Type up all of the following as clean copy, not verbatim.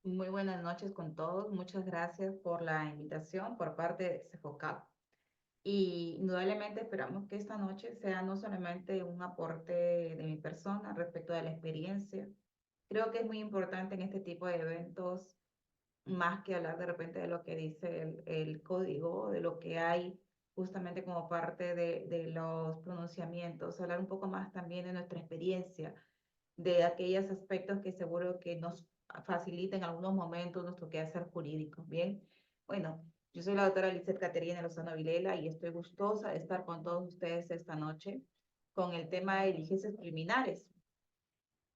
Muy buenas noches con todos. Muchas gracias por la invitación por parte de CEFOCAP. Y indudablemente esperamos que esta noche sea no solamente un aporte de mi persona respecto de la experiencia. Creo que es muy importante en este tipo de eventos, más que hablar de repente de lo que dice el código, de lo que hay justamente como parte de los pronunciamientos, hablar un poco más también de nuestra experiencia, de aquellos aspectos que seguro que nos faciliten en algunos momentos nuestro quehacer jurídico. Bien, bueno, yo soy la doctora Lizeth Caterina Lozano Vilela y estoy gustosa de estar con todos ustedes esta noche con el tema de diligencias preliminares,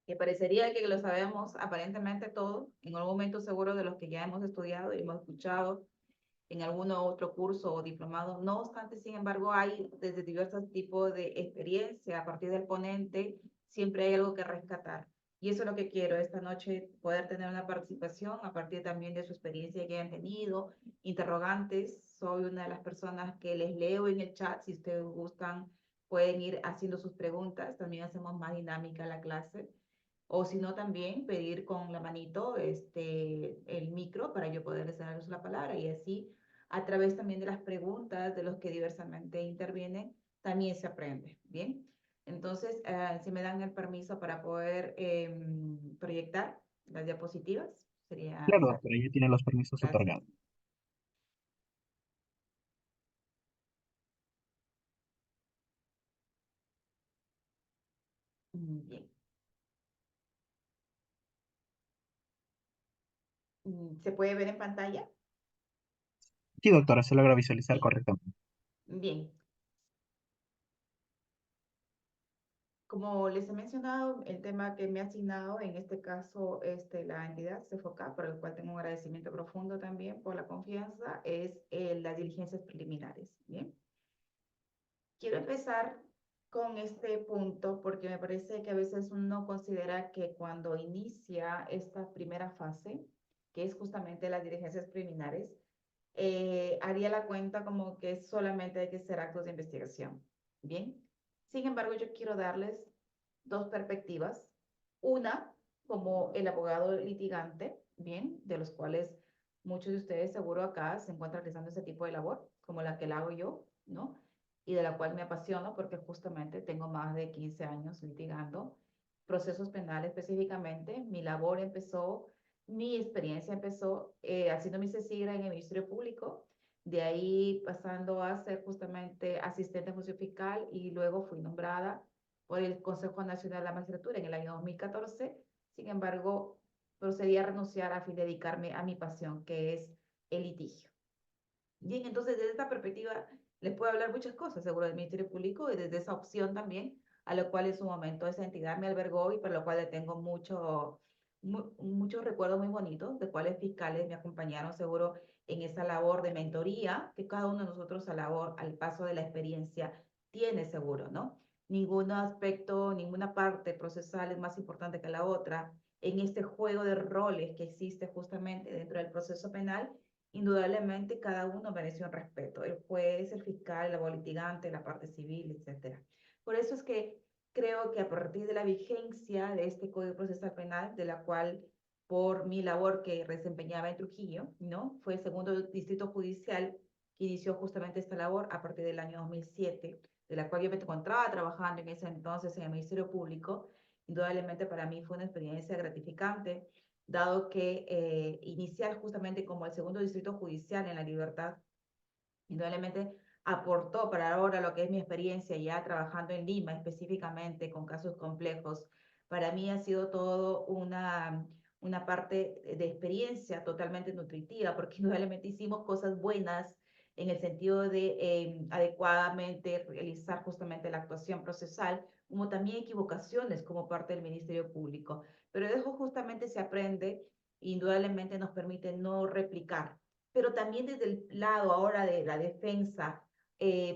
que parecería que lo sabemos aparentemente todo, en algún momento seguro de los que ya hemos estudiado y hemos escuchado en algún otro curso o diplomado. No obstante, sin embargo, hay desde diversos tipos de experiencia a partir del ponente, siempre hay algo que rescatar. Y eso es lo que quiero esta noche, poder tener una participación a partir también de su experiencia que hayan tenido, interrogantes. Soy una de las personas que les leo en el chat. Si ustedes gustan, pueden ir haciendo sus preguntas. También hacemos más dinámica la clase. O si no, también pedir con la manito el micro para yo poderles darles la palabra y así a través también de las preguntas de los que diversamente intervienen, también se aprende. Bien, entonces, si me dan el permiso para poder proyectar las diapositivas, sería Claro, exacto. doctora, ya tiene los permisos Gracias. otorgados. Bien. ¿Se puede ver en pantalla? Sí, doctora, se logra visualizar Sí. correctamente. Bien. Como les he mencionado, el tema que me ha asignado, en este caso, la entidad CEFOCA, por el cual tengo un agradecimiento profundo también por la confianza, es las diligencias preliminares. Bien, quiero empezar con este punto porque me parece que a veces uno considera que cuando inicia esta primera fase, que es justamente las diligencias preliminares, haría la cuenta como que solamente hay que hacer actos de investigación. Bien, sin embargo, yo quiero darles dos perspectivas. Una, como el abogado litigante, bien, de los cuales muchos de ustedes seguro acá se encuentran realizando ese tipo de labor, como la que la hago yo, ¿no? Y de la cual me apasiono porque justamente tengo más de 15 años litigando procesos penales específicamente. Mi labor empezó, mi experiencia empezó haciendo mi CECIGRA en el Ministerio Público, de ahí pasando a ser justamente asistente de función fiscal y luego fui nombrada por el Consejo Nacional de la Magistratura en el año 2014. Sin embargo, procedí a renunciar a fin de dedicarme a mi pasión, que es el litigio. Bien, entonces desde esta perspectiva les puedo hablar muchas cosas, seguro, del Ministerio Público y desde esa opción también, a lo cual en su momento esa entidad me albergó y por lo cual le tengo muchos recuerdos muy bonitos de cuáles fiscales me acompañaron seguro en esa labor de mentoría que cada uno de nosotros a labor, al paso de la experiencia tiene seguro, ¿no? Ningún aspecto, ninguna parte procesal es más importante que la otra en este juego de roles que existe justamente dentro del proceso penal. Indudablemente cada uno merece un respeto, el juez, el fiscal, el abogado litigante, la parte civil, etcétera. Por eso es que creo que a partir de la vigencia de este Código Procesal Penal, de la cual por mi labor que desempeñaba en Trujillo, ¿no? Fue el segundo distrito judicial que inició justamente esta labor a partir del año 2007, de la cual yo me encontraba trabajando en ese entonces en el Ministerio Público. Indudablemente para mí fue una experiencia gratificante, dado que iniciar justamente como el segundo distrito judicial en La Libertad, indudablemente aportó para ahora lo que es mi experiencia ya trabajando en Lima específicamente con casos complejos. Para mí ha sido todo una parte de experiencia totalmente nutritiva, porque indudablemente hicimos cosas buenas en el sentido de adecuadamente realizar justamente la actuación procesal, como también equivocaciones como parte del Ministerio Público. Pero de eso justamente se aprende, indudablemente nos permite no replicar. Pero también desde el lado ahora de la defensa,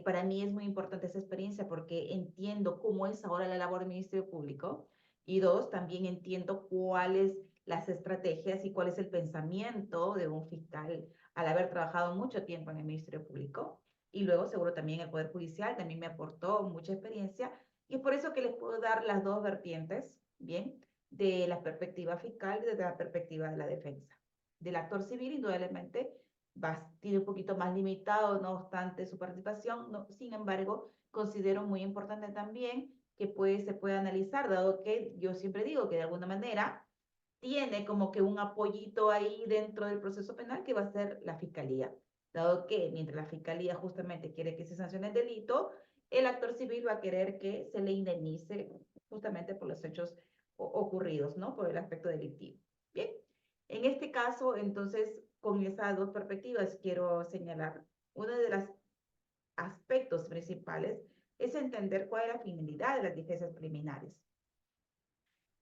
para mí es muy importante esa experiencia porque entiendo cómo es ahora la labor del Ministerio Público y dos, también entiendo cuáles las estrategias y cuál es el pensamiento de un fiscal al haber trabajado mucho tiempo en el Ministerio Público. Y luego seguro también el Poder Judicial también me aportó mucha experiencia y es por eso que les puedo dar las dos vertientes, ¿bien? De la perspectiva fiscal y desde la perspectiva de la defensa. del actor civil, indudablemente, tiene un poquito más limitado, no obstante su participación. No, sin embargo, considero muy importante también que se puede analizar, dado que yo siempre digo que de alguna manera tiene como que un apoyito ahí dentro del proceso penal que va a ser la fiscalía, dado que mientras la fiscalía justamente quiere que se sancione el delito, el actor civil va a querer que se le indemnice justamente por los hechos ocurridos, ¿no? Por el aspecto delictivo. Bien, en este caso, entonces, con esas dos perspectivas quiero señalar uno de los aspectos principales es entender cuál es la finalidad de las defensas criminales.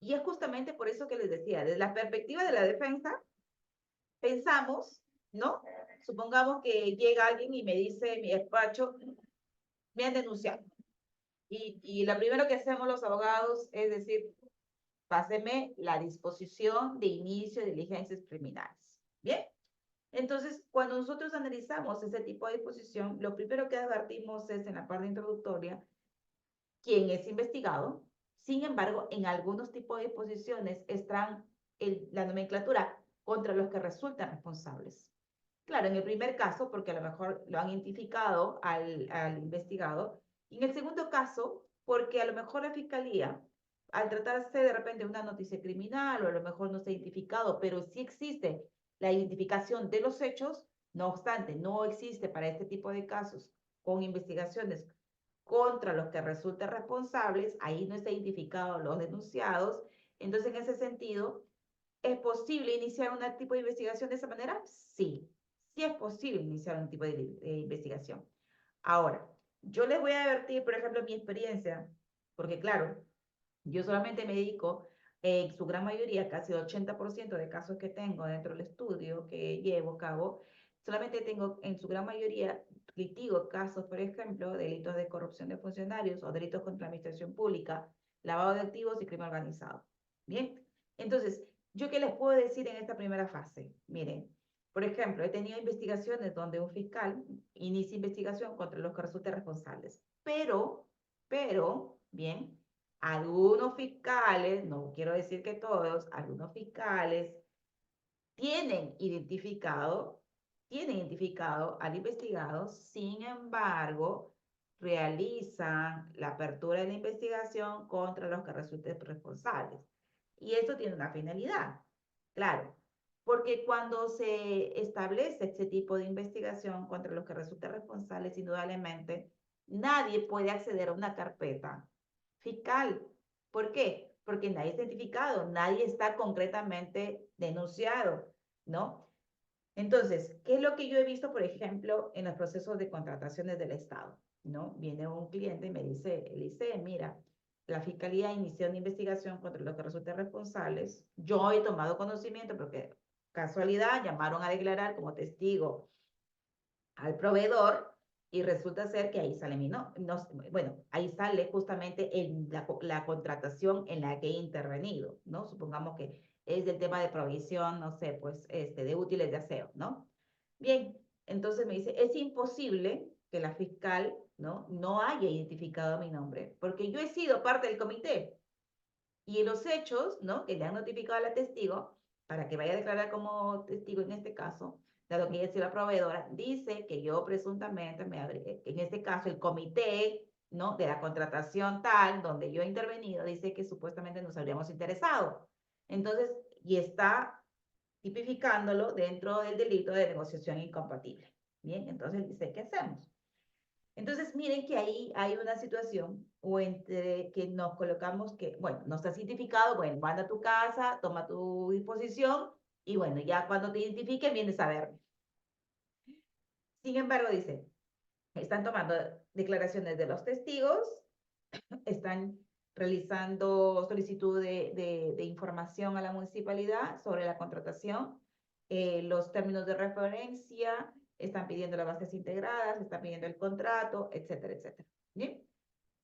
Y es justamente por eso que les decía, desde la perspectiva de la defensa, pensamos, ¿no? Supongamos que llega alguien y me dice, mi despacho, me han denunciado. Y lo primero que hacemos los abogados es decir, páseme la disposición de inicio de diligencias criminales. ¿Bien? Entonces, cuando nosotros analizamos ese tipo de disposición, lo primero que advertimos es en la parte introductoria quién es investigado. Sin embargo, en algunos tipos de disposiciones están la nomenclatura contra los que resultan responsables. Claro, en el primer caso, porque a lo mejor lo han identificado al investigado, y en el segundo caso, porque a lo mejor la fiscalía, al tratarse de repente de una noticia criminal, o a lo mejor no se ha identificado, pero sí existe la identificación de los hechos, no obstante, no existe para este tipo de casos con investigaciones contra los que resulten responsables, ahí no está identificado los denunciados, entonces en ese sentido, ¿es posible iniciar un tipo de investigación de esa manera? Sí, sí es posible iniciar un tipo de investigación. Ahora, yo les voy a advertir, por ejemplo, mi experiencia, porque claro, yo solamente me dedico, en su gran mayoría, casi el 80% de casos que tengo dentro del estudio que llevo a cabo, solamente tengo en su gran mayoría litigo casos, por ejemplo, delitos de corrupción de funcionarios o delitos contra la administración pública, lavado de activos y crimen organizado. Bien, entonces, ¿yo qué les puedo decir en esta primera fase? Miren, por ejemplo, he tenido investigaciones donde un fiscal inicia investigación contra los que resulten responsables, pero, bien, algunos fiscales, no quiero decir que todos, algunos fiscales tienen identificado al investigado, sin embargo, realizan la apertura de la investigación contra los que resulten responsables. Y eso tiene una finalidad, claro, porque cuando se establece este tipo de investigación contra los que resulten responsables, indudablemente, nadie puede acceder a una carpeta fiscal. ¿Por qué? Porque nadie está identificado, nadie está concretamente denunciado, ¿no? Entonces, ¿qué es lo que yo he visto, por ejemplo, en los procesos de contrataciones del Estado? ¿No? Viene un cliente y me dice, Elise, mira, la Fiscalía inició una investigación contra los que resulten responsables. Yo he tomado conocimiento porque, casualidad, llamaron a declarar como testigo al proveedor y resulta ser que ahí sale bueno, ahí sale justamente la contratación en la que he intervenido, ¿no? Supongamos que es del tema de provisión, no sé, pues, de útiles de aseo, ¿no? Bien, entonces me dice, es imposible que la fiscal, ¿no? No haya identificado mi nombre, porque yo he sido parte del comité y en los hechos, ¿no? Que le han notificado a la testigo, para que vaya a declarar como testigo en este caso, dado que ella es la proveedora, dice que yo presuntamente en este caso el comité, ¿no? De la contratación tal, donde yo he intervenido, dice que supuestamente nos habríamos interesado. Entonces, y está tipificándolo dentro del delito de negociación incompatible. Bien, entonces dice, ¿qué hacemos? Entonces, miren que ahí hay una situación o entre que nos colocamos que, bueno, no está identificado, bueno, manda a tu casa, toma tu disposición y bueno, ya cuando te identifiquen vienes a verme. Sin embargo, dice, están tomando declaraciones de los testigos, están realizando solicitud de información a la municipalidad sobre la contratación, los términos de referencia, están pidiendo las bases integradas, están pidiendo el contrato, etcétera, etcétera. ¿Bien?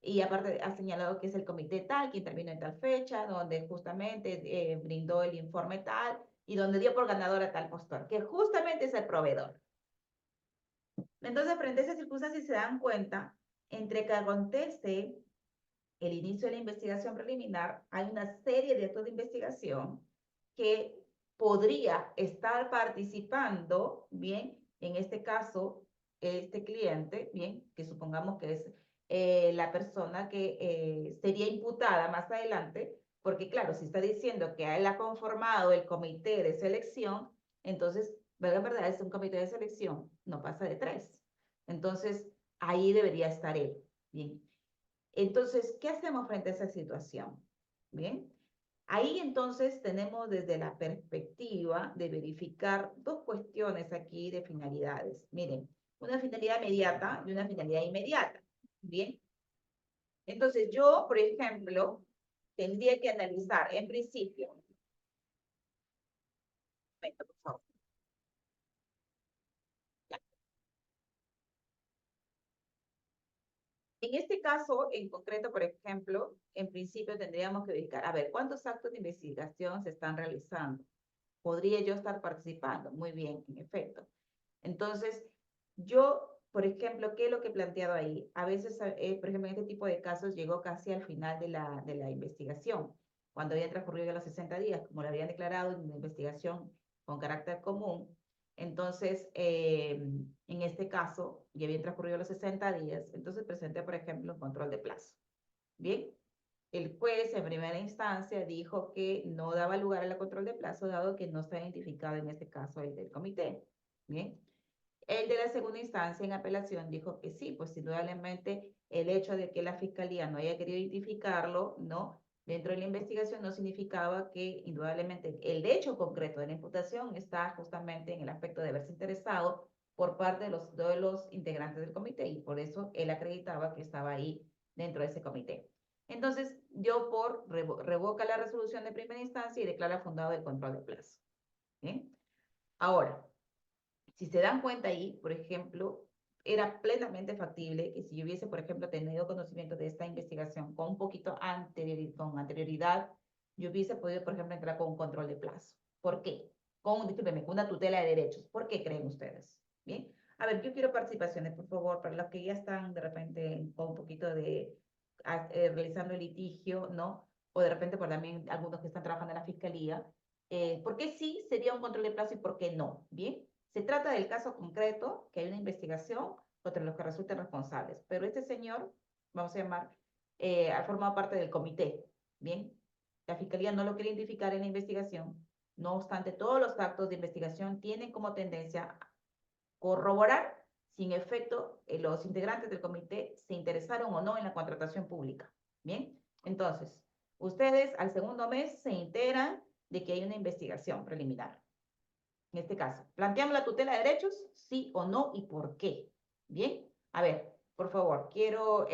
Y aparte ha señalado que es el comité tal, que intervino en tal fecha, donde justamente brindó el informe tal y donde dio por ganador a tal postor, que justamente es el proveedor. Entonces, frente a esas circunstancias se dan cuenta, entre que acontece el inicio de la investigación preliminar, hay una serie de actos de investigación que podría estar participando, bien, en este caso, este cliente, bien, que supongamos que es la persona que sería imputada más adelante, porque claro, si está diciendo que a él ha conformado el comité de selección, entonces, verdad, es un comité de selección, no pasa de 3. Entonces, ahí debería estar él, bien. Entonces, ¿qué hacemos frente a esa situación? Bien, ahí entonces tenemos desde la perspectiva de verificar dos cuestiones aquí de finalidades. Miren, una finalidad inmediata y una finalidad inmediata. Bien, entonces yo, por ejemplo, tendría que analizar en principio. Un momento, por favor. En este caso, en concreto, por ejemplo, en principio tendríamos que verificar, a ver, ¿cuántos actos de investigación se están realizando? ¿Podría yo estar participando? Muy bien, en efecto. Entonces, yo, por ejemplo, ¿qué es lo que he planteado ahí? A veces, por ejemplo, en este tipo de casos llegó casi al final de la investigación, cuando habían transcurrido ya los 60 días, como lo habían declarado en una investigación con carácter común. Entonces, en este caso, ya habían transcurrido los 60 días, entonces presenté, por ejemplo, un control de plazo. Bien, el juez en primera instancia dijo que no daba lugar al control de plazo, dado que no está identificado en este caso el del comité. Bien, el de la segunda instancia en apelación dijo que sí, pues indudablemente el hecho de que la fiscalía no haya querido identificarlo, ¿no? Dentro de la investigación no significaba que indudablemente el hecho concreto de la imputación está justamente en el aspecto de haberse interesado por parte de los integrantes del comité y por eso él acreditaba que estaba ahí dentro de ese comité. Entonces, yo revoca la resolución de primera instancia y declara fundado el control de plazo. ¿Bien? Ahora, si se dan cuenta ahí, por ejemplo, era plenamente factible que si yo hubiese, por ejemplo, tenido conocimiento de esta investigación con un poquito con anterioridad, yo hubiese podido, por ejemplo, entrar con un control de plazo. ¿Por qué? Discúlpeme, con una tutela de derechos. ¿Por qué creen ustedes? Bien. A ver, yo quiero participaciones, por favor, para los que ya están de repente con un poquito de realizando el litigio, ¿no? O de repente por también algunos que están trabajando en la fiscalía. ¿Por qué sí sería un control de plazo y por qué no? Bien. Se trata del caso concreto, que hay una investigación contra los que resulten responsables, pero este señor, vamos a llamar, ha formado parte del comité, ¿bien? La fiscalía no lo quiere identificar en la investigación, no obstante, todos los actos de investigación tienen como tendencia a corroborar si en efecto los integrantes del comité se interesaron o no en la contratación pública, ¿bien? Entonces, ustedes al segundo mes se enteran de que hay una investigación preliminar. En este caso, ¿planteamos la tutela de derechos? Sí o no y por qué. Bien, a ver, por favor, quiero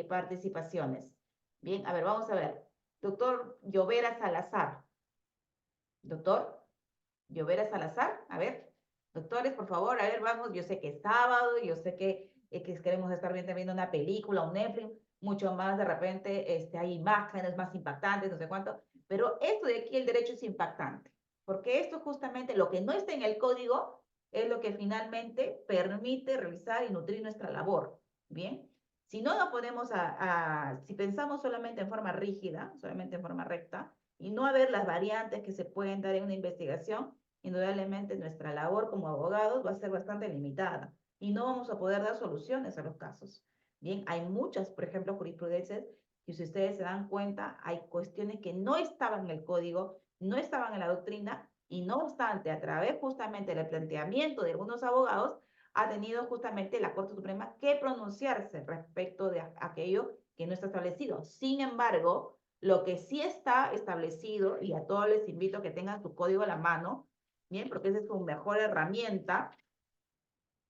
participaciones. Bien, a ver, vamos a ver. Doctor Llovera Salazar. Doctor Llovera Salazar, a ver. Doctores, por favor, a ver, vamos. Yo sé que es sábado, yo sé que queremos estar viendo una película, un Netflix, mucho más de repente hay imágenes más impactantes, no sé cuánto, pero esto de aquí, el derecho es impactante, porque esto justamente lo que no está en el código es lo que finalmente permite realizar y nutrir nuestra labor, ¿bien? Si no nos ponemos si pensamos solamente en forma rígida, solamente en forma recta, y no a ver las variantes que se pueden dar en una investigación, indudablemente nuestra labor como abogados va a ser bastante limitada y no vamos a poder dar soluciones a los casos. Bien, hay muchas, por ejemplo, jurisprudencias que si ustedes se dan cuenta, hay cuestiones que no estaban en el código, no estaban en la doctrina y no obstante, a través justamente del planteamiento de algunos abogados, ha tenido justamente la Corte Suprema que pronunciarse respecto de aquello que no está establecido. Sin embargo, lo que sí está establecido, y a todos les invito a que tengan su código a la mano, bien, porque esa es su mejor herramienta.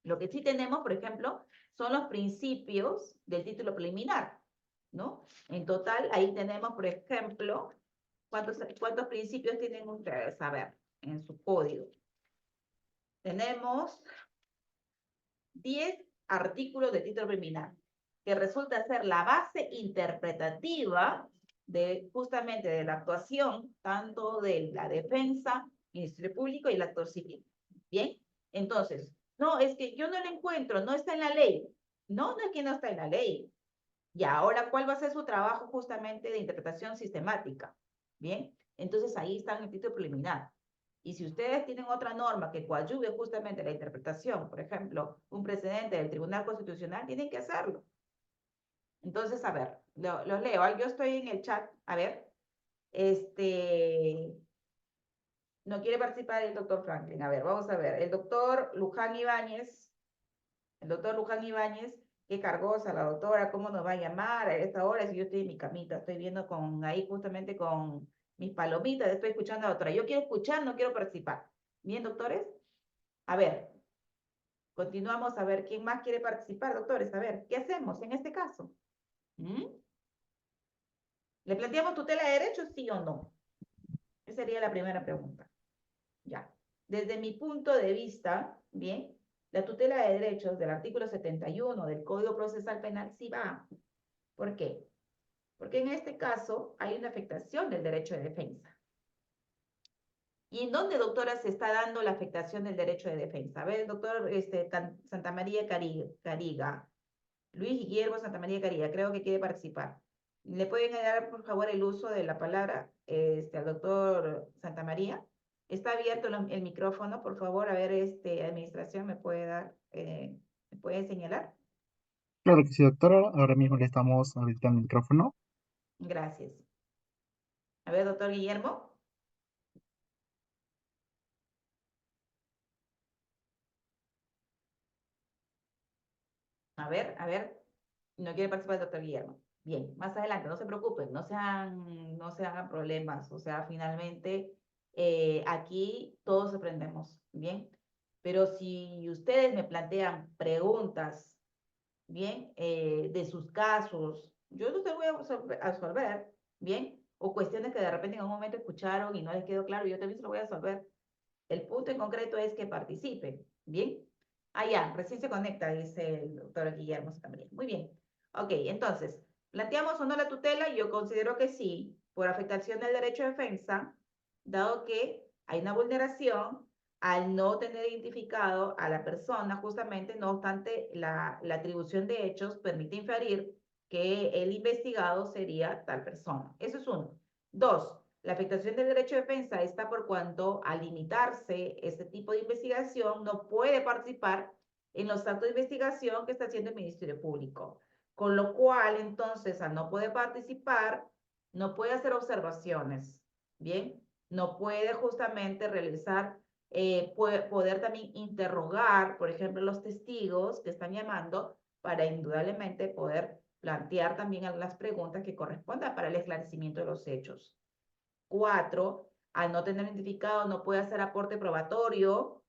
Lo que sí tenemos, por ejemplo, son los principios del título preliminar, ¿no? En total, ahí tenemos, por ejemplo, ¿cuántos principios tienen ustedes? A ver, en su código. Tenemos 10 artículos de título preliminar, que resulta ser la base interpretativa de justamente de la actuación, tanto de la defensa, Ministerio Público y el actor civil. Bien, entonces, no, es que yo no lo encuentro, no está en la ley. No, no es que no está en la ley. Y ahora, ¿cuál va a ser su trabajo justamente de interpretación sistemática? Bien, entonces ahí está en el título preliminar. Y si ustedes tienen otra norma que coadyuve justamente la interpretación, por ejemplo, un precedente del Tribunal Constitucional, tienen que hacerlo. Entonces, a ver, los leo. Yo estoy en el chat. A ver, no quiere participar el doctor Franklin. A ver, vamos a ver. El doctor Luján Ibáñez, qué cargosa la doctora, cómo nos va a llamar a esta hora si yo estoy en mi camita, estoy viendo ahí justamente con mis palomitas, estoy escuchando a la doctora. Yo quiero escuchar, no quiero participar. Bien, doctores. A ver, continuamos a ver quién más quiere participar, doctores. A ver, ¿qué hacemos en este caso? ¿Mm? ¿Le planteamos tutela de derechos, sí o no? Esa sería la primera pregunta. Ya. Desde mi punto de vista, bien, la tutela de derechos del artículo 71 del Código Procesal Penal sí va. ¿Por qué? Porque en este caso hay una afectación del derecho de defensa. ¿Y en dónde, doctora, se está dando la afectación del derecho de defensa? A ver, el doctor Santa María Cariga, Luis Guillermo Santa María Cariga, creo que quiere participar. ¿Le pueden dar, por favor, el uso de la palabra al doctor Santa María? Está abierto el micrófono, por favor. A ver, administración, ¿me puede dar, me puede señalar? Claro que sí, doctora. Ahora mismo le estamos habilitando el micrófono. Gracias. A ver, doctor Guillermo. A ver, no quiere participar el doctor Guillermo. Bien, más adelante, no se preocupen, no se hagan problemas, o sea, finalmente aquí todos aprendemos, ¿bien? Pero si ustedes me plantean preguntas, ¿bien? De sus casos, yo no se voy a resolver, ¿bien? O cuestiones que de repente en un momento escucharon y no les quedó claro, yo también se lo voy a resolver. El punto en concreto es que participen, ¿bien? Ah, ya, recién se conecta, dice el doctor Guillermo también. Muy bien. Ok, entonces, ¿planteamos o no la tutela? Yo considero que sí, por afectación del derecho de defensa, dado que hay una vulneración al no tener identificado a la persona, justamente, no obstante, la atribución de hechos permite inferir que el investigado sería tal persona. Eso es uno. Dos, la afectación del derecho de defensa está por cuanto, al limitarse este tipo de investigación, no puede participar en los actos de investigación que está haciendo el Ministerio Público. Con lo cual, entonces, al no poder participar, no puede hacer observaciones, ¿bien? No puede justamente realizar, poder también interrogar, por ejemplo, los testigos que están llamando para indudablemente poder plantear también algunas preguntas que correspondan para el esclarecimiento de los hechos. 4, al no tener identificado, no puede hacer aporte probatorio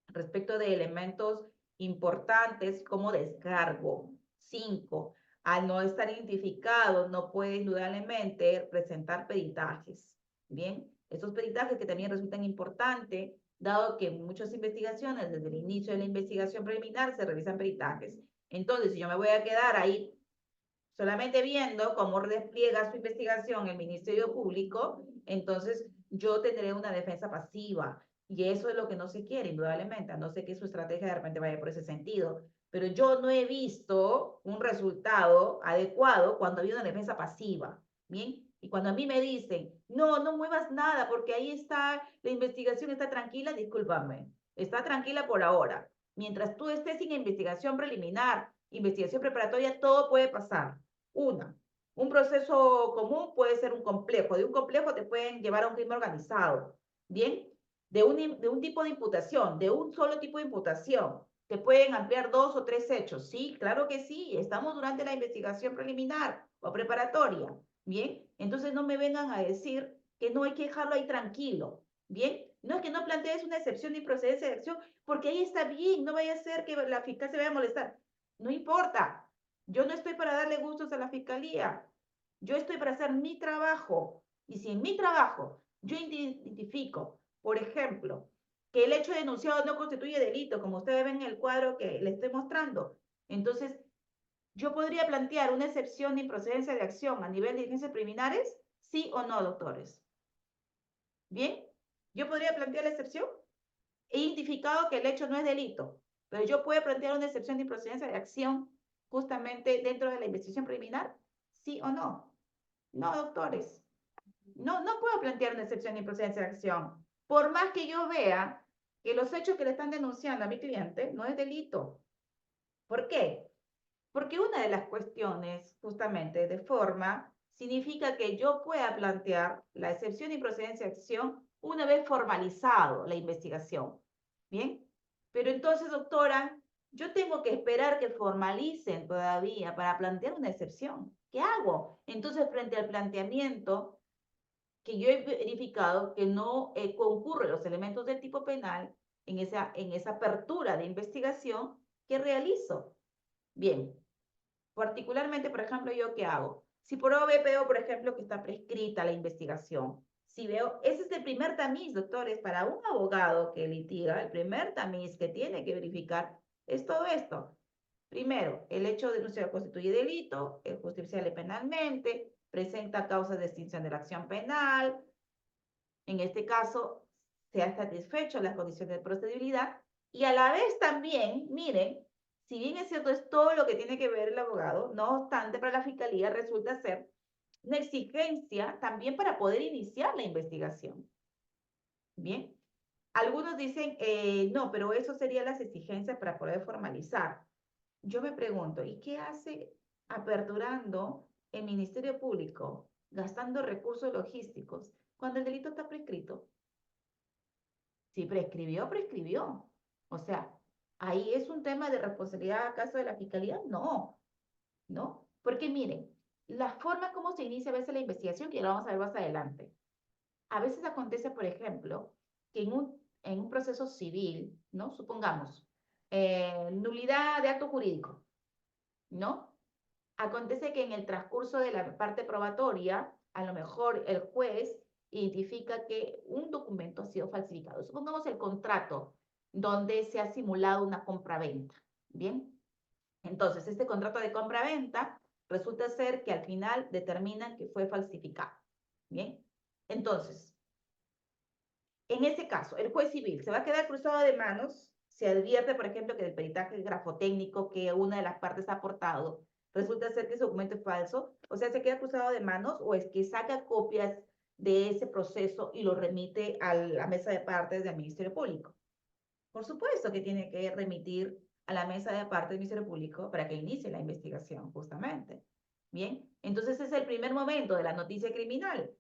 respecto de elementos importantes como descargo. 5, al no estar identificado, no puede indudablemente presentar peritajes. Bien, estos peritajes que también resultan importantes, dado que en muchas investigaciones, desde el inicio de la investigación preliminar, se realizan peritajes. Entonces, si yo me voy a quedar ahí solamente viendo cómo despliega su investigación el Ministerio Público, entonces yo tendré una defensa pasiva. Y eso es lo que no se quiere, indudablemente. No sé que su estrategia de repente vaya por ese sentido. Pero yo no he visto un resultado adecuado cuando había una defensa pasiva. ¿Bien? Y cuando a mí me dicen, no, no muevas nada porque ahí está, la investigación está tranquila, discúlpame. Está tranquila por ahora. Mientras tú estés sin investigación preliminar, investigación preparatoria, todo puede pasar. Un proceso común puede ser un complejo. De un complejo te pueden llevar a un crimen organizado. ¿Bien? De un tipo de imputación, de un solo tipo de imputación. Te pueden ampliar 2 o 3 hechos. Sí, claro que sí. Estamos durante la investigación preliminar o preparatoria. ¿Bien? Entonces no me vengan a decir que no hay que dejarlo ahí tranquilo. ¿Bien? No es que no plantees una excepción ni procedencia de acción, porque ahí está bien. No vaya a ser que la fiscal se vaya a molestar. No importa. Yo no estoy para darle gustos a la fiscalía. Yo estoy para hacer mi trabajo. Y si en mi trabajo yo identifico, por ejemplo, que el hecho denunciado no constituye delito, como ustedes ven en el cuadro que le estoy mostrando, entonces yo podría plantear una excepción de improcedencia de acción a nivel de diligencias preliminares, sí o no, doctores. Bien, yo podría plantear la excepción. He identificado que el hecho no es delito, pero yo puedo plantear una excepción de improcedencia de acción justamente dentro de la investigación preliminar, ¿sí o no? No, doctores. No, no puedo plantear una excepción de improcedencia de acción, por más que yo vea que los hechos que le están denunciando a mi cliente no es delito. ¿Por qué? Porque una de las cuestiones, justamente de forma, significa que yo pueda plantear la excepción y procedencia de acción una vez formalizado la investigación. ¿Bien? Pero entonces, doctora, yo tengo que esperar que formalicen todavía para plantear una excepción. ¿Qué hago? Entonces, frente al planteamiento que yo he verificado que no concurren los elementos del tipo penal en esa apertura de investigación que realizo. Bien, particularmente, por ejemplo, ¿yo qué hago? Si por OB veo, por ejemplo, que está prescrita la investigación, si veo, ese es el primer tamiz, doctores, para un abogado que litiga, el primer tamiz que tiene que verificar es todo esto. Primero, el hecho de denunciar constituye delito, es justiciable penalmente, presenta causas de extinción de la acción penal, en este caso, se ha satisfecho las condiciones de procedibilidad y a la vez también, miren, si bien es cierto, es todo lo que tiene que ver el abogado, no obstante, para la fiscalía resulta ser una exigencia también para poder iniciar la investigación. Bien, algunos dicen, no, pero eso serían las exigencias para poder formalizar. Yo me pregunto, ¿y qué hace aperturando el Ministerio Público, gastando recursos logísticos, cuando el delito está prescrito? Si prescribió, prescribió. O sea, ahí es un tema de responsabilidad acaso de la fiscalía. No, no. Porque miren, la forma como se inicia a veces la investigación, que lo vamos a ver más adelante. A veces acontece, por ejemplo, que en un proceso civil, ¿no? Supongamos, nulidad de acto jurídico, ¿no? Acontece que en el transcurso de la parte probatoria, a lo mejor el juez identifica que un documento ha sido falsificado. Supongamos el contrato donde se ha simulado una compraventa. Bien, entonces este contrato de compraventa resulta ser que al final determinan que fue falsificado. Bien, entonces, en ese caso, el juez civil se va a quedar cruzado de manos. Se advierte, por ejemplo, que del peritaje grafotécnico que una de las partes ha aportado resulta ser que ese documento es falso. O sea, se queda cruzado de manos o es que saca copias de ese proceso y lo remite a la mesa de partes del Ministerio Público. Por supuesto que tiene que remitir a la mesa de partes del Ministerio Público para que inicie la investigación, justamente. Bien, entonces es el primer momento de la noticia criminal.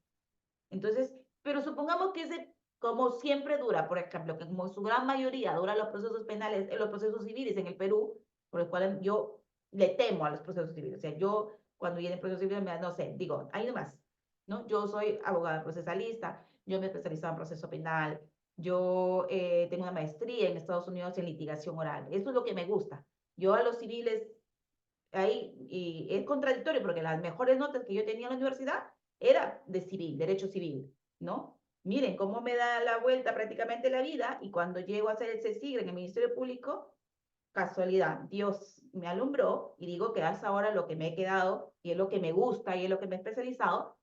Entonces, pero supongamos que ese, como siempre dura, por ejemplo, que como su gran mayoría dura los procesos penales, los procesos civiles en el Perú, por los cuales yo le temo a los procesos civiles. O sea, yo cuando viene el proceso civil, no sé, digo, ahí nomás, ¿no? Yo soy abogada procesalista, yo me he especializado en proceso penal, yo tengo una maestría en Estados Unidos en litigación oral. Eso es lo que me gusta. Yo a los civiles ahí, y es contradictorio porque las mejores notas que yo tenía en la universidad era de civil, derecho civil, ¿no? Miren cómo me da la vuelta prácticamente la vida y cuando llego a hacer el CECIGRE en el Ministerio Público, casualidad, Dios me alumbró y digo que es ahora lo que me he quedado y es lo que me gusta y es lo que me he especializado,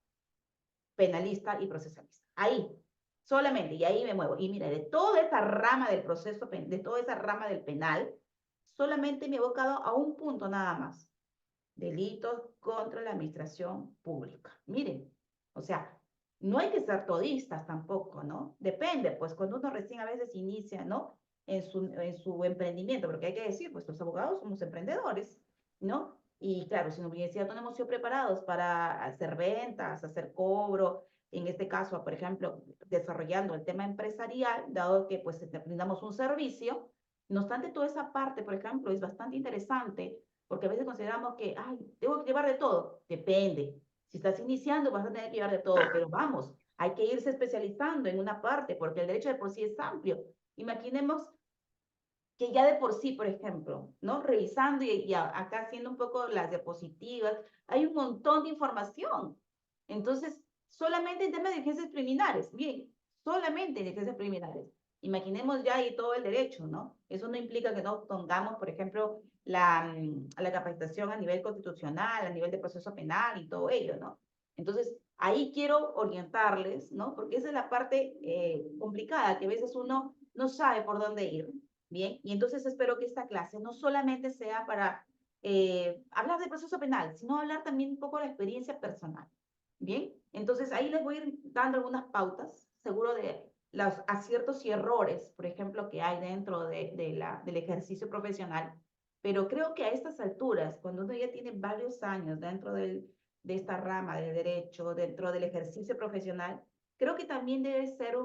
penalista y procesalista. Ahí, solamente, y ahí me muevo. Y mira, de toda esa rama del proceso, de toda esa rama del penal, solamente me he evocado a un punto nada más: delitos contra la administración pública. Miren, o sea, no hay que ser todistas tampoco, ¿no? Depende, pues cuando uno recién a veces inicia, ¿no? En su emprendimiento, porque hay que decir, pues los abogados somos emprendedores, ¿no? Y claro, si en la universidad no hemos sido preparados para hacer ventas, hacer cobro, en este caso, por ejemplo, desarrollando el tema empresarial, dado que pues brindamos un servicio, no obstante, toda esa parte, por ejemplo, es bastante interesante porque a veces consideramos que, ay, tengo que llevar de todo. Depende. Si estás iniciando, vas a tener que llevar de todo, pero vamos, hay que irse especializando en una parte, porque el derecho de por sí es amplio. Imaginemos que ya de por sí, por ejemplo, ¿no? Revisando y acá haciendo un poco las diapositivas, hay un montón de información. Entonces, solamente en temas de diligencias preliminares, bien, solamente en diligencias preliminares. Imaginemos ya ahí todo el derecho, ¿no? Eso no implica que no pongamos, por ejemplo, la capacitación a nivel constitucional, a nivel de proceso penal y todo ello, ¿no? Entonces, ahí quiero orientarles, ¿no? Porque esa es la parte complicada, que a veces uno no sabe por dónde ir. Bien, y entonces espero que esta clase no solamente sea para hablar del proceso penal, sino hablar también un poco de la experiencia personal. Bien, entonces ahí les voy a ir dando algunas pautas, seguro los aciertos y errores, por ejemplo, que hay dentro del ejercicio profesional, pero creo que a estas alturas, cuando uno ya tiene varios años dentro de esta rama de derecho, dentro del ejercicio profesional, creo que también debe ser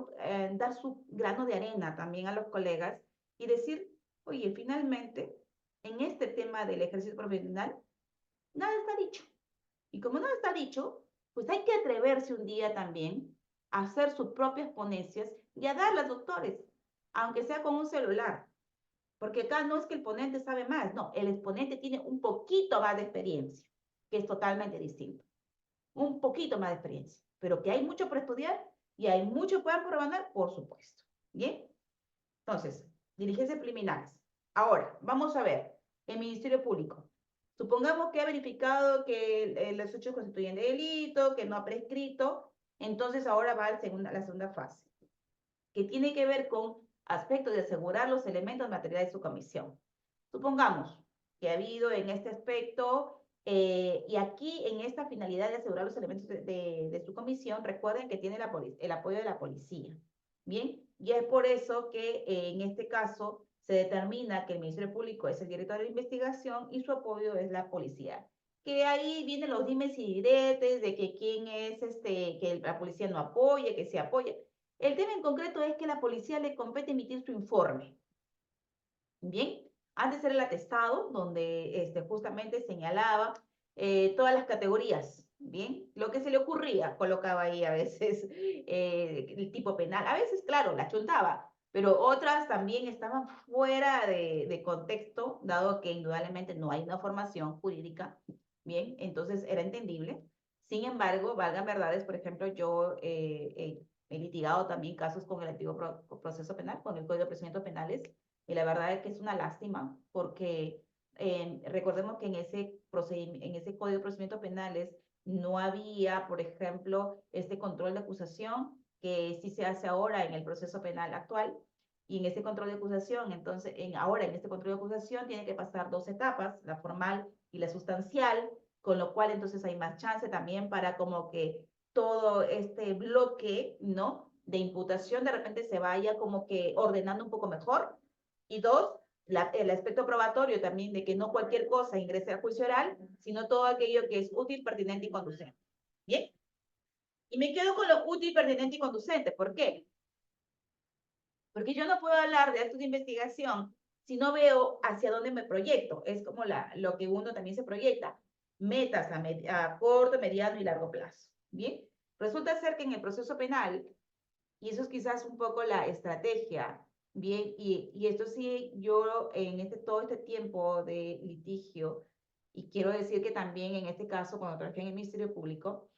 dar su grano de arena también a los colegas y decir, oye, finalmente, en este tema del ejercicio profesional, nada está dicho. Y como nada está dicho, pues hay que atreverse un día también a hacer sus propias ponencias y a darlas, doctores, aunque sea con un celular. Porque acá no es que el ponente sabe más, no, el exponente tiene un poquito más de experiencia, que es totalmente distinto. Un poquito más de experiencia, pero que hay mucho por estudiar y hay mucho por ganar, por supuesto. ¿Bien? Entonces, diligencias preliminares. Ahora, vamos a ver, el Ministerio Público. Supongamos que ha verificado que los hechos constituyen delito, que no ha prescrito, entonces ahora va a la segunda fase, que tiene que ver con aspectos de asegurar los elementos materiales de su comisión. Supongamos que ha habido en este aspecto, y aquí en esta finalidad de asegurar los elementos de su comisión, recuerden que tiene el apoyo de la policía. Bien, y es por eso que en este caso se determina que el Ministerio Público es el director de investigación y su apoyo es la policía. Que ahí vienen los dimes y diretes de que quién es que la policía no apoye, que se apoye. El tema en concreto es que la policía le compete emitir su informe. Bien, antes era el atestado, donde justamente señalaba todas las categorías, bien, lo que se le ocurría, colocaba ahí a veces el tipo penal, a veces, claro, la chuntaba, pero otras también estaban fuera de contexto, dado que indudablemente no hay una formación jurídica, bien, entonces era entendible. Sin embargo, valgan verdades, por ejemplo, yo he litigado también casos con el antiguo proceso penal, con el Código de Procedimientos Penales, y la verdad es que es una lástima porque recordemos que en ese Código de Procedimientos Penales no había, por ejemplo, este control de acusación que sí se hace ahora en el proceso penal actual. Y en ese control de acusación, entonces, ahora en este control de acusación tiene que pasar dos etapas, la formal y la sustancial, con lo cual entonces hay más chance también para como que todo este bloque, ¿no? De imputación de repente se vaya como que ordenando un poco mejor. Y dos, el aspecto probatorio también de que no cualquier cosa ingrese a juicio oral, sino todo aquello que es útil, pertinente y conducente. ¿Bien? Y me quedo con lo útil, pertinente y conducente. ¿Por qué? Porque yo no puedo hablar de actos de investigación si no veo hacia dónde me proyecto. Es como lo que uno también se proyecta. Metas a corto, mediano y largo plazo. ¿Bien? Resulta ser que en el proceso penal, y eso es quizás un poco la estrategia, bien, y esto sí, yo en todo este tiempo de litigio, y quiero decir que también en este caso, cuando trabajé en el Ministerio Público,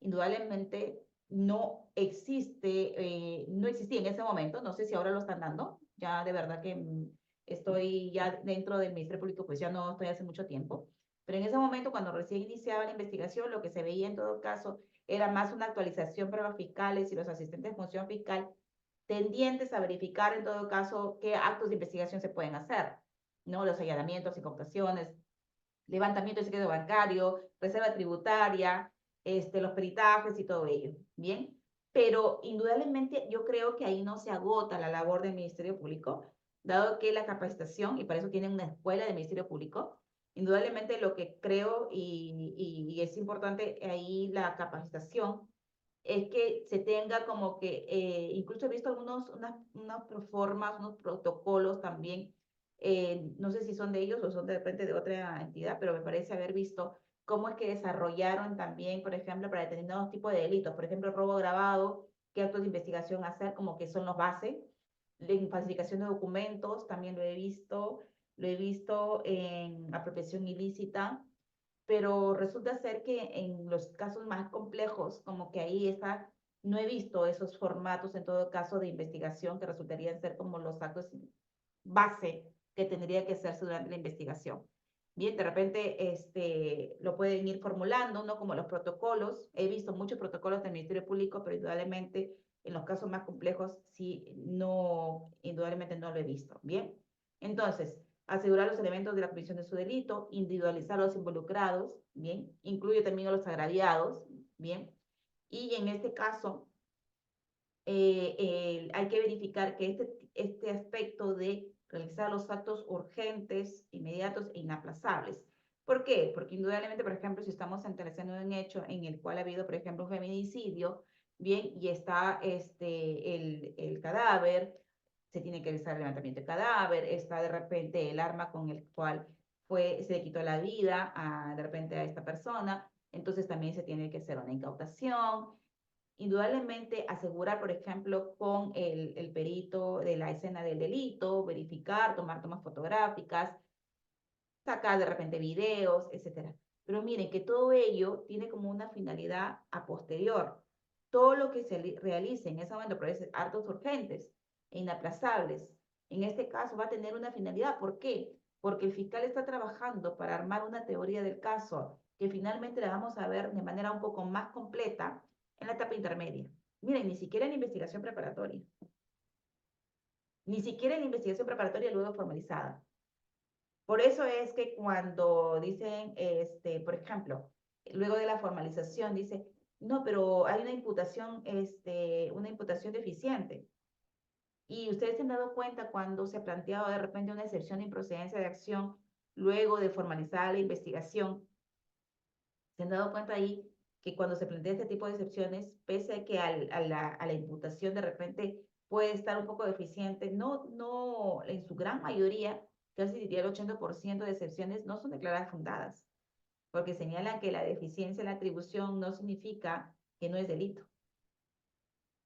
indudablemente no existía en ese momento, no sé si ahora lo están dando, ya de verdad que estoy ya dentro del Ministerio Público, pues ya no estoy hace mucho tiempo, pero en ese momento cuando recién iniciaba la investigación, lo que se veía en todo caso era más una actualización para los fiscales y los asistentes de función fiscal tendientes a verificar en todo caso qué actos de investigación se pueden hacer, ¿no? Los allanamientos, incautaciones, levantamiento de secreto bancario, reserva tributaria, los peritajes y todo ello, ¿bien? Pero indudablemente yo creo que ahí no se agota la labor del Ministerio Público, dado que la capacitación, y para eso tienen una escuela de Ministerio Público, indudablemente lo que creo y es importante ahí la capacitación, es que se tenga como que, incluso he visto unas proformas, unos protocolos también, no sé si son de ellos o son de repente de otra entidad, pero me parece haber visto cómo es que desarrollaron también, por ejemplo, para determinados tipos de delitos, por ejemplo, robo agravado, qué actos de investigación hacer, como que son los bases, en falsificación de documentos, también lo he visto en apropiación ilícita, pero resulta ser que en los casos más complejos, como que ahí está, no he visto esos formatos en todo caso de investigación que resultarían ser como los actos base que tendría que hacerse durante la investigación. Bien, de repente lo pueden ir formulando, ¿no? Como los protocolos. He visto muchos protocolos del Ministerio Público, pero indudablemente en los casos más complejos, sí, no, indudablemente no lo he visto. Bien, entonces, asegurar los elementos de la comisión de su delito, individualizar a los involucrados, bien, incluye también a los agraviados, bien, y en este caso, hay que verificar que este aspecto de realizar los actos urgentes, inmediatos e inaplazables. ¿Por qué? Porque indudablemente, por ejemplo, si estamos estableciendo un hecho en el cual ha habido, por ejemplo, un feminicidio, bien, y está el cadáver, se tiene que realizar el levantamiento del cadáver, está de repente el arma con el cual se le quitó la vida de repente a esta persona, entonces también se tiene que hacer una incautación, indudablemente asegurar, por ejemplo, con el perito de la escena del delito, verificar, tomar tomas fotográficas, sacar de repente videos, etcétera. Pero miren que todo ello tiene como una finalidad a posterior. Todo lo que se realice en ese momento, pero es actos urgentes e inaplazables, en este caso va a tener una finalidad. ¿Por qué? Porque el fiscal está trabajando para armar una teoría del caso que finalmente la vamos a ver de manera un poco más completa en la etapa intermedia. Miren, ni siquiera en la investigación preparatoria. Ni siquiera en la investigación preparatoria luego formalizada. Por eso es que cuando dicen, por ejemplo, luego de la formalización, dice, no, pero hay una imputación deficiente. Y ustedes se han dado cuenta cuando se ha planteado de repente una excepción de improcedencia de acción luego de formalizar la investigación, se han dado cuenta ahí que cuando se plantea este tipo de excepciones, pese a que a la imputación de repente puede estar un poco deficiente, no, en su gran mayoría, casi diría el 80% de excepciones no son declaradas fundadas, porque señalan que la deficiencia en la atribución no significa que no es delito.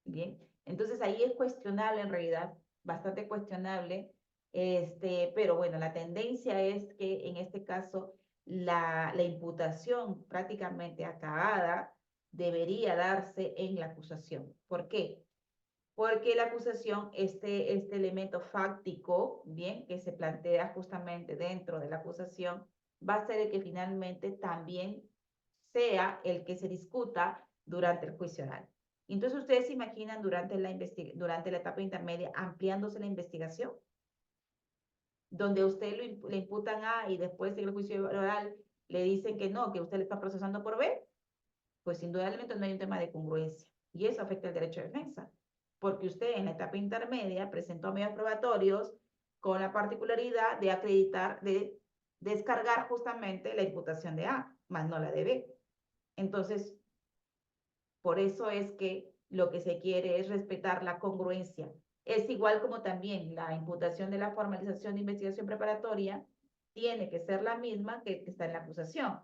Bien, entonces ahí es cuestionable en realidad, bastante cuestionable, pero bueno, la tendencia es que en este caso la imputación prácticamente acabada debería darse en la acusación. ¿Por qué? Porque la acusación, este elemento fáctico, bien, que se plantea justamente dentro de la acusación, va a ser el que finalmente también sea el que se discuta durante el juicio oral. Entonces, ¿ustedes se imaginan durante la etapa intermedia ampliándose la investigación? Donde usted le imputan A y después en el juicio oral le dicen que no, que usted le está procesando por B, pues indudablemente no hay un tema de congruencia. Y eso afecta el derecho de defensa. Porque usted en la etapa intermedia presentó medios probatorios con la particularidad de acreditar, de descargar justamente la imputación de A, más no la de B. Entonces, por eso es que lo que se quiere es respetar la congruencia. Es igual como también la imputación de la formalización de investigación preparatoria tiene que ser la misma que está en la acusación.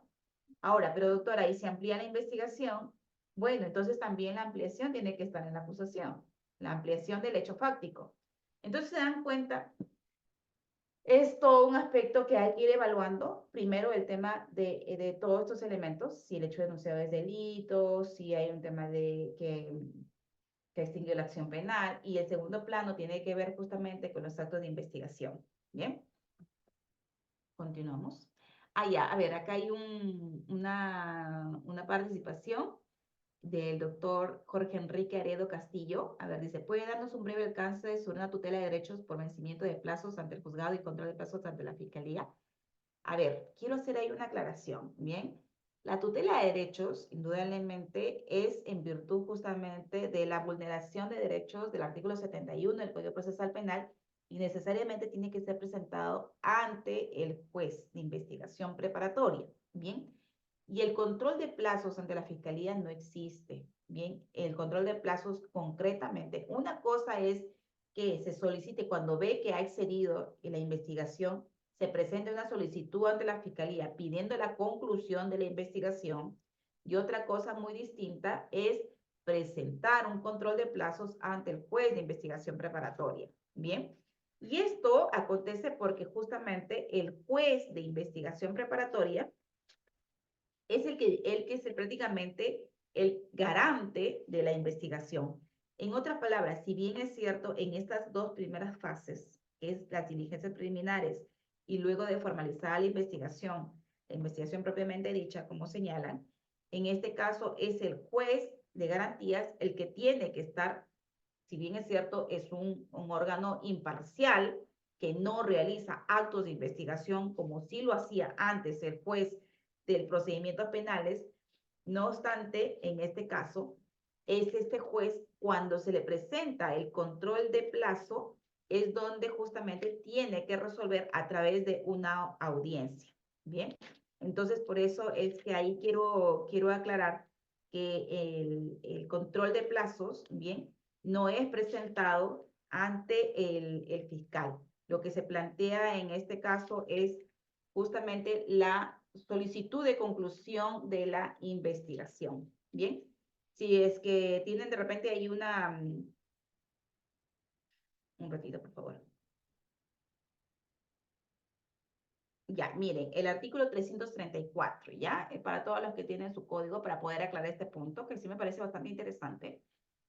Ahora, pero doctora, ¿y si amplía la investigación? Bueno, entonces también la ampliación tiene que estar en la acusación, la ampliación del hecho fáctico. Entonces se dan cuenta, es todo un aspecto que hay que ir evaluando. Primero, el tema de todos estos elementos, si el hecho denunciado es delito, si hay un tema de que extinguió la acción penal, y el segundo plano tiene que ver justamente con los actos de investigación. Bien, continuamos. Ya, a ver, acá hay una participación del doctor Jorge Enrique Aredo Castillo. A ver, dice, ¿puede darnos un breve alcance sobre una tutela de derechos por vencimiento de plazos ante el juzgado y control de plazos ante la fiscalía? A ver, quiero hacer ahí una aclaración, ¿bien? La tutela de derechos, indudablemente, es en virtud justamente de la vulneración de derechos del artículo 71 del Código Procesal Penal y necesariamente tiene que ser presentado ante el juez de investigación preparatoria, ¿bien? Y el control de plazos ante la fiscalía no existe, ¿bien? El control de plazos concretamente, una cosa es que se solicite cuando ve que ha excedido la investigación, se presenta una solicitud ante la fiscalía pidiendo la conclusión de la investigación, y otra cosa muy distinta es presentar un control de plazos ante el juez de investigación preparatoria, ¿bien? Y esto acontece porque justamente el juez de investigación preparatoria es el que es prácticamente el garante de la investigación. En otras palabras, si bien es cierto, en estas dos primeras fases, que es las diligencias preliminares y luego de formalizar la investigación propiamente dicha, como señalan, en este caso es el juez de garantías el que tiene que estar, si bien es cierto, es un órgano imparcial que no realiza actos de investigación como sí lo hacía antes el juez del procedimientos penales. No obstante, en este caso, es este juez, cuando se le presenta el control de plazo, es donde justamente tiene que resolver a través de una audiencia. Bien, entonces por eso es que ahí quiero aclarar que el control de plazos, bien, no es presentado ante el fiscal. Lo que se plantea en este caso es justamente la solicitud de conclusión de la investigación. Bien, si es que tienen de repente ahí un ratito, por favor. Ya, miren, el artículo 334, ¿ya? Para todos los que tienen su código para poder aclarar este punto, que sí me parece bastante interesante,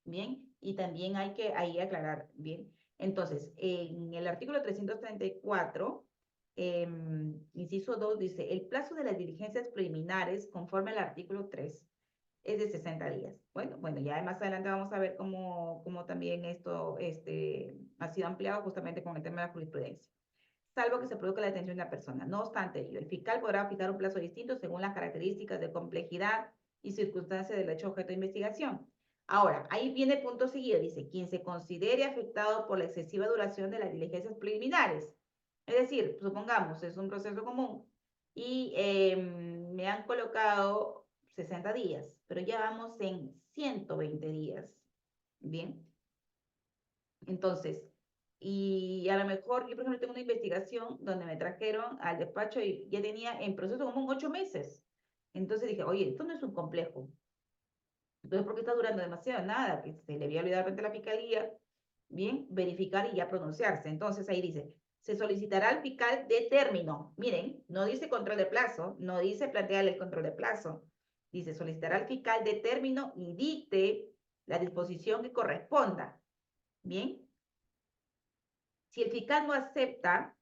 ¿bien? Y también hay que ahí aclarar, ¿bien? Entonces, en el artículo 334, inciso 2, dice, el plazo de las diligencias preliminares, conforme al artículo 3, es de 60 días. Bueno, ya más adelante vamos a ver cómo también esto ha sido ampliado justamente con el tema de la jurisprudencia, salvo que se produzca la detención de una persona. No obstante ello, el fiscal podrá fijar un plazo distinto según las características de complejidad y circunstancias del hecho objeto de investigación. Ahora, ahí viene el punto seguido, dice, quien se considere afectado por la excesiva duración de las diligencias preliminares. Es decir, supongamos, es un proceso común y me han colocado 60 días, pero ya vamos en 120 días. Bien, entonces, y a lo mejor yo, por ejemplo, tengo una investigación donde me trajeron al despacho y ya tenía en proceso como 8 meses. Entonces dije, oye, esto no es un complejo. Entonces, ¿por qué está durando demasiado? Nada, que se le había olvidado frente a la fiscalía, bien, verificar y ya pronunciarse. Entonces ahí dice, se solicitará al fiscal de término. Miren, no dice control de plazo, no dice plantearle el control de plazo. Dice, solicitará al fiscal de término y dicte la disposición que corresponda. Bien, si el fiscal no acepta,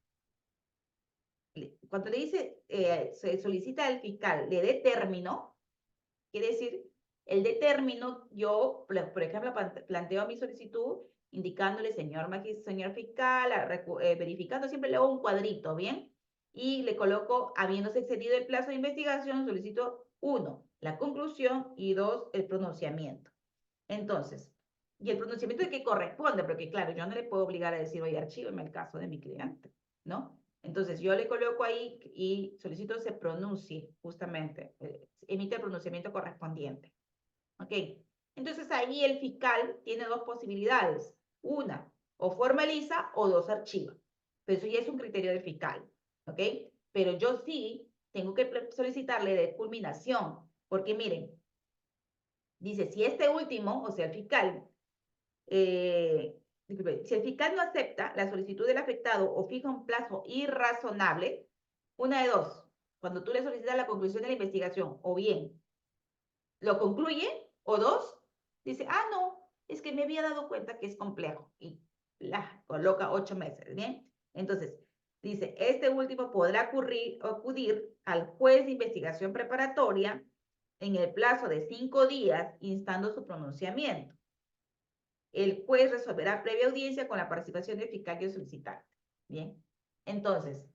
cuando le dice, se solicita al fiscal, le dé término, quiere decir, el de término, yo, por ejemplo, planteo mi solicitud indicándole, señor fiscal, verificando, siempre le hago un cuadrito, ¿bien? Y le coloco, habiéndose excedido el plazo de investigación, solicito 1, la conclusión, y 2, el pronunciamiento. Entonces, y el pronunciamiento de qué corresponde, porque claro, yo no le puedo obligar a decir, oye, archíveme el caso de mi cliente, ¿no? Entonces, yo le coloco ahí y solicito se pronuncie justamente, emite el pronunciamiento correspondiente. ¿Ok? Entonces, ahí el fiscal tiene dos posibilidades. Una, o formaliza o dos, archiva. Pero eso ya es un criterio del fiscal. ¿Ok? Pero yo sí tengo que solicitarle de culminación, porque miren, dice, si este último, o sea, el fiscal, si el fiscal no acepta la solicitud del afectado o fija un plazo irrazonable, una de dos, cuando tú le solicitas la conclusión de la investigación, o bien lo concluye, o dos, dice, ah, no, es que me había dado cuenta que es complejo, y la coloca 8 meses, ¿bien? Entonces, dice, este último podrá acudir al juez de investigación preparatoria en el plazo de 5 días, instando su pronunciamiento. El juez resolverá previa audiencia con la participación del fiscal y el solicitante. Bien, entonces,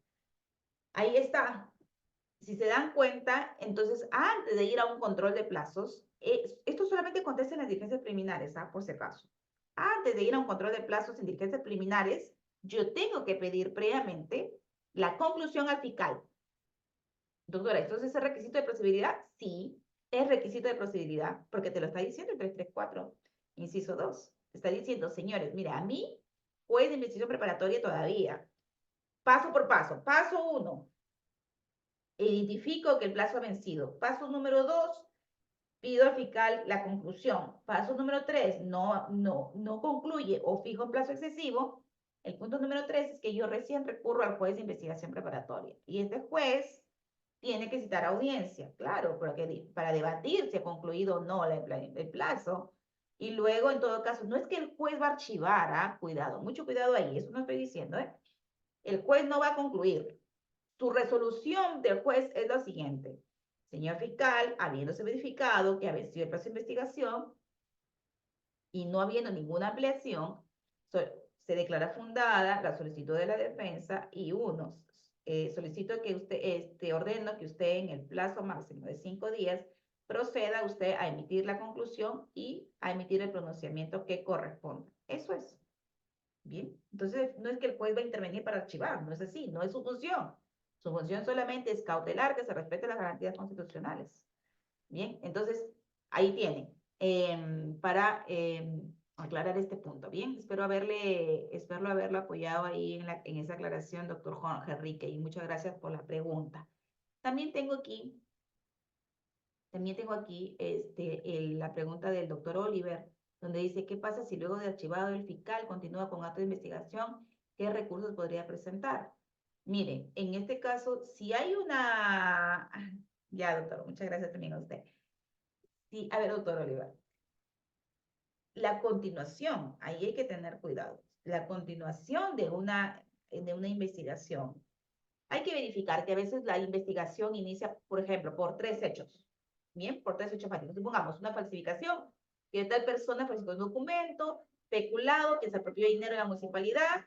ahí está. Si se dan cuenta, entonces, antes de ir a un control de plazos, esto solamente acontece en las diligencias preliminares, por si acaso. Antes de ir a un control de plazos en diligencias preliminares, yo tengo que pedir previamente la conclusión al fiscal. Doctora, ¿entonces es requisito de procedibilidad? Sí, es requisito de procedibilidad, porque te lo está diciendo el 334, inciso 2. Te está diciendo, señores, mira, a mí, juez de investigación preparatoria todavía. Paso por paso. Paso 1, identifico que el plazo ha vencido. Paso número 2, pido al fiscal la conclusión. Paso número 3, no concluye o fijo un plazo excesivo. El punto número 3 es que yo recién recurro al juez de investigación preparatoria. Y este juez tiene que citar audiencia, claro, para debatir si ha concluido o no el plazo. Y luego, en todo caso, no es que el juez va a archivar, cuidado, mucho cuidado ahí, eso no estoy diciendo, ¿eh? El juez no va a concluir. Su resolución del juez es lo siguiente. Señor fiscal, habiéndose verificado que ha vencido el plazo de investigación y no habiendo ninguna ampliación, se declara fundada la solicitud de la defensa y solicito que usted, ordeno que usted en el plazo máximo de 5 días proceda usted a emitir la conclusión y a emitir el pronunciamiento que corresponda. Eso es. Bien, entonces no es que el juez va a intervenir para archivar, no es así, no es su función. Su función solamente es cautelar que se respeten las garantías constitucionales. Bien, entonces ahí tiene, para aclarar este punto. Bien, espero haberlo apoyado ahí en esa aclaración, doctor Juan Enrique, y muchas gracias por la pregunta. También tengo aquí la pregunta del doctor Oliver, donde dice, ¿qué pasa si luego de archivado el fiscal continúa con acto de investigación? ¿Qué recursos podría presentar? Mire, en este caso, si hay una... Ya, doctor, muchas gracias también a usted. Sí, a ver, doctor Oliver, la continuación, ahí hay que tener cuidado. La continuación de una investigación. Hay que verificar que a veces la investigación inicia, por ejemplo, por 3 hechos. Bien, por 3 hechos fácticos. Supongamos una falsificación, que tal persona falsificó un documento, peculado, que se apropió de dinero de la municipalidad.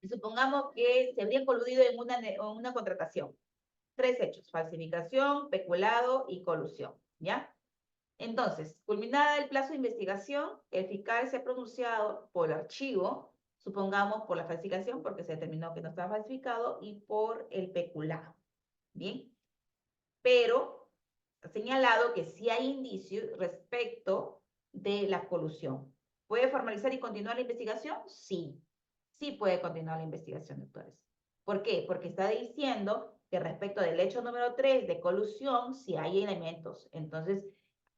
Y supongamos que se habrían coludido en una contratación. 3 hechos, falsificación, peculado y colusión. ¿Ya? Entonces, culminada el plazo de investigación, el fiscal se ha pronunciado por el archivo, supongamos por la falsificación, porque se determinó que no estaba falsificado, y por el peculado. Bien, pero ha señalado que sí hay indicios respecto de la colusión. ¿Puede formalizar y continuar la investigación? Sí, sí puede continuar la investigación, doctores. ¿Por qué? Porque está diciendo que respecto del hecho número 3 de colusión, sí hay elementos. Entonces,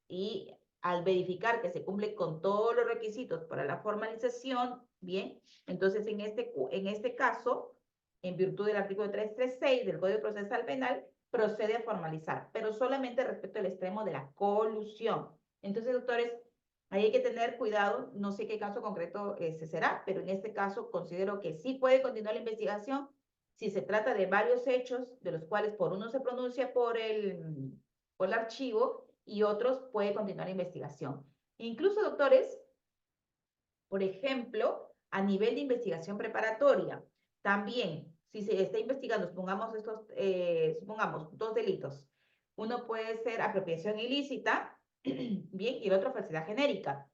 y al verificar que se cumple con todos los requisitos para la formalización, bien, entonces en este caso, en virtud del artículo 336 del Código Procesal Penal, procede a formalizar, pero solamente respecto al extremo de la colusión. Entonces, doctores, ahí hay que tener cuidado, no sé qué caso concreto se será, pero en este caso considero que sí puede continuar la investigación si se trata de varios hechos, de los cuales por uno se pronuncia por el archivo y otros puede continuar la investigación. Incluso, doctores, por ejemplo, a nivel de investigación preparatoria, también, si se está investigando, supongamos 2 delitos. Uno puede ser apropiación ilícita, bien, y el otro falsedad genérica.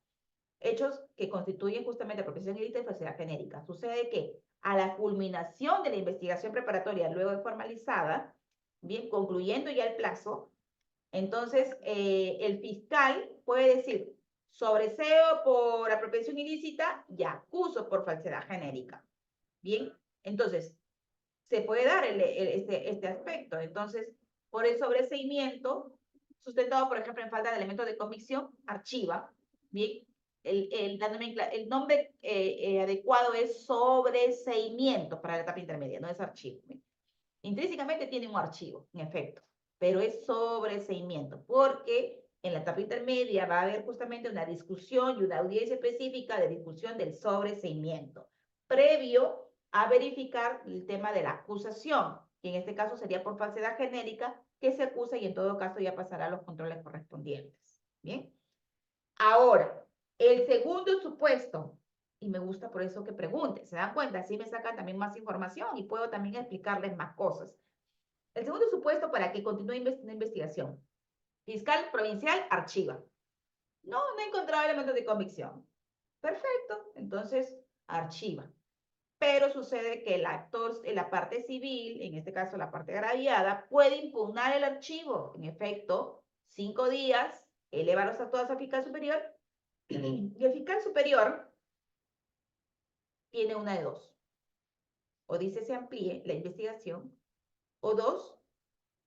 Hechos que constituyen justamente apropiación ilícita y falsedad genérica. Sucede que a la culminación de la investigación preparatoria, luego de formalizada, bien, concluyendo ya el plazo, entonces el fiscal puede decir, sobreseo por apropiación ilícita y acuso por falsedad genérica. Bien, entonces se puede dar este aspecto. Entonces, por el sobreseimiento, sustentado, por ejemplo, en falta de elementos de convicción, archiva. Bien, el nombre adecuado es sobreseimiento para la etapa intermedia, no es archivo. Bien. Intrínsecamente tiene un archivo, en efecto, pero es sobreseimiento, porque en la etapa intermedia va a haber justamente una discusión y una audiencia específica de discusión del sobreseimiento, previo a verificar el tema de la acusación, que en este caso sería por falsedad genérica, que se acusa y en todo caso ya pasará a los controles correspondientes. Bien. Ahora, el segundo supuesto, y me gusta por eso que pregunten, ¿se dan cuenta? Así me sacan también más información y puedo también explicarles más cosas. El segundo supuesto para que continúe una investigación. Fiscal provincial archiva. No he encontrado elementos de convicción. Perfecto, entonces archiva. Pero sucede que el actor en la parte civil, en este caso la parte agraviada, puede impugnar el archivo. En efecto, 5 días, eleva los actos al fiscal superior y el fiscal superior tiene una de dos. O dice se amplíe la investigación, o dos,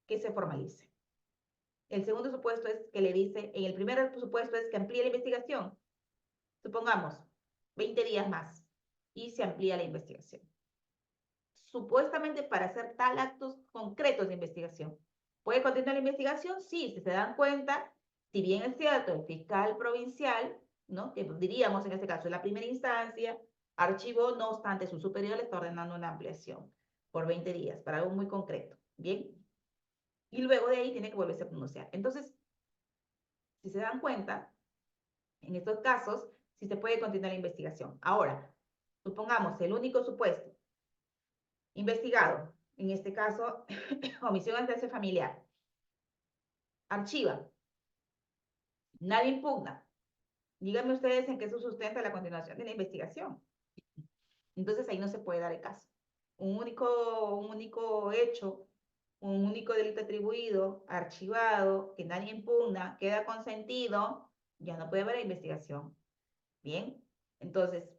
que se formalice. El segundo supuesto es que le dice, en el primer supuesto es que amplíe la investigación. Supongamos, 20 días más y se amplía la investigación. Supuestamente para hacer tal actos concretos de investigación. ¿Puede continuar la investigación? Sí, si se dan cuenta, si bien es cierto, el fiscal provincial, ¿no? Que diríamos en este caso en la primera instancia, archivó, no obstante, su superior le está ordenando una ampliación por 20 días para algo muy concreto. Bien. Y luego de ahí tiene que volverse a pronunciar. Entonces, si se dan cuenta, en estos casos, sí se puede continuar la investigación. Ahora, supongamos el único supuesto investigado, en este caso, omisión ante ese familiar. archiva, nadie impugna. Díganme ustedes en qué se sustenta la continuación de la investigación. Entonces ahí no se puede dar el caso. Un único hecho, un único delito atribuido, archivado, que nadie impugna, queda consentido, ya no puede haber investigación. Bien, entonces,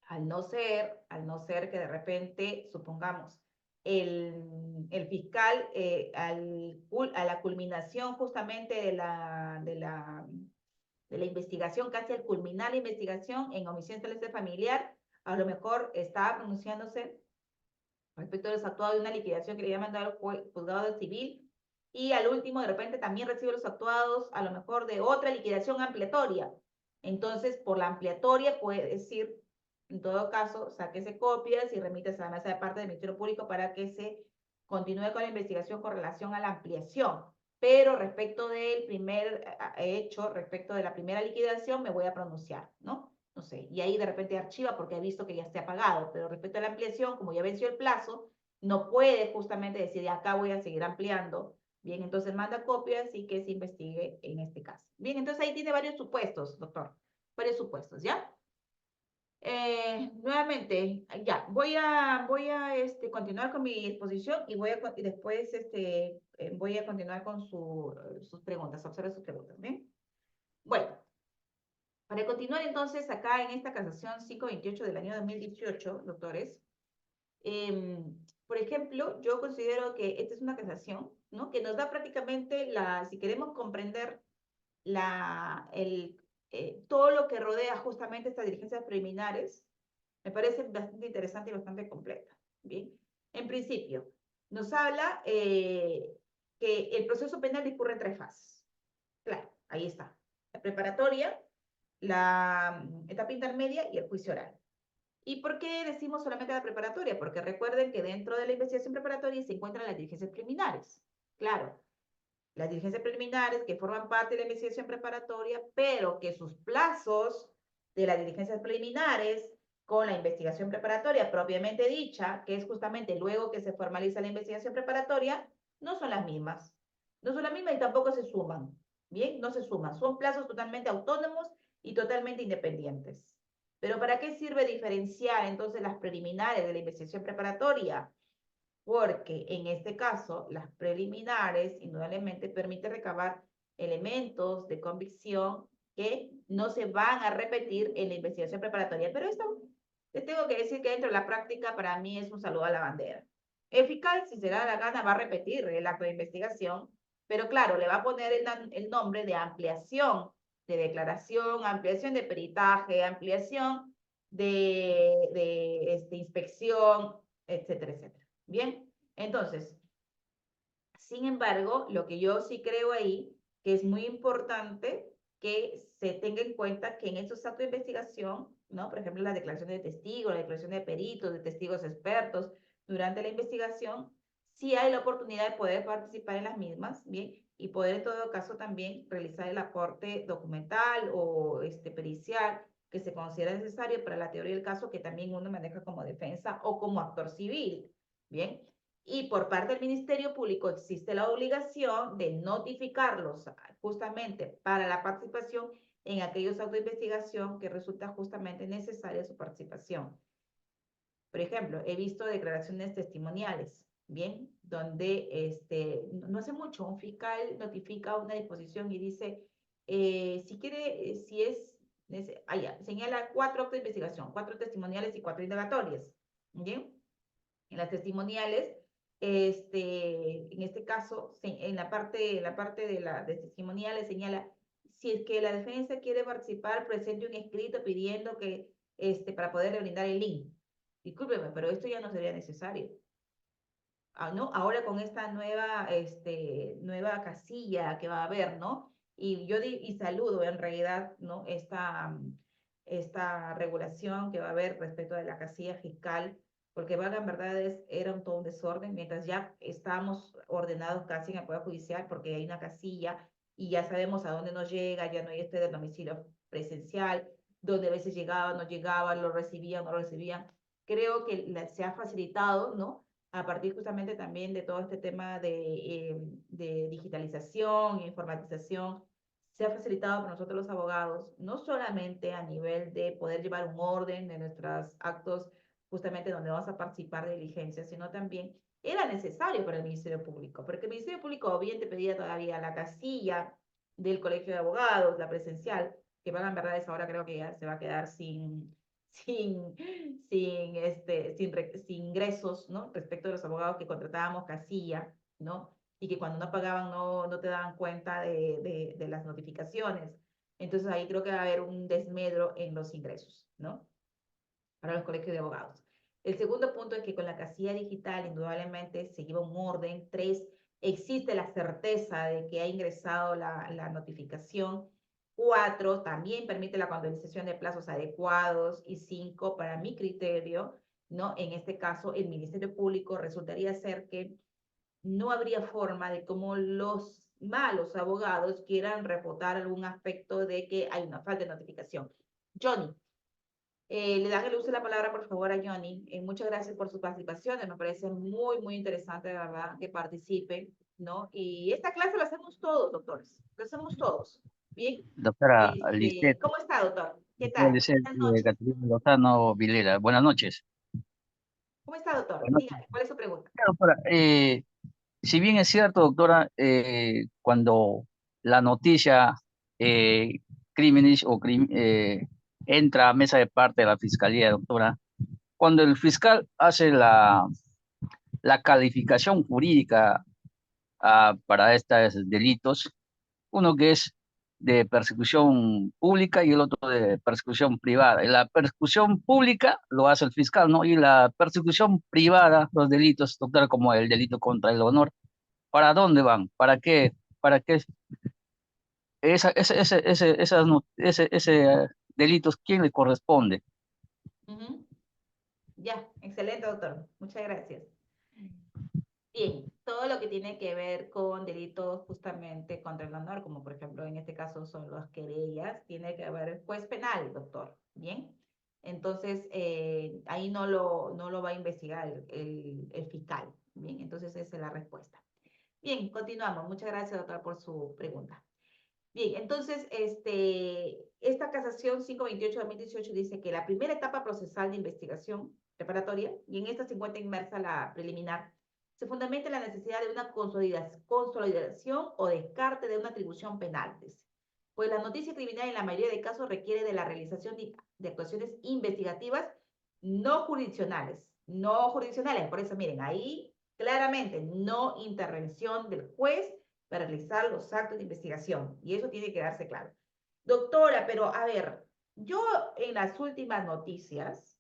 al no ser que de repente, supongamos, el fiscal a la culminación justamente de la investigación, casi al culminar la investigación en omisión celeste familiar, a lo mejor estaba pronunciándose respecto a los actuados de una liquidación que le había mandado al juzgado de civil, y al último de repente también recibe los actuados a lo mejor de otra liquidación ampliatoria. Entonces, por la ampliatoria puede decir, en todo caso, sáquese copias y remítese a la mesa de parte del Ministerio Público para que se continúe con la investigación con relación a la ampliación. Pero respecto del primer hecho, respecto de la primera liquidación, me voy a pronunciar, ¿no? No sé, y ahí de repente archiva porque ha visto que ya se ha pagado, pero respecto a la ampliación, como ya venció el plazo, no puede justamente decir, acá voy a seguir ampliando. Bien, entonces manda copias y que se investigue en este caso. Bien, entonces ahí tiene varios supuestos, doctor, varios supuestos, ¿ya? Nuevamente, ya, voy a continuar con mi exposición y después voy a continuar con sus preguntas, observe sus preguntas, ¿bien? Bueno, para continuar entonces acá en esta casación 528 del año 2018, doctores, por ejemplo, yo considero que esta es una casación, ¿no? Que nos da prácticamente si queremos comprender todo lo que rodea justamente estas diligencias preliminares, me parece bastante interesante y bastante completa. Bien, en principio, nos habla que el proceso penal discurre en tres fases. Claro, ahí está. La preparatoria, la etapa intermedia y el juicio oral. ¿Y por qué decimos solamente la preparatoria? Porque recuerden que dentro de la investigación preparatoria se encuentran las diligencias preliminares. Claro, las diligencias preliminares que forman parte de la investigación preparatoria, pero que sus plazos de las diligencias preliminares con la investigación preparatoria propiamente dicha, que es justamente luego que se formaliza la investigación preparatoria, no son las mismas. No son las mismas y tampoco se suman. Bien, no se suman. Son plazos totalmente autónomos y totalmente independientes. Pero ¿para qué sirve diferenciar entonces las preliminares de la investigación preparatoria? Porque en este caso las preliminares indudablemente permiten recabar elementos de convicción que no se van a repetir en la investigación preparatoria. Pero esto les tengo que decir que dentro de la práctica para mí es un saludo a la bandera. El fiscal, si se da la gana, va a repetir el acto de investigación, pero claro, le va a poner el nombre de ampliación de declaración, ampliación de peritaje, ampliación de inspección, etcétera, etcétera. Bien, entonces, sin embargo, lo que yo sí creo ahí, que es muy importante que se tenga en cuenta que en estos actos de investigación, ¿no? Por ejemplo, las declaraciones de testigos, la declaración de peritos, de testigos expertos, durante la investigación, sí hay la oportunidad de poder participar en las mismas, ¿bien? Y poder en todo caso también realizar el aporte documental o pericial que se considera necesario para la teoría del caso que también uno maneja como defensa o como actor civil, ¿bien? Y por parte del Ministerio Público existe la obligación de notificarlos justamente para la participación en aquellos actos de investigación que resulta justamente necesaria su participación. Por ejemplo, he visto declaraciones testimoniales, ¿bien? Donde no hace mucho un fiscal notifica una disposición y dice, si quiere, señala 4 actos de investigación, 4 testimoniales y 4 indagatorias, ¿bien? En las testimoniales, en este caso, en la parte de testimoniales señala, si es que la defensa quiere participar, presente un escrito pidiendo que, para poder brindar el link. Discúlpeme, pero esto ya no sería necesario. ¿No? Ahora con esta nueva casilla que va a haber, ¿no? Y saludo en realidad, ¿no? Esta regulación que va a haber respecto de la casilla fiscal, porque valgan verdades, era todo un desorden, mientras ya estábamos ordenados casi en el Poder Judicial, porque hay una casilla y ya sabemos a dónde nos llega, ya no hay del domicilio presencial, donde a veces llegaban, no llegaban, lo recibían, no lo recibían. Creo que se ha facilitado, ¿no? a partir justamente también de todo este tema de digitalización e informatización, se ha facilitado para nosotros los abogados, no solamente a nivel de poder llevar un orden de nuestros actos, justamente donde vamos a participar de diligencias, sino también era necesario para el Ministerio Público, porque el Ministerio Público bien te pedía todavía la casilla del Colegio de Abogados, la presencial, que pagan verdades ahora creo que ya se va a quedar sin, sin ingresos, ¿no? Respecto de los abogados que contratábamos casilla, ¿no? Y que cuando no pagaban no te daban cuenta de las notificaciones. Entonces ahí creo que va a haber un desmedro en los ingresos, ¿no? Para los colegios de abogados. El segundo punto es que con la casilla digital indudablemente se lleva un orden. Tres, existe la certeza de que ha ingresado la notificación. Cuatro, también permite la contabilización de plazos adecuados. Y cinco, para mi criterio, ¿no? En este caso, el Ministerio Público resultaría ser que no habría forma de cómo los malos abogados quieran refutar algún aspecto de que hay una falta de notificación. Johnny, le dan el uso de la palabra, por favor, a Johnny. Muchas gracias por sus participaciones. Me parece muy, muy interesante, de verdad, que participe, ¿no? Y esta clase la hacemos todos, doctores. La hacemos todos. Bien. Doctora Lisset, ¿Cómo está, doctor? ¿Qué doctora tal? Lisset, Buenas noches. Caterina Lozano Vilera. Buenas noches. ¿Cómo está, doctor? Buenas Dígame, noches. ¿cuál es su pregunta? Doctora, si bien es cierto, doctora, cuando la noticia crímenes entra a mesa de parte de la fiscalía, doctora, cuando el fiscal hace la calificación jurídica para estos delitos, uno que es de persecución pública y el otro de persecución privada. Y la persecución pública lo hace el fiscal, ¿no? Y la persecución privada, los delitos, doctora, como el delito contra el honor, ¿para dónde van? ¿Para qué? ¿Para qué? Ese delitos, ¿quién le corresponde? Ujú. Ya, excelente, doctor. Muchas gracias. Bien, todo lo que tiene que ver con delitos justamente contra el honor, como por ejemplo en este caso son las querellas, tiene que haber el juez penal, doctor. Bien, entonces ahí no lo va a investigar el fiscal. Bien, entonces esa es la respuesta. Bien, continuamos. Muchas gracias, doctor, por su pregunta. Bien, entonces, esta casación 528-2018 dice que la primera etapa procesal de investigación preparatoria, y en esta se encuentra inmersa la preliminar, se fundamenta en la necesidad de una consolidación o descarte de una atribución penal, dice. Pues la noticia criminal en la mayoría de casos requiere de la realización de actuaciones investigativas no jurisdiccionales. Por eso, miren, ahí claramente no intervención del juez para realizar los actos de investigación. Y eso tiene que darse claro. Doctora, pero a ver, yo en las últimas noticias,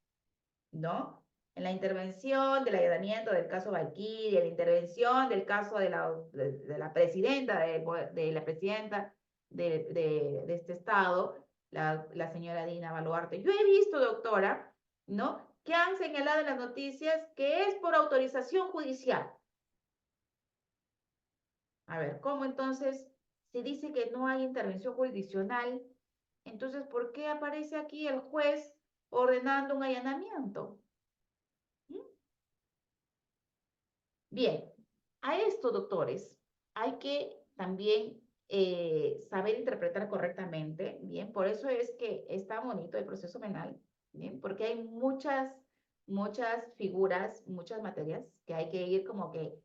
¿no? En la intervención del allanamiento del caso Valkyrie, en la intervención del caso de la presidenta, de la presidenta de este estado, la señora Dina Baluarte, yo he visto, doctora, ¿no? Que han señalado en las noticias que es por autorización judicial. A ver, ¿cómo entonces se dice que no hay intervención jurisdiccional? Entonces, ¿por qué aparece aquí el juez ordenando un allanamiento? ¿Mm? Bien, a esto, doctores, hay que también saber interpretar correctamente, bien, por eso es que está bonito el proceso penal, bien, porque hay muchas figuras, muchas materias que hay que ir como que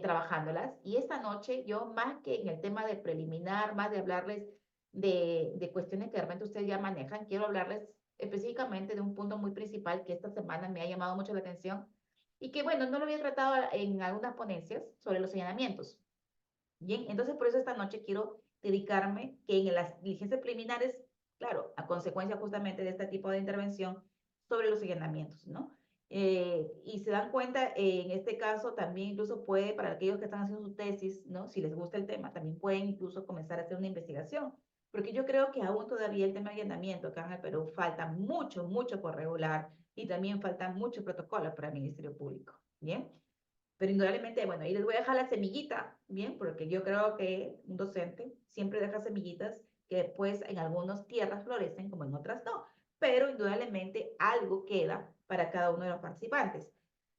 trabajándolas. Y esta noche yo, más que en el tema de preliminar, más de hablarles de cuestiones que de repente ustedes ya manejan, quiero hablarles específicamente de un punto muy principal que esta semana me ha llamado mucho la atención y que, bueno, no lo había tratado en algunas ponencias sobre los señalamientos. Bien, entonces por eso esta noche quiero dedicarme que en las diligencias preliminares, claro, a consecuencia justamente de este tipo de intervención sobre los señalamientos, ¿no? Y se dan cuenta, en este caso también incluso puede, para aquellos que están haciendo su tesis, ¿no? Si les gusta el tema, también pueden incluso comenzar a hacer una investigación, porque yo creo que aún todavía el tema de allanamiento acá en el Perú falta mucho, mucho por regular y también faltan muchos protocolos para el Ministerio Público, ¿bien? Pero indudablemente, bueno, ahí les voy a dejar la semillita, ¿bien? Porque yo creo que un docente siempre deja semillitas que después en algunas tierras florecen como en otras no, pero indudablemente algo queda para cada uno de los participantes.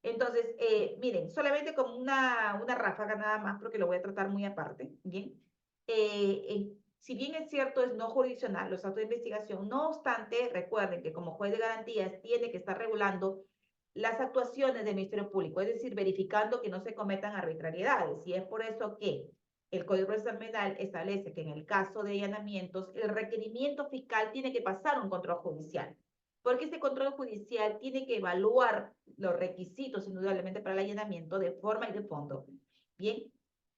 Entonces, miren, solamente como una ráfaga nada más, porque lo voy a tratar muy aparte, ¿bien? Si bien es cierto, es no jurisdiccional los actos de investigación, no obstante, recuerden que como juez de garantías tiene que estar regulando las actuaciones del Ministerio Público, es decir, verificando que no se cometan arbitrariedades. Y es por eso que el Código Procesal Penal establece que en el caso de allanamientos, el requerimiento fiscal tiene que pasar un control judicial, porque este control judicial tiene que evaluar los requisitos, indudablemente, para el allanamiento de forma y de fondo. Bien,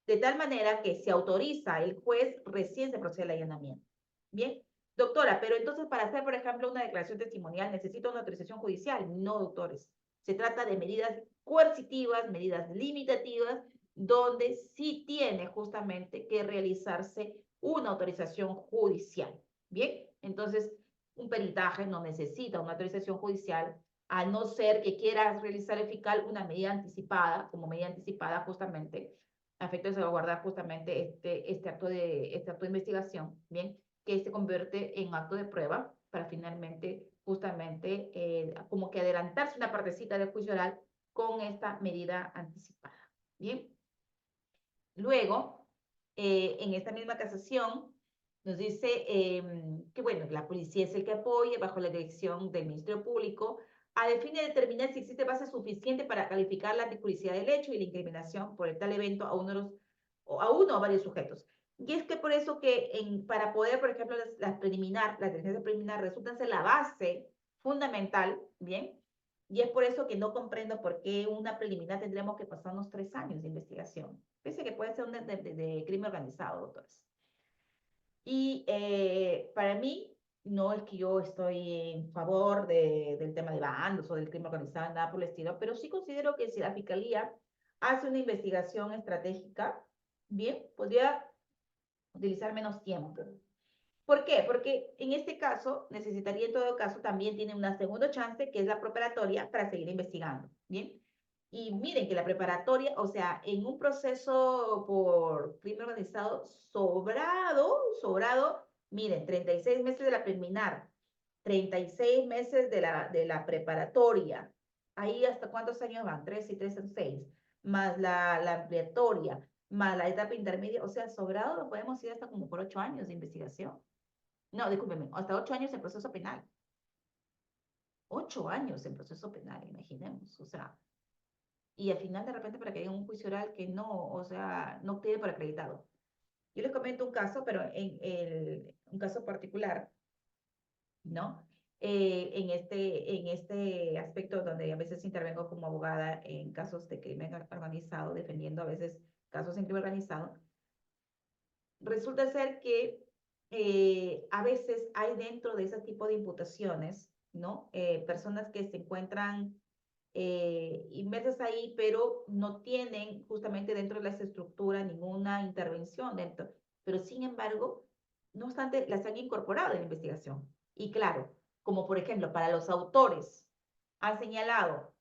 de tal manera que se autoriza el juez, recién se procede al allanamiento. Bien, doctora, pero entonces para hacer, por ejemplo, una declaración testimonial, ¿necesita una autorización judicial? No, doctores. Se trata de medidas coercitivas, medidas limitativas, donde sí tiene justamente que realizarse una autorización judicial. Bien, entonces un peritaje no necesita una autorización judicial, a no ser que quieras realizar el fiscal una medida anticipada, como medida anticipada justamente, a efecto de salvaguardar justamente este acto de investigación, bien, que se convierte en acto de prueba para finalmente justamente como que adelantarse una partecita del juicio oral con esta medida anticipada. Bien. Luego, en esta misma casación, nos dice que, bueno, la policía es el que apoya, bajo la dirección del Ministerio Público, a definir y determinar si existe base suficiente para calificar la antijudicidad del hecho y la incriminación por el tal evento a uno o varios sujetos. Y es que por eso que para poder, por ejemplo, las diligencia preliminar resulta ser la base fundamental, ¿bien? Y es por eso que no comprendo por qué una preliminar tendremos que pasar unos 3 años de investigación. Pese que puede ser de crimen organizado, doctores. Y para mí, no es que yo estoy en favor del tema de bandos o del crimen organizado, nada por el estilo, pero sí considero que si la Fiscalía hace una investigación estratégica, bien, podría utilizar menos tiempo. ¿Por qué? Porque en este caso necesitaría en todo caso también tiene una segunda chance que es la preparatoria para seguir investigando, ¿bien? Y miren que la preparatoria, o sea, en un proceso por crimen organizado sobrado, miren, 36 meses de la preliminar, 36 meses de la preparatoria, ahí hasta cuántos años van, 3 y 3 son 6, más la ampliatoria, más la etapa intermedia, o sea, sobrado lo podemos ir hasta como por 8 años de investigación. No, discúlpeme, hasta 8 años en proceso penal. 8 años en proceso penal, imaginemos. O sea, y al final de repente para que haya un juicio oral que no, o sea, no tiene por acreditado. Yo les comento un caso, pero un caso particular, ¿no? En este aspecto donde a veces intervengo como abogada en casos de crimen organizado, defendiendo a veces casos en crimen organizado, resulta ser que a veces hay dentro de ese tipo de imputaciones, ¿no? Personas que se encuentran inmersas ahí, pero no tienen justamente dentro de esa estructura ninguna intervención dentro. Pero sin embargo, no obstante, las han incorporado en la investigación. Y claro, como por ejemplo, para los autores han señalado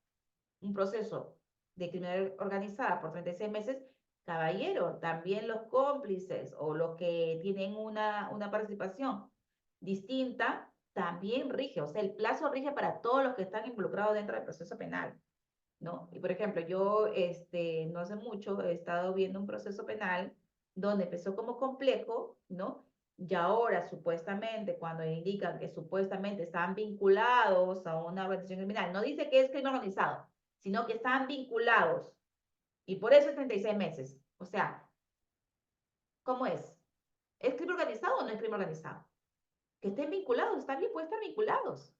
un proceso de criminalidad organizada por 36 meses, caballero, también los cómplices o los que tienen una participación distinta, también rige, o sea, el plazo rige para todos los que están involucrados dentro del proceso penal, ¿no? Y por ejemplo, yo no hace mucho he estado viendo un proceso penal donde empezó como complejo, ¿no? Y ahora supuestamente, cuando indican que supuestamente están vinculados a una organización criminal, no dice que es crimen organizado, sino que están vinculados. Y por eso es 36 meses. O sea, ¿cómo es? ¿Es crimen organizado o no es crimen organizado? Que estén vinculados, está bien, pueden estar vinculados.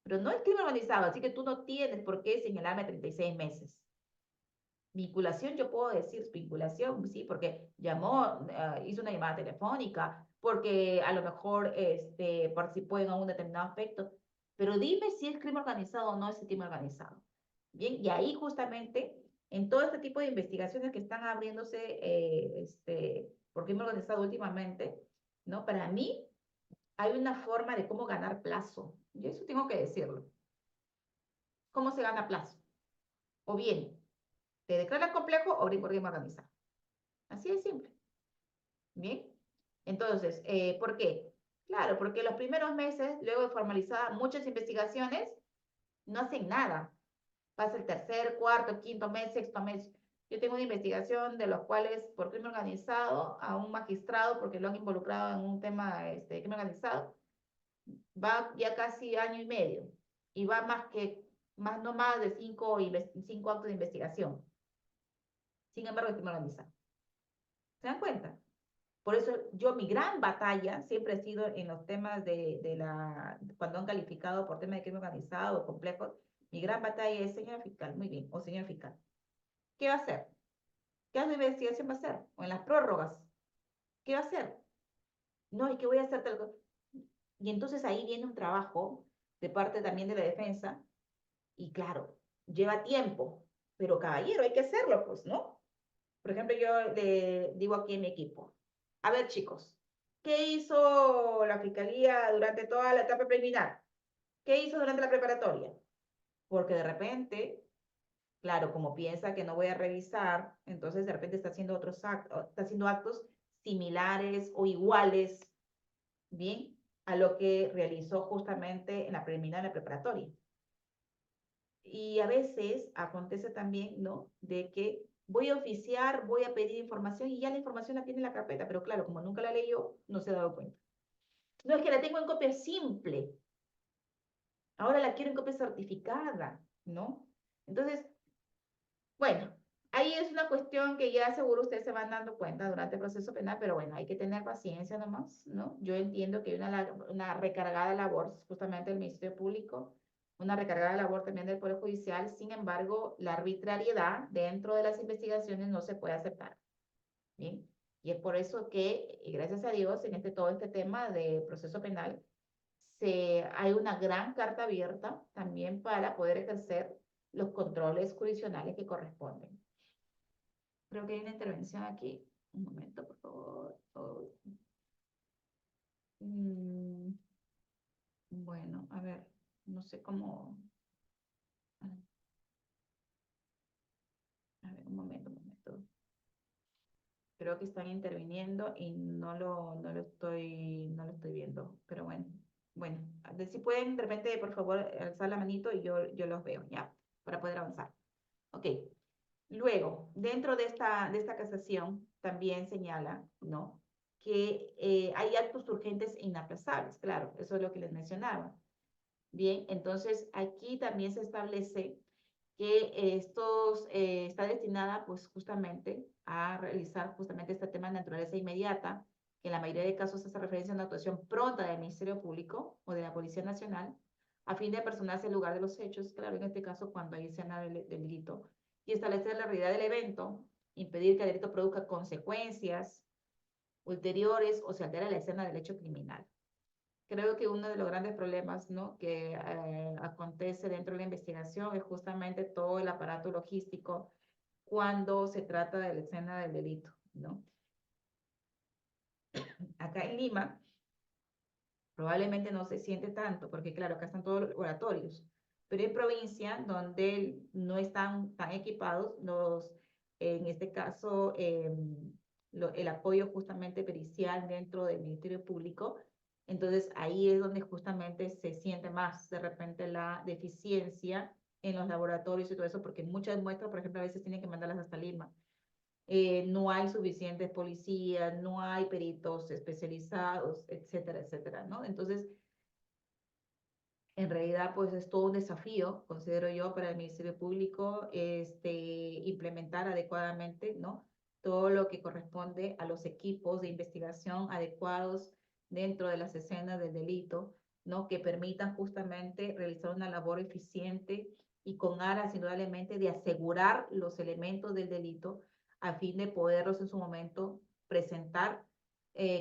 Pero no es crimen organizado, así que tú no tienes por qué señalarme 36 meses. Vinculación, yo puedo decir vinculación, sí, porque llamó, hizo una llamada telefónica, porque a lo mejor participó en un determinado aspecto, pero dime si es crimen organizado o no es crimen organizado. Bien, y ahí justamente, en todo este tipo de investigaciones que están abriéndose por crimen organizado últimamente, ¿no? Para mí hay una forma de cómo ganar plazo, y eso tengo que decirlo. ¿Cómo se gana plazo? O bien, te declaras complejo o crimen organizado. Así de simple. Bien. Entonces, ¿por qué? Claro, porque los primeros meses, luego de formalizadas muchas investigaciones, no hacen nada. pasa el tercer, cuarto, quinto mes, sexto mes. Yo tengo una investigación de los cuales por crimen organizado a un magistrado porque lo han involucrado en un tema de crimen organizado, va ya casi año y medio y va no más de 5 actos de investigación. Sin embargo, el crimen organizado. ¿Se dan cuenta? Por eso mi gran batalla siempre ha sido en los temas cuando han calificado por tema de crimen organizado o complejos, mi gran batalla es, señor fiscal, muy bien, o señor fiscal, ¿qué va a hacer? ¿Qué acto de investigación va a hacer? O en las prórrogas, ¿qué va a hacer? No, es que voy a hacer tal cosa. Y entonces ahí viene un trabajo de parte también de la defensa, y claro, lleva tiempo, pero caballero, hay que hacerlo, pues, ¿no? Por ejemplo, yo le digo aquí en mi equipo, a ver chicos, ¿qué hizo la fiscalía durante toda la etapa preliminar? ¿Qué hizo durante la preparatoria? Porque de repente, claro, como piensa que no voy a revisar, entonces de repente está haciendo otros actos, está haciendo actos similares o iguales, ¿bien? A lo que realizó justamente en la preliminar, en la preparatoria. Y a veces acontece también, ¿no? De que voy a oficiar, voy a pedir información y ya la información la tiene en la carpeta, pero claro, como nunca la leyó, no se ha dado cuenta. No es que la tengo en copia simple, ahora la quiero en copia certificada, ¿no? Entonces, bueno, ahí es una cuestión que ya seguro ustedes se van dando cuenta durante el proceso penal, pero bueno, hay que tener paciencia nomás, ¿no? Yo entiendo que hay una recargada labor justamente del Ministerio Público, una recargada labor también del Poder Judicial, sin embargo, la arbitrariedad dentro de las investigaciones no se puede aceptar, ¿bien? Y es por eso que, y gracias a Dios, en todo este tema de proceso penal, hay una gran carta abierta también para poder ejercer los controles jurisdiccionales que corresponden. Creo que hay una intervención aquí. Un momento, por favor. Bueno, a ver, no sé cómo. A ver, un momento, un momento. Creo que están interviniendo y no lo estoy viendo. Pero bueno, bueno, a ver si pueden de repente, por favor, alzar la manito y yo los veo, ¿ya? Para poder avanzar. Ok. Luego, dentro de esta casación, también señala, ¿no? Que hay actos urgentes e inaplazables, claro, eso es lo que les mencionaba. Bien, entonces aquí también se establece que está destinada pues justamente a realizar justamente este tema de naturaleza inmediata, que en la mayoría de casos hace referencia a una actuación pronta del Ministerio Público o de la Policía Nacional, a fin de personarse el lugar de los hechos, claro, en este caso cuando hay escena del delito, y establecer la realidad del evento, impedir que el delito produzca consecuencias ulteriores o se altera la escena del hecho criminal. Creo que uno de los grandes problemas, ¿no? que acontece dentro de la investigación es justamente todo el aparato logístico cuando se trata de la escena del delito, ¿no? Acá en Lima probablemente no se siente tanto, porque claro, acá están todos los laboratorios, pero hay provincias donde no están tan equipados en este caso, el apoyo justamente pericial dentro del Ministerio Público. Entonces ahí es donde justamente se siente más de repente la deficiencia en los laboratorios y todo eso, porque muchas muestras, por ejemplo, a veces tienen que mandarlas hasta Lima. No hay suficientes policías, no hay peritos especializados, etcétera, etcétera, ¿no? Entonces, en realidad, pues es todo un desafío, considero yo, para el Ministerio Público, implementar adecuadamente, ¿no? Todo lo que corresponde a los equipos de investigación adecuados dentro de las escenas del delito, ¿no? Que permitan justamente realizar una labor eficiente y con aras, indudablemente, de asegurar los elementos del delito a fin de poderlos en su momento presentar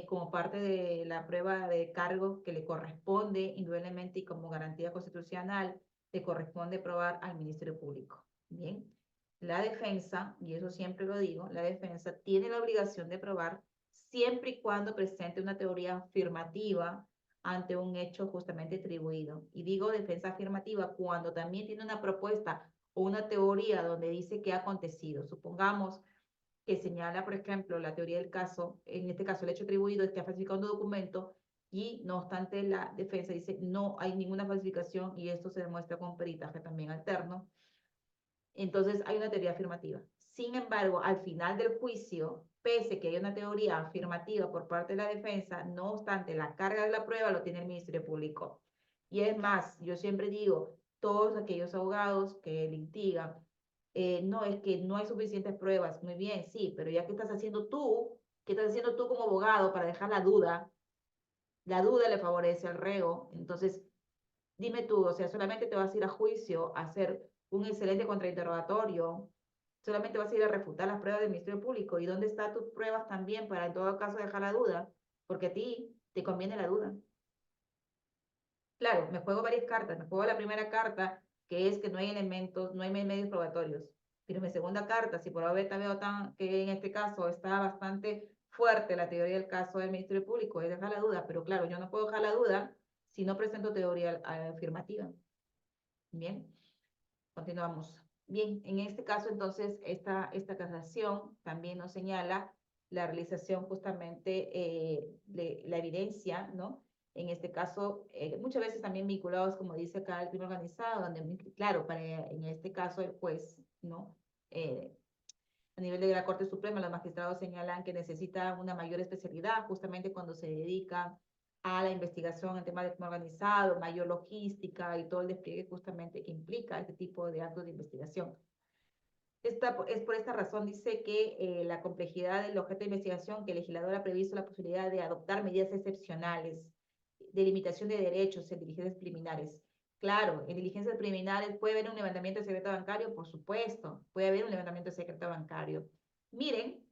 como parte de la prueba de cargo que le corresponde indudablemente y como garantía constitucional, le corresponde probar al Ministerio Público. Bien, la defensa, y eso siempre lo digo, la defensa tiene la obligación de probar siempre y cuando presente una teoría afirmativa ante un hecho justamente atribuido. Y digo defensa afirmativa cuando también tiene una propuesta o una teoría donde dice qué ha acontecido. Supongamos que señala, por ejemplo, la teoría del caso, en este caso el hecho atribuido es que ha falsificado un documento y no obstante la defensa dice no hay ninguna falsificación y esto se demuestra con peritaje también alterno. Entonces hay una teoría afirmativa. Sin embargo, al final del juicio, pese que hay una teoría afirmativa por parte de la defensa, no obstante, la carga de la prueba lo tiene el Ministerio Público. Y es más, yo siempre digo, todos aquellos abogados que litigan, no, es que no hay suficientes pruebas. Muy bien, sí, pero ya que estás haciendo tú, ¿qué estás haciendo tú como abogado para dejar la duda? La duda le favorece al reo. Entonces, dime tú, o sea, solamente te vas a ir a juicio a hacer un excelente contrainterrogatorio, solamente vas a ir a refutar las pruebas del Ministerio Público. ¿Y dónde están tus pruebas también para en todo caso dejar la duda? Porque a ti te conviene la duda. Claro, me juego varias cartas. Me juego la primera carta, que es que no hay elementos, no hay medios probatorios. Pero mi segunda carta, si por ahorita veo que en este caso está bastante fuerte la teoría del caso del Ministerio Público, es dejar la duda. Pero claro, yo no puedo dejar la duda si no presento teoría afirmativa. Bien, continuamos. Bien, en este caso entonces esta casación también nos señala la realización justamente de la evidencia, ¿no? En este caso, muchas veces también vinculados, como dice acá, el crimen organizado, donde, claro, en este caso el juez, ¿no? A nivel de la Corte Suprema, los magistrados señalan que necesita una mayor especialidad justamente cuando se dedican a la investigación en temas de crimen organizado, mayor logística y todo el despliegue justamente que implica este tipo de actos de investigación. Es por esta razón, dice que la complejidad del objeto de investigación, que el legislador ha previsto la posibilidad de adoptar medidas excepcionales de limitación de derechos en diligencias preliminares. Claro, en diligencias preliminares puede haber un levantamiento de secreto bancario, por supuesto, puede haber un levantamiento de secreto bancario. Miren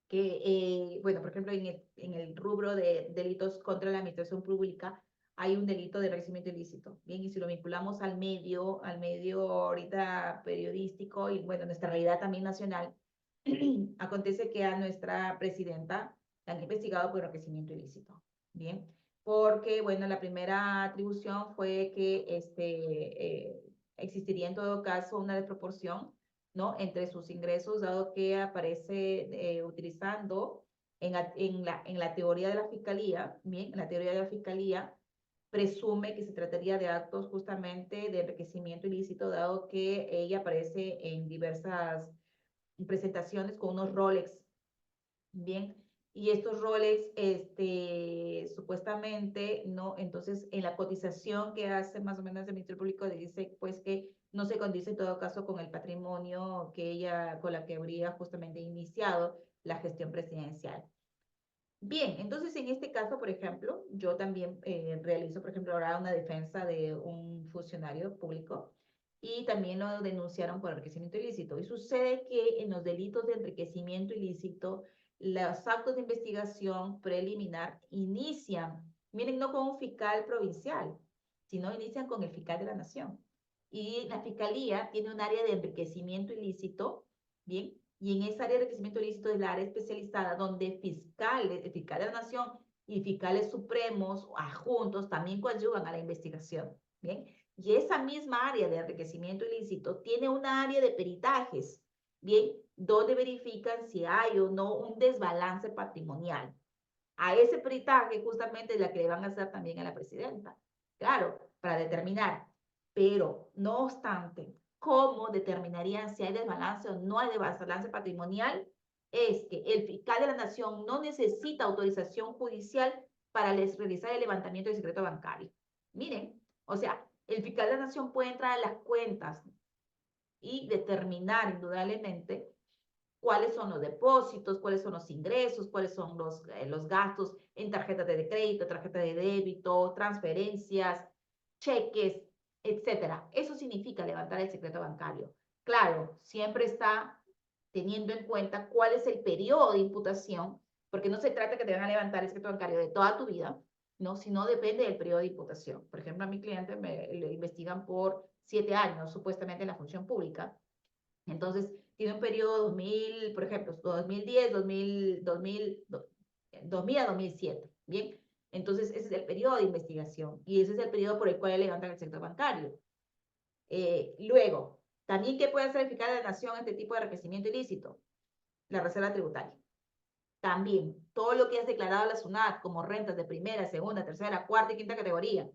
que, bueno, por ejemplo, en el rubro de delitos contra la administración pública, hay un delito de enriquecimiento ilícito. Bien, y si lo vinculamos al medio ahorita periodístico y, bueno, nuestra realidad también nacional, acontece que a nuestra presidenta la han investigado por enriquecimiento ilícito. Bien, porque, bueno, la primera atribución fue que existiría en todo caso una desproporción, ¿no? Entre sus ingresos, dado que aparece utilizando en la teoría de la fiscalía, bien, en la teoría de la fiscalía, presume que se trataría de actos justamente de enriquecimiento ilícito, dado que ella aparece en diversas presentaciones con unos Rolex, bien, y estos Rolex, supuestamente, ¿no? Entonces, en la cotización que hace más o menos el Ministerio Público dice, pues, que no se condice en todo caso con el patrimonio que ella, con la que habría justamente iniciado la gestión presidencial. Bien, entonces en este caso, por ejemplo, yo también realizo, por ejemplo, ahora una defensa de un funcionario público y también lo denunciaron por enriquecimiento ilícito. Y sucede que en los delitos de enriquecimiento ilícito, los actos de investigación preliminar inician, miren, no con un fiscal provincial, sino inician con el fiscal de la nación. Y la fiscalía tiene un área de enriquecimiento ilícito, ¿bien? Y en esa área de enriquecimiento ilícito es la área especializada donde fiscales, el fiscal de la nación y fiscales supremos adjuntos también coadyuvan a la investigación, ¿bien? Y esa misma área de enriquecimiento ilícito tiene una área de peritajes, ¿bien? Donde verifican si hay o no un desbalance patrimonial. A ese peritaje justamente es la que le van a hacer también a la presidenta, claro, para determinar. Pero, no obstante, ¿cómo determinarían si hay desbalance o no hay desbalance patrimonial? Es que el fiscal de la nación no necesita autorización judicial para realizar el levantamiento del secreto bancario. Miren, o sea, el fiscal de la nación puede entrar a las cuentas y determinar indudablemente cuáles son los depósitos, cuáles son los ingresos, cuáles son los gastos en tarjetas de crédito, tarjetas de débito, transferencias, cheques, etcétera. Eso significa levantar el secreto bancario. Claro, siempre está teniendo en cuenta cuál es el periodo de imputación, porque no se trata que te van a levantar el secreto bancario de toda tu vida, ¿no? Sino depende del periodo de imputación. Por ejemplo, a mi cliente le investigan por 7 años, supuestamente en la función pública. Entonces, tiene un periodo 2000, por ejemplo, 2010, 2000 a 2007, ¿bien? Entonces, ese es el periodo de investigación y ese es el periodo por el cual levantan el sector bancario. Luego, también, ¿qué puede hacer el fiscal de la nación este tipo de enriquecimiento ilícito? La reserva tributaria. También, todo lo que has declarado a la SUNAT como rentas de primera, segunda, tercera, cuarta y quinta categoría,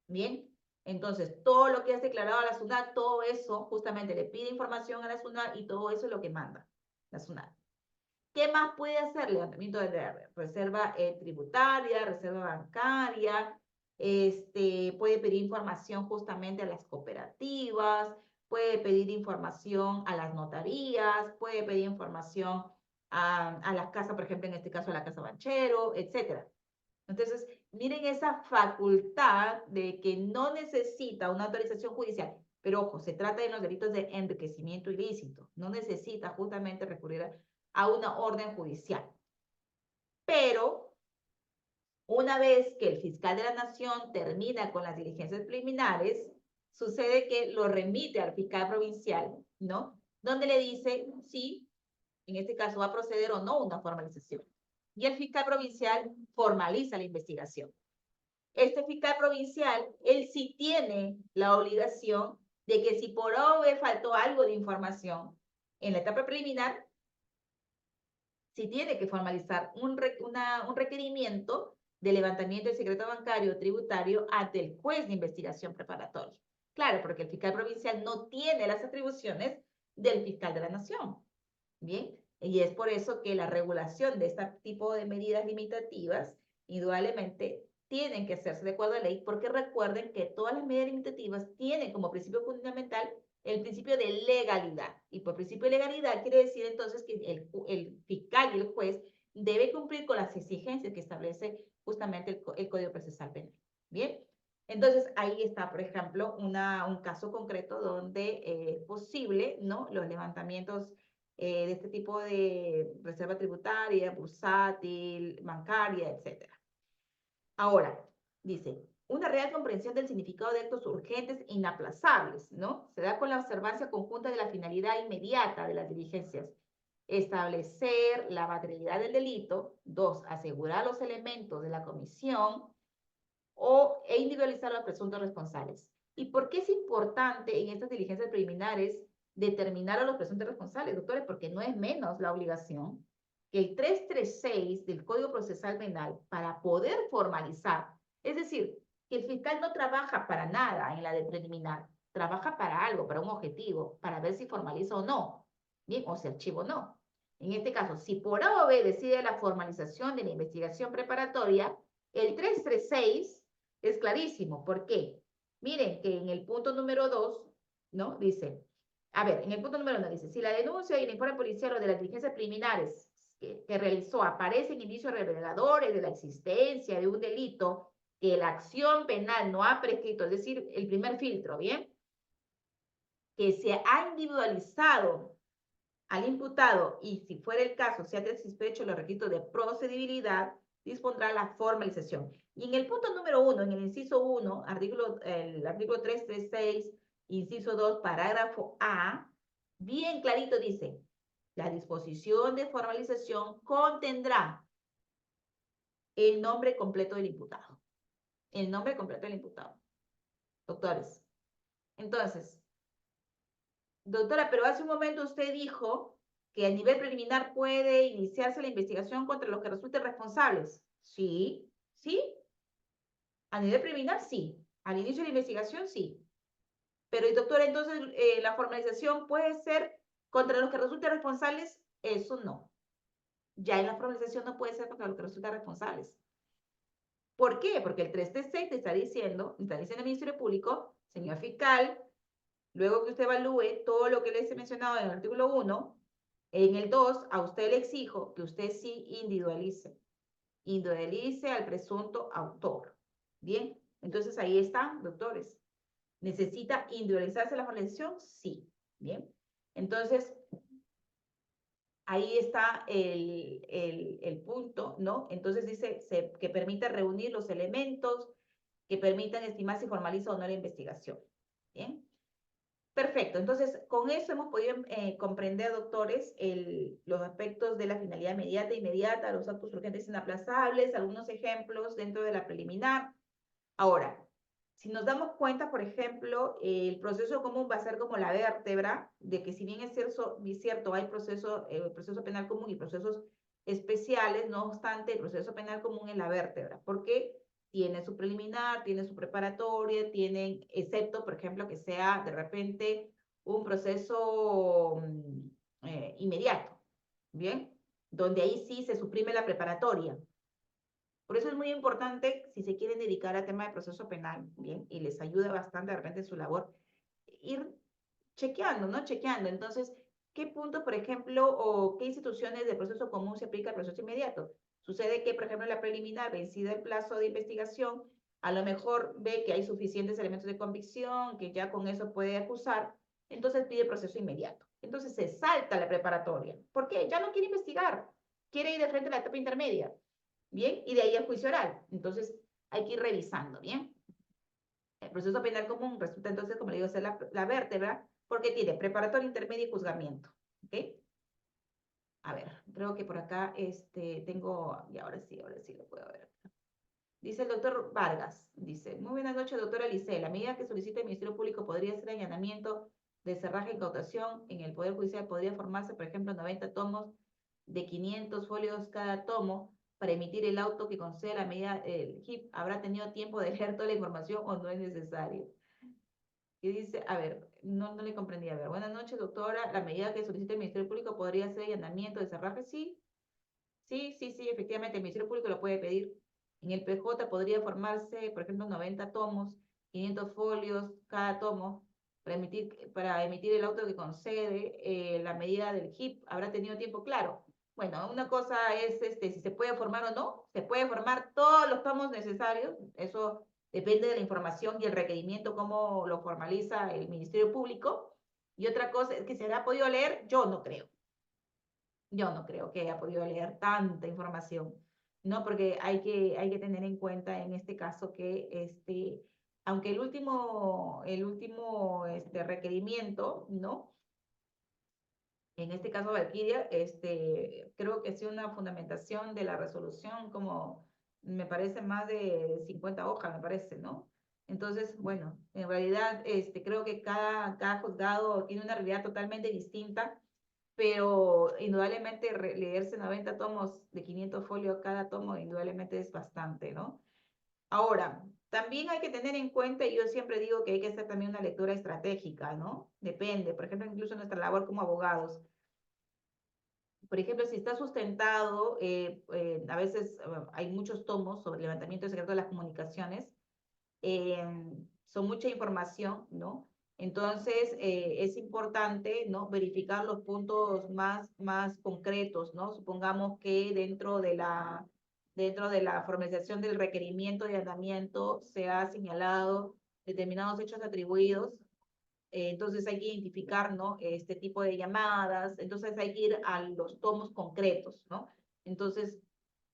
¿bien? Entonces, todo lo que has declarado a la SUNAT, todo eso justamente le pide información a la SUNAT y todo eso es lo que manda la SUNAT. ¿Qué más puede hacer? Levantamiento de la reserva tributaria, reserva bancaria, puede pedir información justamente a las cooperativas, puede pedir información a las notarías, puede pedir información a las casas, por ejemplo, en este caso a la casa Banchero, etcétera. Entonces, miren esa facultad de que no necesita una autorización judicial, pero ojo, se trata de los delitos de enriquecimiento ilícito, no necesita justamente recurrir a una orden judicial. Pero una vez que el fiscal de la nación termina con las diligencias preliminares, sucede que lo remite al fiscal provincial, ¿no? Donde le dice si, en este caso, va a proceder o no una formalización. Y el fiscal provincial formaliza la investigación. Este fiscal provincial, él sí tiene la obligación de que si por obvio faltó algo de información en la etapa preliminar, sí tiene que formalizar un requerimiento de levantamiento del secreto bancario o tributario ante el juez de investigación preparatoria. Claro, porque el fiscal provincial no tiene las atribuciones del fiscal de la nación. Bien, y es por eso que la regulación de este tipo de medidas limitativas, indudablemente, tienen que hacerse de acuerdo a la ley, porque recuerden que todas las medidas limitativas tienen como principio fundamental el principio de legalidad. Y por principio de legalidad quiere decir entonces que el fiscal y el juez debe cumplir con las exigencias que establece justamente el Código Procesal Penal. Bien, entonces ahí está, por ejemplo, un caso concreto donde es posible, ¿no?, los levantamientos de este tipo de reserva tributaria, bursátil, bancaria, etc. Ahora, dice, una real comprensión del significado de actos urgentes e inaplazables, ¿no? Se da con la observancia conjunta de la finalidad inmediata de las diligencias. Establecer la materialidad del delito. 2, asegurar los elementos de la comisión e individualizar a los presuntos responsables. ¿Y por qué es importante en estas diligencias preliminares determinar a los presuntos responsables, doctores? Porque no es menos la obligación que el 336 del Código Procesal Penal para poder formalizar, es decir, que el fiscal no trabaja para nada en la de preliminar, trabaja para algo, para un objetivo, para ver si formaliza o no, bien, o si archiva o no. En este caso, si por OB decide la formalización de la investigación preparatoria, el 336 es clarísimo. ¿Por qué? Miren que en el punto número 2, ¿no? Dice, a ver, en el punto número 1 dice, si la denuncia y el informe policial o de las diligencias preliminares que realizó aparecen indicios reveladores de la existencia de un delito que la acción penal no ha prescrito, es decir, el primer filtro, ¿bien? Que se ha individualizado al imputado y, si fuera el caso, se ha satisfecho los requisitos de procedibilidad, dispondrá la formalización. Y en el punto número 1, en el inciso 1, el artículo 336, inciso 2, parágrafo A, bien clarito dice, la disposición de formalización contendrá el nombre completo del imputado. El nombre completo del imputado. Doctores. Entonces, doctora, pero hace un momento usted dijo que a nivel preliminar puede iniciarse la investigación contra los que resulten responsables. Sí, sí. A nivel preliminar, sí. Al inicio de la investigación, sí. Pero, doctora, entonces, la formalización puede ser contra los que resulten responsables. Eso no. Ya en la formalización no puede ser contra los que resulten responsables. ¿Por qué? Porque el 336 te está diciendo el Ministerio Público, señor fiscal, luego que usted evalúe todo lo que les he mencionado en el artículo 1, en el 2, a usted le exijo que usted sí individualice. Individualice al presunto autor. Bien, entonces ahí está, doctores. ¿Necesita individualizarse la formalización? Sí. Bien, entonces ahí está el punto, ¿no? Entonces dice que permita reunir los elementos que permitan estimar si formaliza o no la investigación. Bien. Perfecto, entonces con eso hemos podido comprender, doctores, los aspectos de la finalidad inmediata, los actos urgentes inaplazables, algunos ejemplos dentro de la preliminar. Ahora, si nos damos cuenta, por ejemplo, el proceso común va a ser como la vértebra, de que si bien es cierto hay proceso penal común y procesos especiales, no obstante, el proceso penal común es la vértebra, porque tienen su preliminar, tienen su preparatoria, tienen, excepto, por ejemplo, que sea de repente un proceso inmediato, ¿bien? Donde ahí sí se suprime la preparatoria. Por eso es muy importante, si se quieren dedicar al tema de proceso penal, ¿bien? Y les ayuda bastante de repente en su labor, ir chequeando, ¿no? Chequeando. Entonces, ¿qué puntos, por ejemplo, o qué instituciones de proceso común se aplica al proceso inmediato? Sucede que, por ejemplo, en la preliminar, vencida el plazo de investigación, a lo mejor ve que hay suficientes elementos de convicción, que ya con eso puede acusar, entonces pide proceso inmediato. Entonces se salta la preparatoria. ¿Por qué? Ya no quiere investigar, quiere ir de frente a la etapa intermedia, ¿bien? Y de ahí el juicio oral. Entonces hay que ir revisando, ¿bien? El proceso penal común resulta entonces, como le digo, ser la vértebra, porque tiene preparatoria, intermedio y juzgamiento. ¿Ok? A ver, creo que por acá tengo, y ahora sí lo puedo ver. Dice el doctor Vargas, dice, muy buenas noches, doctora Lice. La medida que solicita el Ministerio Público podría ser allanamiento de cerraje e incautación. En el Poder Judicial podría formarse, por ejemplo, 90 tomos de 500 folios cada tomo para emitir el auto que concede la medida. El HIP habrá tenido tiempo de leer toda la información o no es necesario. Y dice, a ver, no le comprendí. A ver, buenas noches, doctora. La medida que solicita el Ministerio Público podría ser allanamiento de cerraje. Sí, sí, efectivamente, el Ministerio Público lo puede pedir. En el PJ podría formarse, por ejemplo, 90 tomos, 500 folios cada tomo, para emitir el auto que concede la medida del HIP. ¿Habrá tenido tiempo? Claro. Bueno, una cosa es si se puede formar o no. Se puede formar todos los tomos necesarios. Eso depende de la información y el requerimiento, cómo lo formaliza el Ministerio Público. Y otra cosa es que se haya podido leer, yo no creo. Yo no creo que haya podido leer tanta información, ¿no? Porque hay que tener en cuenta en este caso que aunque el último requerimiento, ¿no? En este caso, Valkyria, creo que sí una fundamentación de la resolución, como me parece más de 50 hojas, me parece, ¿no? Entonces, bueno, en realidad creo que cada juzgado tiene una realidad totalmente distinta, pero indudablemente leerse 90 tomos de 500 folios cada tomo, indudablemente es bastante, ¿no? Ahora, también hay que tener en cuenta, y yo siempre digo que hay que hacer también una lectura estratégica, ¿no? Depende, por ejemplo, incluso nuestra labor como abogados. Por ejemplo, si está sustentado, a veces hay muchos tomos sobre levantamiento de secreto de las comunicaciones, eh, son mucha información, ¿no? Entonces, es importante, ¿no? Verificar los puntos más concretos, ¿no? Supongamos que dentro de la formalización del requerimiento de allanamiento se ha señalado determinados hechos atribuidos, entonces hay que identificar, ¿no? Este tipo de llamadas, entonces hay que ir a los tomos concretos, ¿no? Entonces,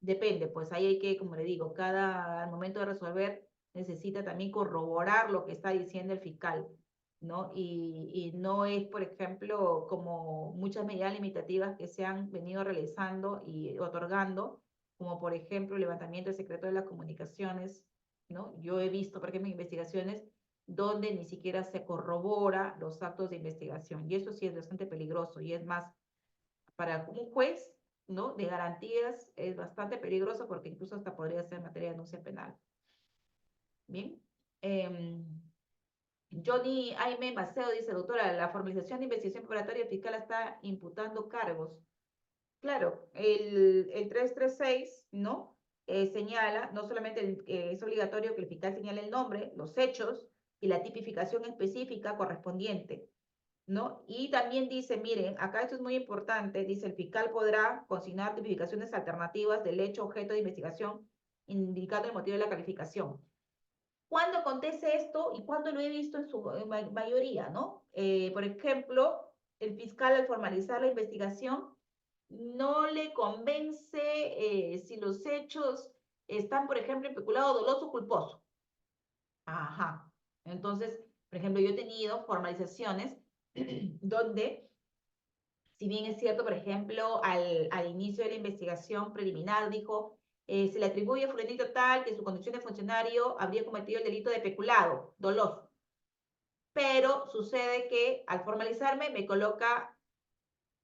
depende, pues ahí hay que, como le digo, al momento de resolver necesita también corroborar lo que está diciendo el fiscal, ¿no? Y no es, por ejemplo, como muchas medidas limitativas que se han venido realizando y otorgando, como por ejemplo el levantamiento del secreto de las comunicaciones, ¿no? Yo he visto, por ejemplo, investigaciones donde ni siquiera se corrobora los actos de investigación. Y eso sí es bastante peligroso y es más, para un juez, ¿no? De garantías es bastante peligroso porque incluso hasta podría ser materia de denuncia penal. Bien. Johnny Aime Maceo dice, doctora, la formalización de investigación preparatoria fiscal está imputando cargos. Claro, el 336, ¿no? Señala, no solamente es obligatorio que el fiscal señale el nombre, los hechos y la tipificación específica correspondiente, ¿no? Y también dice, miren, acá esto es muy importante, dice, el fiscal podrá consignar tipificaciones alternativas del hecho objeto de investigación, indicando el motivo de la calificación. ¿Cuándo acontece esto y cuándo lo he visto en su mayoría, ¿no? Por ejemplo, el fiscal al formalizar la investigación no le convence si los hechos están, por ejemplo, en peculado doloso o culposo. Ajá. Entonces, por ejemplo, yo he tenido formalizaciones donde, si bien es cierto, por ejemplo, al inicio de la investigación preliminar dijo, se le atribuye a fulanito tal que en su condición de funcionario habría cometido el delito de peculado doloso. Pero sucede que al formalizarme me coloca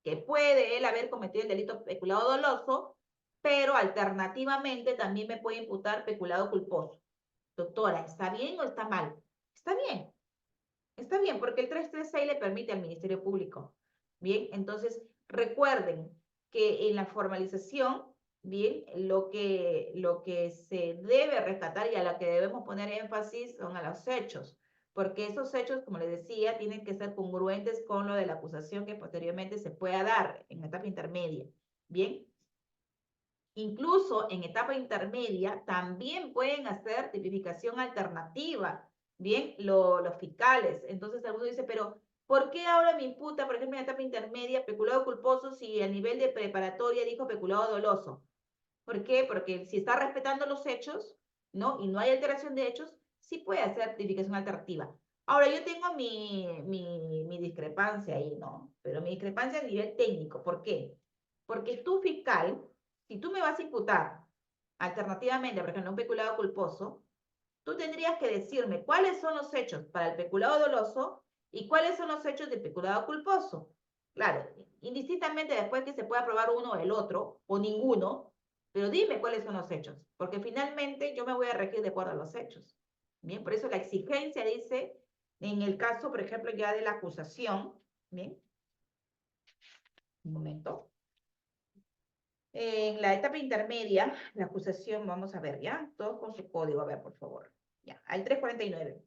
que puede él haber cometido el delito peculado doloso, pero alternativamente también me puede imputar peculado culposo. Doctora, ¿está bien o está mal? Está bien. Está bien, porque el 336 le permite al Ministerio Público. Bien, entonces recuerden que en la formalización, bien, lo que se debe rescatar y a lo que debemos poner énfasis son a los hechos, porque esos hechos, como les decía, tienen que ser congruentes con lo de la acusación que posteriormente se pueda dar en etapa intermedia. Bien, incluso en etapa intermedia también pueden hacer tipificación alternativa, bien, los fiscales. Entonces alguno dice, pero ¿por qué ahora me imputa, por ejemplo, en etapa intermedia, peculado culposo si a nivel de preparatoria dijo peculado doloso? ¿Por qué? Porque si está respetando los hechos, ¿no? Y no hay alteración de hechos, sí puede hacer tipificación alternativa. Ahora, yo tengo mi discrepancia ahí, ¿no? Pero mi discrepancia a nivel técnico. ¿Por qué? Porque tú, fiscal, si tú me vas a imputar alternativamente, por ejemplo, un peculado culposo, tú tendrías que decirme cuáles son los hechos para el peculado doloso y cuáles son los hechos del peculado culposo. Claro, indistintamente después que se pueda probar uno o el otro, o ninguno, pero dime cuáles son los hechos, porque finalmente yo me voy a regir de acuerdo a los hechos. Bien, por eso la exigencia dice, en el caso, por ejemplo, ya de la acusación, bien, un momento. En la etapa intermedia, la acusación, vamos a ver, ¿ya? Todos con su código, a ver, por favor. Ya, al 349.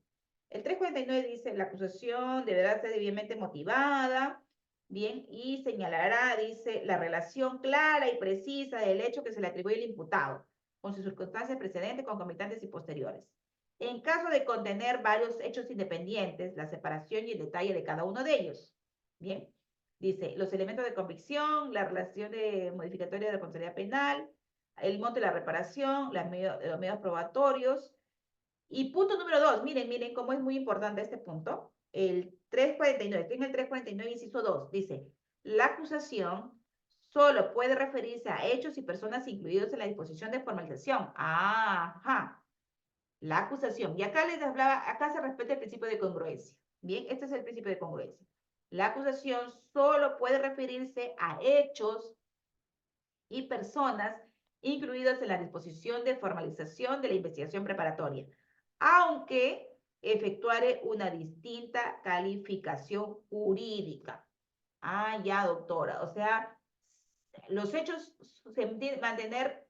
El 349 dice, la acusación deberá ser debidamente motivada, bien, y señalará, dice, la relación clara y precisa del hecho que se le atribuye al imputado, con sus circunstancias precedentes, concomitantes y posteriores. En caso de contener varios hechos independientes, la separación y el detalle de cada uno de ellos. Bien, dice, los elementos de convicción, la relación de modificatoria de responsabilidad penal, el monto de la reparación, los medios probatorios. Y punto número 2, miren cómo es muy importante este punto. El 349, estoy en el 349, inciso 2, dice, la acusación solo puede referirse a hechos y personas incluidos en la disposición de formalización. Ajá, la acusación. Y acá les hablaba, acá se respeta el principio de congruencia. Bien, este es el principio de congruencia. La acusación solo puede referirse a hechos y personas incluidos en la disposición de formalización de la investigación preparatoria, aunque efectuare una distinta calificación jurídica. Ah, ya, doctora. O sea, los hechos se mantener,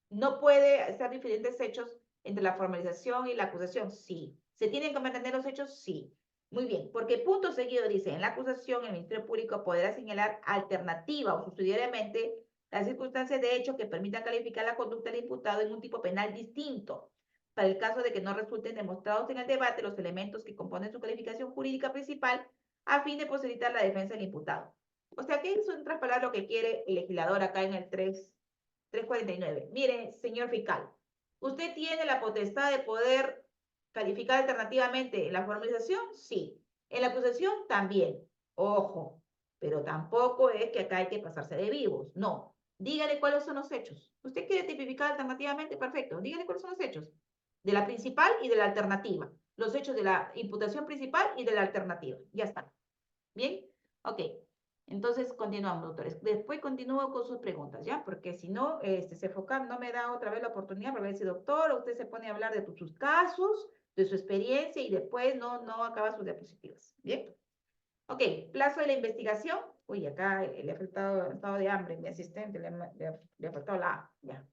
no puede ser diferentes hechos entre la formalización y la acusación. Sí. ¿Se tienen que mantener los hechos? Sí. Muy bien, porque punto seguido dice, en la acusación el Ministerio Público podrá señalar alternativa o subsidiariamente las circunstancias de hecho que permitan calificar la conducta del imputado en un tipo penal distinto, para el caso de que no resulten demostrados en el debate los elementos que componen su calificación jurídica principal a fin de posibilitar la defensa del imputado. O sea, ¿qué es en otras palabras lo que quiere el legislador acá en el 349? Mire, señor fiscal, ¿usted tiene la potestad de poder calificar alternativamente en la formalización? Sí. En la acusación también. Ojo, pero tampoco es que acá hay que pasarse de vivos. No. Dígale cuáles son los hechos. ¿Usted quiere tipificar alternativamente? Perfecto. Dígale cuáles son los hechos. De la principal y de la alternativa. Los hechos de la imputación principal y de la alternativa. Ya está. ¿Bien? Ok. Entonces, continuamos, doctores. Después continúo con sus preguntas, ¿ya? Porque si no, se enfocan, no me da otra vez la oportunidad para ver si, doctor, usted se pone a hablar de sus casos, de su experiencia y después no acaba sus diapositivas. ¿Bien? Ok, plazo de la investigación. Uy, acá le ha faltado estado de hambre, mi asistente, le ha faltado la A, ya.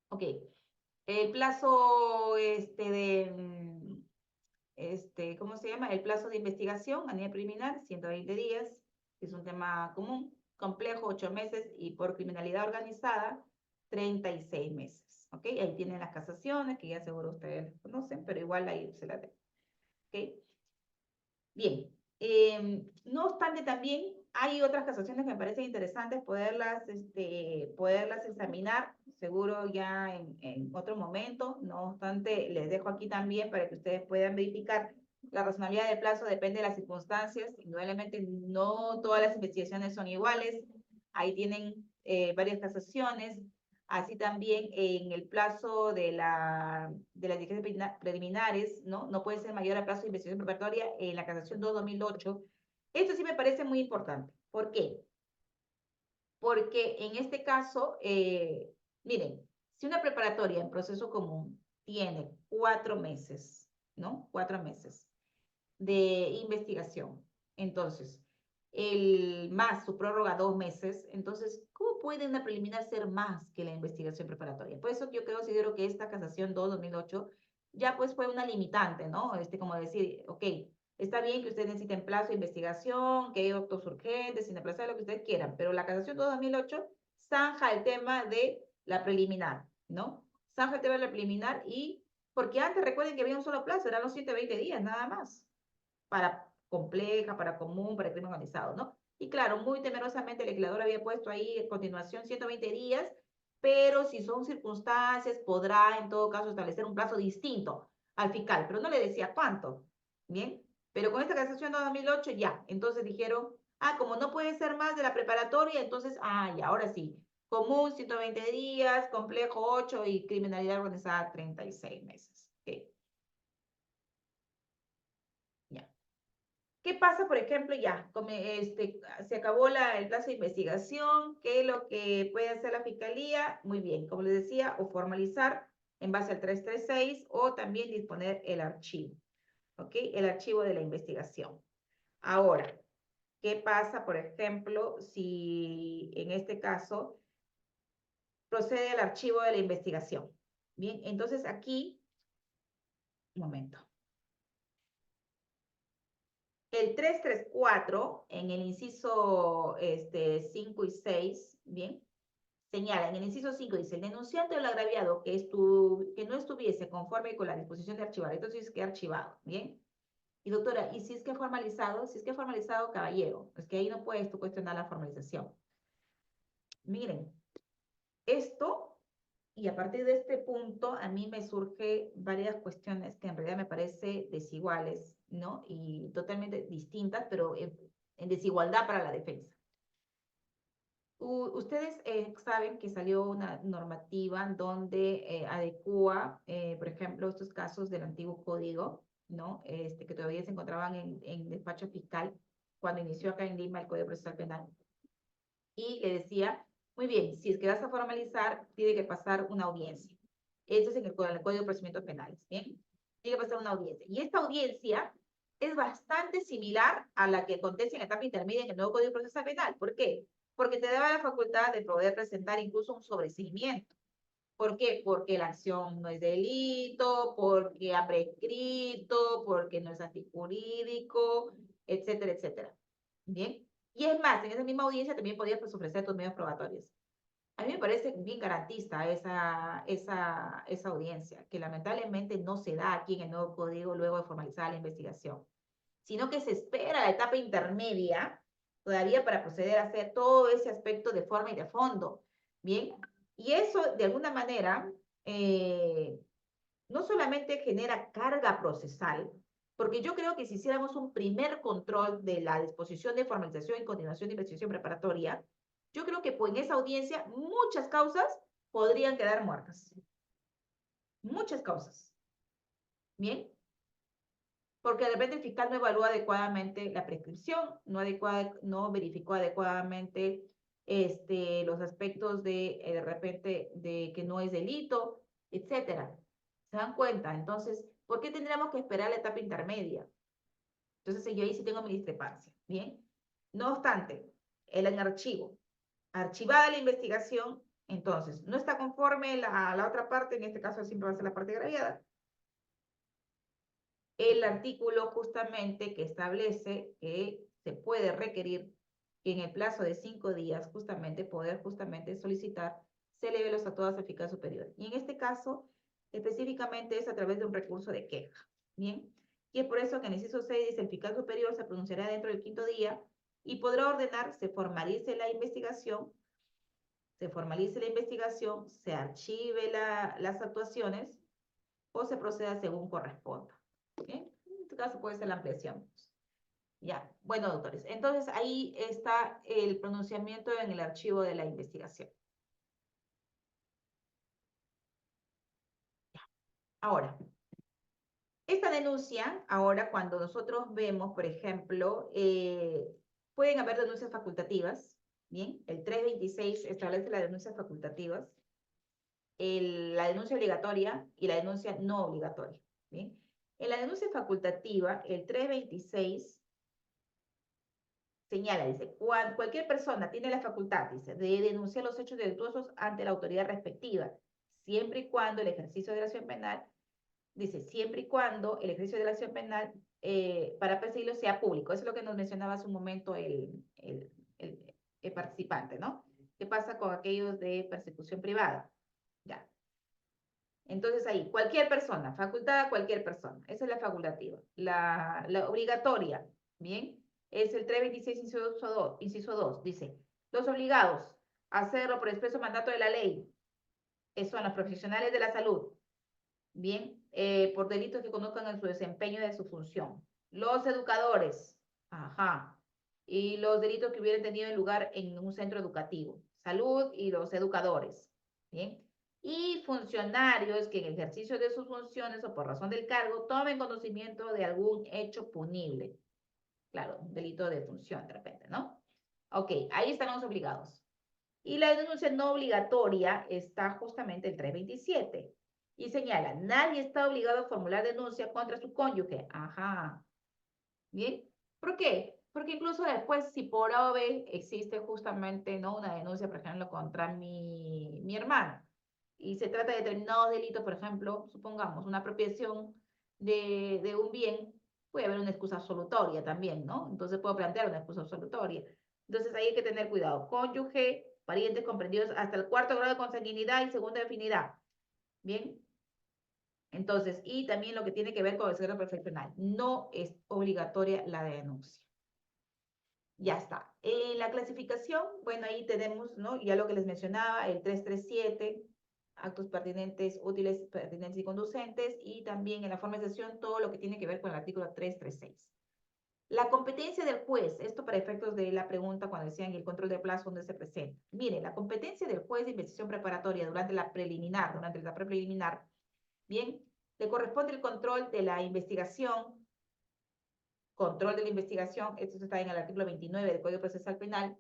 Ok, el plazo ¿cómo se llama? El plazo de investigación a nivel preliminar, 120 días, que es un tema común, complejo, 8 meses, y por criminalidad organizada, 36 meses, ¿ok? Ahí tienen las casaciones, que ya seguro ustedes conocen, pero igual ahí se las dejo, ¿ok? Bien, no obstante también hay otras casaciones que me parecen interesantes poderlas examinar, seguro ya en otro momento. No obstante, les dejo aquí también para que ustedes puedan verificar la razonabilidad del plazo, depende de las circunstancias. Indudablemente no todas las investigaciones son iguales. Ahí tienen varias casaciones. Así también en el plazo de las diligencias preliminares, ¿no? No puede ser mayor al plazo de investigación preparatoria en la casación 2/2008. Esto sí me parece muy importante. ¿Por qué? Porque en este caso, miren, Si una preparatoria en proceso común tiene 4 meses, ¿no? 4 meses de investigación, entonces, más su prórroga 2 meses, entonces, ¿cómo puede una preliminar ser más que la investigación preparatoria? Por eso yo considero que esta casación 2-2008 ya pues fue una limitante, ¿no? Como decir, ok, está bien que ustedes necesiten plazo de investigación, que hay actos urgentes, sin aplazar lo que ustedes quieran, pero la casación 2-2008 zanja el tema de la preliminar, ¿no? Zanja el tema de la preliminar y, porque antes recuerden que había un solo plazo, eran los 120 días, nada más, para compleja, para común, para crimen organizado, ¿no? Y claro, muy temerosamente el legislador había puesto ahí en continuación 120 días, pero si son circunstancias, podrá en todo caso establecer un plazo distinto al fiscal, pero no le decía cuánto, ¿bien? Pero con esta casación de 2008 ya, entonces dijeron, como no puede ser más de la preparatoria, entonces, y ahora sí, común 120 días, complejo 8 y criminalidad organizada 36 meses. ¿Okay? Ya. ¿Qué pasa, por ejemplo, ya? Se acabó el plazo de investigación, ¿qué es lo que puede hacer la fiscalía? Muy bien, como les decía, o formalizar en base al 336 o también disponer el archivo, ¿ok? El archivo de la investigación. Ahora, ¿qué pasa, por ejemplo, si en este caso procede el archivo de la investigación? Bien, entonces aquí, un momento. El 334, en el inciso 5 y 6, ¿bien? Señala, en el inciso 5 dice, el denunciante o el agraviado que no estuviese conforme con la disposición de archivar, entonces es que archivado, ¿bien? Y doctora, ¿y si es que formalizado? Si es que formalizado, caballero, es que ahí no puedes tú cuestionar la formalización. Miren, esto, y a partir de este punto, a mí me surge varias cuestiones que en realidad me parece desiguales, ¿no? Y totalmente distintas, pero en desigualdad para la defensa. Ustedes saben que salió una normativa donde adecua, por ejemplo, estos casos del antiguo código, ¿no? Que todavía se encontraban en despacho fiscal cuando inició acá en Lima el Código Procesal Penal. Y le decía, muy bien, si es que vas a formalizar, tiene que pasar una audiencia. Eso es en el Código de Procedimientos Penales, ¿bien? Tiene que pasar una audiencia. Y esta audiencia es bastante similar a la que acontece en la etapa intermedia en el nuevo Código Procesal Penal. ¿Por qué? Porque te daba la facultad de poder presentar incluso un sobreseimiento. ¿Por qué? Porque la acción no es delito, porque ha prescrito, porque no es antijurídico, etcétera, etcétera. ¿Bien? Y es más, en esa misma audiencia también podías pues, ofrecer tus medios probatorios. A mí me parece bien garantista esa audiencia, que lamentablemente no se da aquí en el nuevo código luego de formalizar la investigación, sino que se espera la etapa intermedia todavía para proceder a hacer todo ese aspecto de forma y de fondo. Bien, y eso de alguna manera no solamente genera carga procesal, porque yo creo que si hiciéramos un primer control de la disposición de formalización y continuación de investigación preparatoria, yo creo que pues, en esa audiencia muchas causas podrían quedar muertas. Muchas causas. ¿Bien? Porque de repente el fiscal no evaluó adecuadamente la prescripción, no verificó adecuadamente los aspectos de repente de que no es delito, etcétera. ¿Se dan cuenta? Entonces, ¿por qué tendríamos que esperar la etapa intermedia? Entonces, yo ahí sí tengo mi discrepancia, ¿bien? No obstante, el archivo, archivada la investigación, entonces, no está conforme la otra parte, en este caso siempre va a ser la parte agraviada, el artículo justamente que establece que se puede requerir que en el plazo de 5 días poder solicitar se eleve los estados al fiscal superior. Y en este caso, específicamente es a través de un recurso de queja. Bien, y es por eso que en el inciso 6 dice el fiscal superior se pronunciará dentro del 5º día y podrá ordenar se formalice la investigación, se archive las actuaciones o se proceda según corresponda. ¿Bien? En este caso puede ser la ampliación. Ya, bueno, doctores. Entonces, ahí está el pronunciamiento en el archivo de la investigación. Ya. Ahora, esta denuncia, ahora cuando nosotros vemos, por ejemplo, pueden haber denuncias facultativas, ¿bien? El 326 establece las denuncias facultativas. la denuncia obligatoria y la denuncia no obligatoria. ¿Bien? En la denuncia facultativa, el 326 señala, dice, cualquier persona tiene la facultad, dice, de denunciar los hechos delictuosos ante la autoridad respectiva, siempre y cuando el ejercicio de la acción penal, dice, siempre y cuando el ejercicio de la acción penal para perseguirlo sea público. Eso es lo que nos mencionaba hace un momento el participante, ¿no? ¿Qué pasa con aquellos de persecución privada? Ya. Entonces ahí, cualquier persona, facultada cualquier persona. Esa es la facultativa. La obligatoria, ¿bien? Es el 326, inciso 2, dice, los obligados a hacerlo por expreso mandato de la ley son los profesionales de la salud, ¿bien? Por delitos que conozcan en su desempeño de su función. Los educadores, ajá, y los delitos que hubieran tenido lugar en un centro educativo. Salud y los educadores, ¿bien? Y funcionarios que en ejercicio de sus funciones o por razón del cargo tomen conocimiento de algún hecho punible. Claro, un delito de función de repente, ¿no? Ok, ahí están los obligados. Y la denuncia no obligatoria está justamente el 327 y señala, nadie está obligado a formular denuncia contra su cónyuge. Ajá. ¿Bien? ¿Por qué? Porque incluso después, si por A o B existe justamente, ¿no?, una denuncia, por ejemplo, contra mi hermano, y se trata de determinados delitos, por ejemplo, supongamos una apropiación de un bien, puede haber una excusa absolutoria también, ¿no? Entonces puedo plantear una excusa absolutoria. Entonces ahí hay que tener cuidado. Cónyuge, parientes comprendidos hasta el 4º grado de consanguinidad y segunda afinidad. ¿Bien? Entonces, y también lo que tiene que ver con el secreto profesional. No es obligatoria la denuncia. Ya está. La clasificación, bueno, ahí tenemos, ¿no?, ya lo que les mencionaba, el 337, actos pertinentes, útiles, pertinentes y conducentes, y también en la formalización todo lo que tiene que ver con el artículo 336. La competencia del juez, esto para efectos de la pregunta cuando decían el control de plazo donde se presenta. Mire, la competencia del juez de investigación preparatoria durante la preliminar, durante la preliminar, bien, le corresponde el control de la investigación, esto está en el artículo 29 del Código Procesal Penal,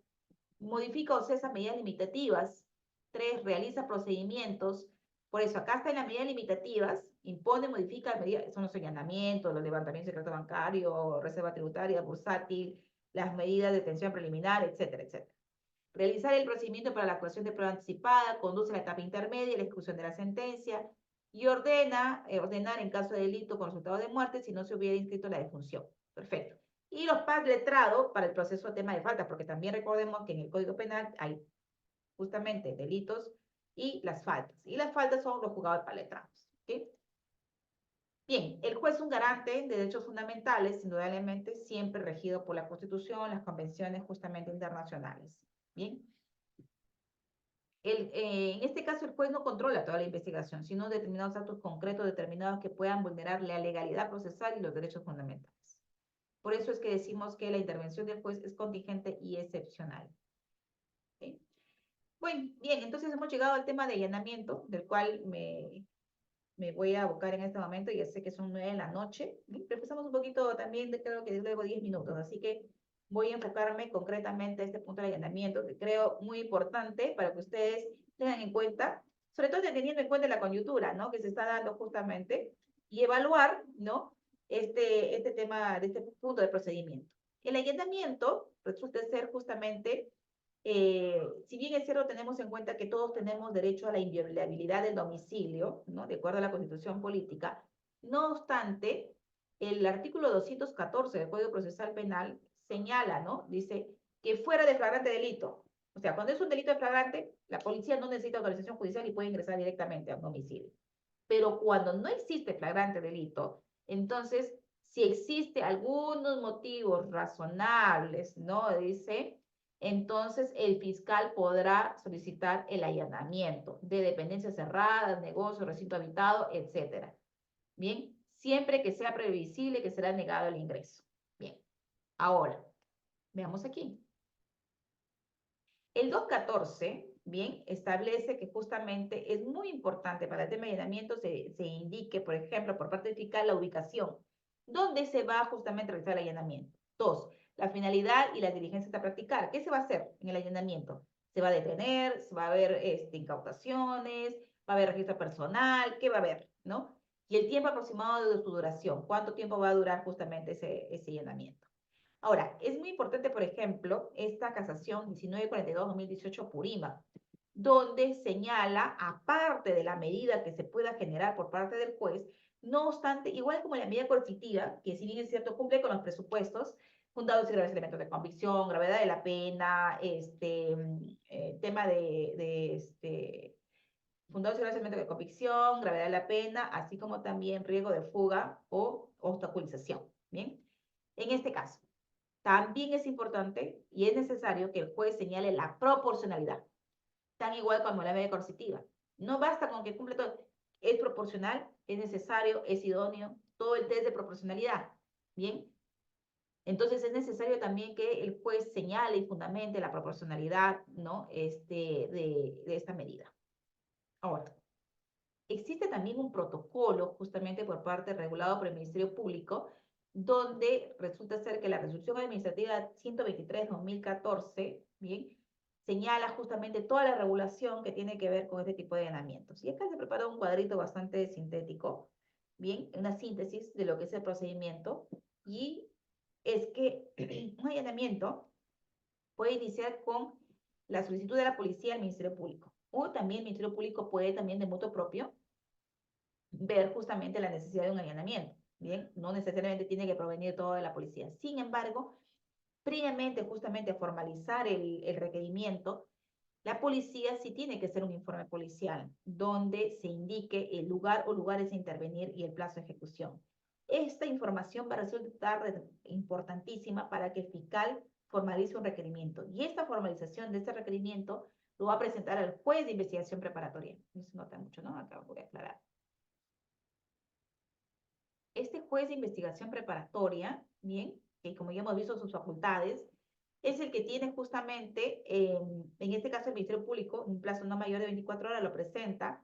modifica o cesa medidas limitativas. 3, realiza procedimientos. Por eso, acá está en las medidas limitativas, impone, modifica medidas, son los allanamientos, los levantamientos de secreto bancario, reserva tributaria, bursátil, las medidas de detención preliminar, etcétera, etcétera. Realizar el procedimiento para la actuación de prueba anticipada, conduce a la etapa intermedia, la ejecución de la sentencia, y ordenar en caso de delito con resultado de muerte si no se hubiera inscrito la defunción. Perfecto. Y los PAS letrados para el proceso de tema de faltas, porque también recordemos que en el Código Penal hay justamente delitos y las faltas. Y las faltas son los juzgados para letrados. ¿Okay? Bien, el juez es un garante de derechos fundamentales, indudablemente siempre regido por la Constitución, las convenciones justamente internacionales. Bien. En este caso, el juez no controla toda la investigación, sino determinados actos concretos determinados que puedan vulnerar la legalidad procesal y los derechos fundamentales. Por eso es que decimos que la intervención del juez es contingente y excepcional. ¿Sí? Bueno, bien, entonces hemos llegado al tema de allanamiento, del cual me voy a abocar en este momento. Ya sé que son 9 de la noche, ¿sí? Pero empezamos un poquito también, creo que luego 10 minutos, así que voy a enfocarme concretamente a este punto del allanamiento, que creo muy importante para que ustedes tengan en cuenta, sobre todo teniendo en cuenta la coyuntura, ¿no?, que se está dando justamente, y evaluar, ¿no?, este tema de este punto de procedimiento. El allanamiento resulta ser justamente, si bien es cierto, tenemos en cuenta que todos tenemos derecho a la inviolabilidad del domicilio, ¿no?, de acuerdo a la Constitución Política, no obstante, el artículo 214 del Código Procesal Penal señala, ¿no?, dice que fuera de flagrante delito, o sea, cuando es un delito de flagrante, la policía no necesita autorización judicial y puede ingresar directamente a un domicilio. Pero cuando no existe flagrante delito, entonces, si existe algunos motivos razonables, ¿no?, dice, entonces el fiscal podrá solicitar el allanamiento de dependencias cerradas, negocio, recinto habitado, etcétera. Bien, siempre que sea previsible que será negado el ingreso. Bien, ahora, veamos aquí. El 214, bien, establece que justamente es muy importante para el tema de allanamiento se indique, por ejemplo, por parte del fiscal, la ubicación, donde se va justamente a realizar el allanamiento. 2, la finalidad y las diligencias a practicar. ¿Qué se va a hacer en el allanamiento? Se va a detener, se va a ver incautaciones, va a haber registro personal, ¿qué va a haber, no? Y el tiempo aproximado de su duración, ¿cuánto tiempo va a durar justamente ese allanamiento? Ahora, es muy importante, por ejemplo, esta casación 1942-2018 Purima, donde señala, aparte de la medida que se pueda generar por parte del juez, no obstante, igual como la medida coercitiva, que si bien es cierto cumple con los presupuestos, fundados y graves elementos de convicción, gravedad de la pena, tema fundados y graves elementos de convicción, gravedad de la pena, así como también riesgo de fuga o obstaculización. Bien, en este caso, también es importante y es necesario que el juez señale la proporcionalidad, tan igual como la medida coercitiva. No basta con que cumple todo. Es proporcional, es necesario, es idóneo, todo el test de proporcionalidad. Bien, entonces es necesario también que el juez señale y fundamente la proporcionalidad, ¿no? De esta medida. Ahora, existe también un protocolo justamente por parte regulado por el Ministerio Público, donde resulta ser que la resolución administrativa 123/2014, bien, señala justamente toda la regulación que tiene que ver con este tipo de allanamientos. Y acá se prepara un cuadrito bastante sintético, bien, una síntesis de lo que es el procedimiento, y es que un allanamiento puede iniciar con la solicitud de la policía al Ministerio Público, o también el Ministerio Público puede también de motu propio ver justamente la necesidad de un allanamiento. Bien, no necesariamente tiene que provenir todo de la policía. Sin embargo, previamente justamente a formalizar el requerimiento, la policía sí tiene que hacer un informe policial donde se indique el lugar o lugares a intervenir y el plazo de ejecución. Esta información va a resultar importantísima para que el fiscal formalice un requerimiento. Y esta formalización de este requerimiento lo va a presentar al juez de investigación preparatoria. No se nota mucho, ¿no? Acá voy a aclarar. Este juez de investigación preparatoria, bien, que como ya hemos visto sus facultades, es el que tiene justamente, en este caso el Ministerio Público, un plazo no mayor de 24 horas lo presenta,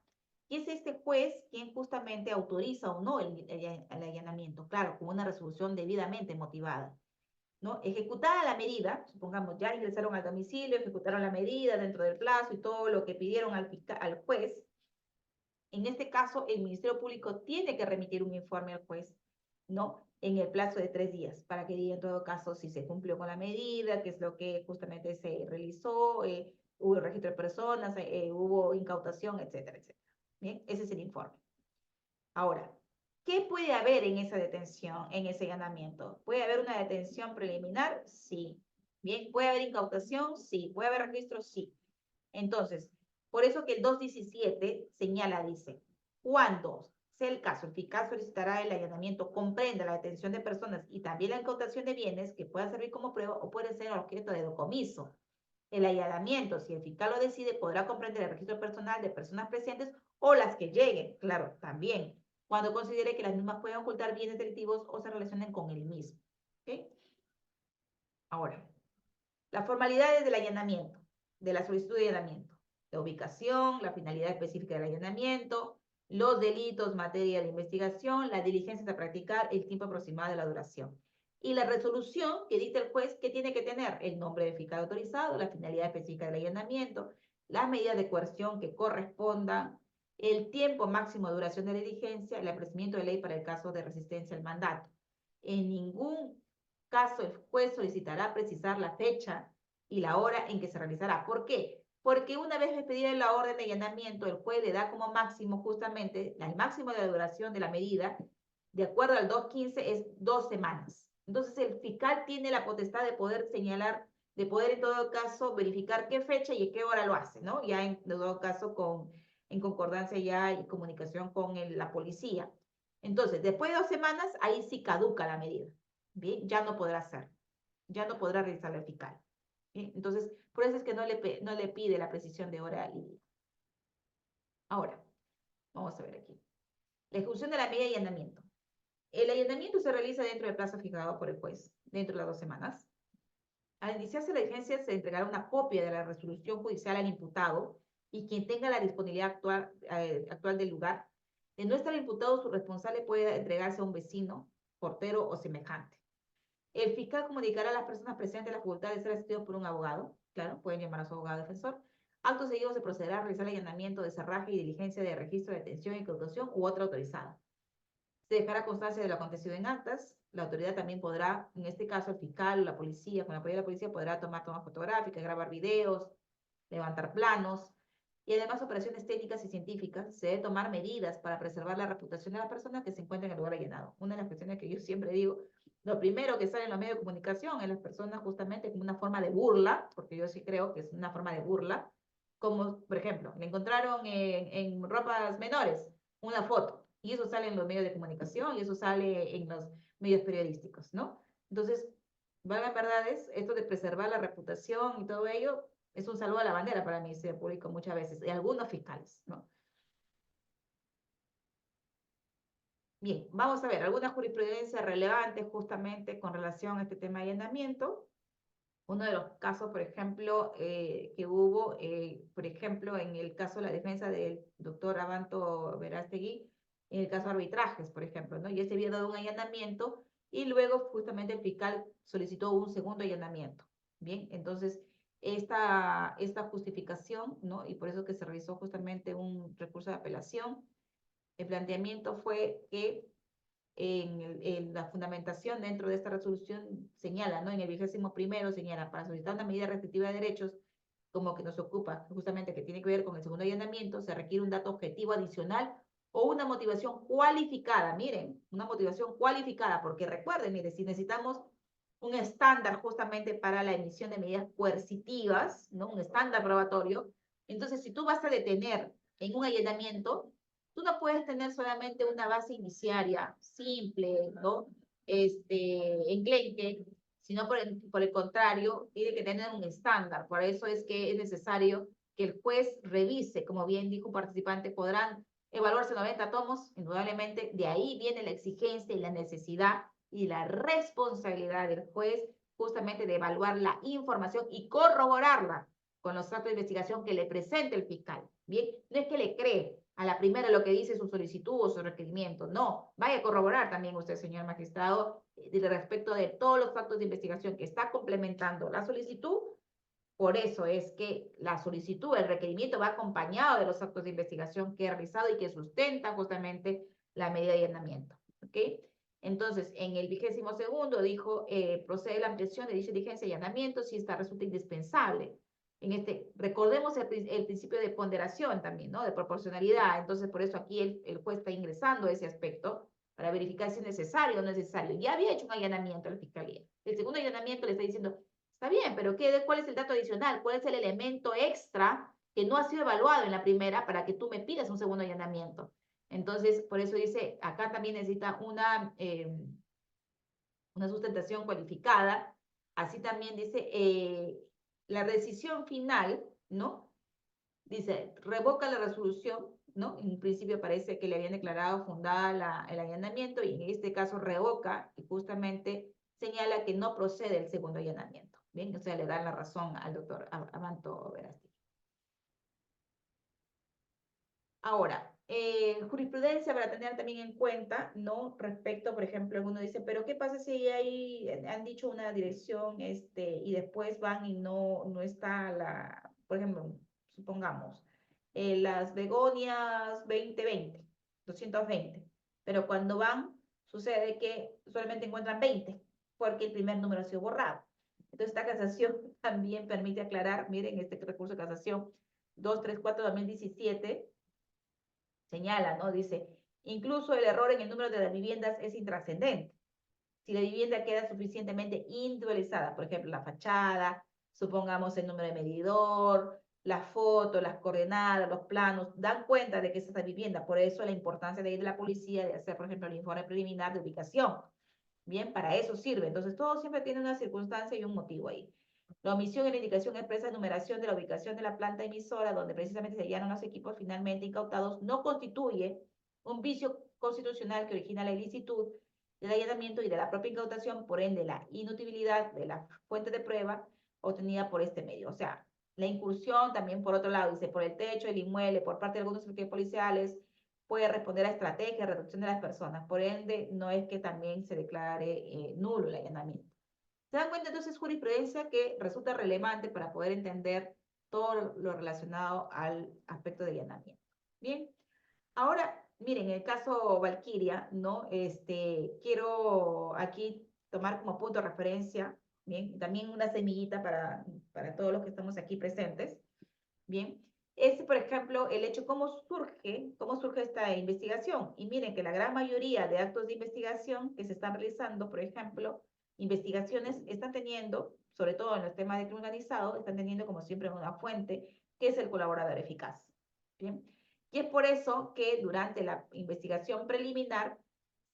y es este juez quien justamente autoriza o no el allanamiento, claro, con una resolución debidamente motivada, ¿no? Ejecutada la medida, supongamos ya ingresaron al domicilio, ejecutaron la medida dentro del plazo y todo lo que pidieron al juez. En este caso, el Ministerio Público tiene que remitir un informe al juez, ¿no? En el plazo de 3 días, para que diga en todo caso si se cumplió con la medida, qué es lo que justamente se realizó, hubo registro de personas, hubo incautación, etcétera, etcétera. Bien, ese es el informe. Ahora, ¿qué puede haber en esa detención, en ese allanamiento? ¿Puede haber una detención preliminar? Sí. Bien, ¿puede haber incautación? Sí. ¿Puede haber registro? Sí. Entonces, por eso que el 217 señala, dice, cuando sea el caso, el fiscal solicitará el allanamiento, comprenda la detención de personas y también la incautación de bienes que puedan servir como prueba o pueden ser objeto de decomiso. El allanamiento, si el fiscal lo decide, podrá comprender el registro personal de personas presentes o las que lleguen, claro, también, cuando considere que las mismas pueden ocultar bienes delictivos o se relacionen con el mismo. ¿Okay? Ahora, las formalidades del allanamiento, de la solicitud de allanamiento, la ubicación, la finalidad específica del allanamiento, los delitos, materia de investigación, las diligencias a practicar, el tiempo aproximado de la duración. Y la resolución que dicta el juez, ¿qué tiene que tener? El nombre del fiscal autorizado, la finalidad específica del allanamiento, las medidas de coerción que correspondan, el tiempo máximo de duración de la diligencia, el apresamiento de ley para el caso de resistencia al mandato. En ningún caso el juez solicitará precisar la fecha y la hora en que se realizará. ¿Por qué? Porque una vez expedida la orden de allanamiento, el juez le da como máximo justamente, el máximo de la duración de la medida, de acuerdo al 215, es 2 semanas. Entonces el fiscal tiene la potestad de poder señalar, de poder en todo caso verificar qué fecha y qué hora lo hace, ¿no? Ya en todo caso en concordancia ya y comunicación con la policía. Entonces, después de 2 semanas, ahí sí caduca la medida. Bien, ya no podrá hacer, ya no podrá realizarlo el fiscal. Bien, entonces, por eso es que no le pide la precisión de hora y día. Ahora, vamos a ver aquí. La ejecución de la medida de allanamiento. El allanamiento se realiza dentro del plazo fijado por el juez, dentro de las 2 semanas. Al iniciarse la diligencia, se entregará una copia de la resolución judicial al imputado y quien tenga la disponibilidad actual del lugar. De no estar imputado, su responsable puede entregarse a un vecino, portero o semejante. El fiscal comunicará a las personas presentes la facultad de ser asistido por un abogado. Claro, pueden llamar a su abogado defensor. Acto seguido se procederá a realizar el allanamiento de cerraje y diligencia de registro de detención y incautación u otra autorizada. Se dejará constancia de lo acontecido en actas. La autoridad también podrá, en este caso el fiscal o la policía, con el apoyo de la policía, podrá tomar tomas fotográficas, grabar videos, levantar planos, y además operaciones técnicas y científicas. Se debe tomar medidas para preservar la reputación de la persona que se encuentra en el lugar allanado. Una de las cuestiones que yo siempre digo, lo primero que sale en los medios de comunicación es las personas justamente como una forma de burla, porque yo sí creo que es una forma de burla, como por ejemplo, le encontraron en ropas menores una foto, y eso sale en los medios de comunicación y eso sale en los medios periodísticos, ¿no? Entonces, valgan verdades, esto de preservar la reputación y todo ello es un saludo a la bandera para el Ministerio Público muchas veces, y algunos fiscales, ¿no? Bien, vamos a ver alguna jurisprudencia relevante justamente con relación a este tema de allanamiento. Uno de los casos, por ejemplo, que hubo, por ejemplo, en el caso de la defensa del doctor Abanto Verástegui, en el caso de arbitrajes, por ejemplo, ¿no? Ya se había dado un allanamiento y luego justamente el fiscal solicitó un segundo allanamiento. Bien, entonces esta justificación, ¿no? Y por eso que se realizó justamente un recurso de apelación. El planteamiento fue que en la fundamentación dentro de esta resolución señala, ¿no? En el 21º señala, para solicitar una medida restrictiva de derechos, como que nos ocupa, justamente que tiene que ver con el segundo allanamiento, se requiere un dato objetivo adicional o una motivación cualificada. Miren, una motivación cualificada, porque recuerden, miren, si necesitamos un estándar justamente para la emisión de medidas coercitivas, ¿no? Un estándar probatorio, entonces si tú vas a detener en un allanamiento, tú no puedes tener solamente una base indiciaria simple, ¿no? Enclenque, sino por el contrario, tiene que tener un estándar. Por eso es que es necesario que el juez revise, como bien dijo un participante, podrán evaluarse 90 tomos, indudablemente, de ahí viene la exigencia y la necesidad y la responsabilidad del juez justamente de evaluar la información y corroborarla con los datos de investigación que le presente el fiscal. Bien, no es que le cree a la primera lo que dice su solicitud o su requerimiento, no, vaya a corroborar también usted, señor magistrado, respecto de todos los actos de investigación que está complementando la solicitud. Por eso es que la solicitud, el requerimiento va acompañado de los actos de investigación que ha realizado y que sustenta justamente la medida de allanamiento. ¿Ok? Entonces, en el 22º dijo, procede la ampliación de dicha diligencia y allanamiento si esta resulta indispensable. Recordemos el principio de ponderación también, ¿no? De proporcionalidad. Entonces, por eso aquí el juez está ingresando ese aspecto para verificar si es necesario o no es necesario. Ya había hecho un allanamiento a la fiscalía. El segundo allanamiento le está diciendo, está bien, pero ¿cuál es el dato adicional? ¿Cuál es el elemento extra que no ha sido evaluado en la primera para que tú me pidas un segundo allanamiento? Entonces, por eso dice, acá también necesita una sustentación cualificada. Así también dice, la decisión final, ¿no? Dice, revoca la resolución, ¿no? En un principio parece que le habían declarado fundada el allanamiento y en este caso revoca y justamente señala que no procede el segundo allanamiento. Bien, o sea, le da la razón al doctor Abanto Verástegui. Ahora, jurisprudencia para tener también en cuenta, ¿no? Respecto, por ejemplo, uno dice, pero ¿qué pasa si ahí han dicho una dirección y después van y no está por ejemplo, supongamos, las begonias 220, pero cuando van, sucede que solamente encuentran 20, porque el primer número ha sido borrado. Entonces, esta casación también permite aclarar, miren, este recurso de casación 234/2017, señala, ¿no? Dice, incluso el error en el número de las viviendas es intrascendente. Si la vivienda queda suficientemente individualizada, por ejemplo, la fachada, supongamos el número de medidor, la foto, las coordenadas, los planos, dan cuenta de que es esa vivienda. Por eso la importancia de ir de la policía, de hacer, por ejemplo, el informe preliminar de ubicación. Bien, para eso sirve. Entonces, todo siempre tiene una circunstancia y un motivo ahí. La omisión en la indicación expresa numeración de la ubicación de la planta emisora, donde precisamente se hallaron los equipos finalmente incautados, no constituye un vicio constitucional que origina la ilicitud del allanamiento y de la propia incautación, por ende, la inutilidad de la fuente de prueba obtenida por este medio. O sea, la incursión también, por otro lado, dice, por el techo del inmueble, por parte de algunos efectivos policiales, puede responder a estrategia de reducción de las personas. Por ende, no es que también se declare nulo el allanamiento. ¿Se dan cuenta entonces jurisprudencia que resulta relevante para poder entender todo lo relacionado al aspecto de allanamiento. Bien, ahora, miren, en el caso Valkyria, ¿no? Quiero aquí tomar como punto de referencia, bien, también una semillita para todos los que estamos aquí presentes, bien. Por ejemplo, el hecho cómo surge esta investigación. Y miren que la gran mayoría de actos de investigación que se están realizando, por ejemplo, investigaciones están teniendo, sobre todo en los temas de crimen organizado, están teniendo como siempre una fuente, que es el colaborador eficaz. Bien. Y es por eso que durante la investigación preliminar,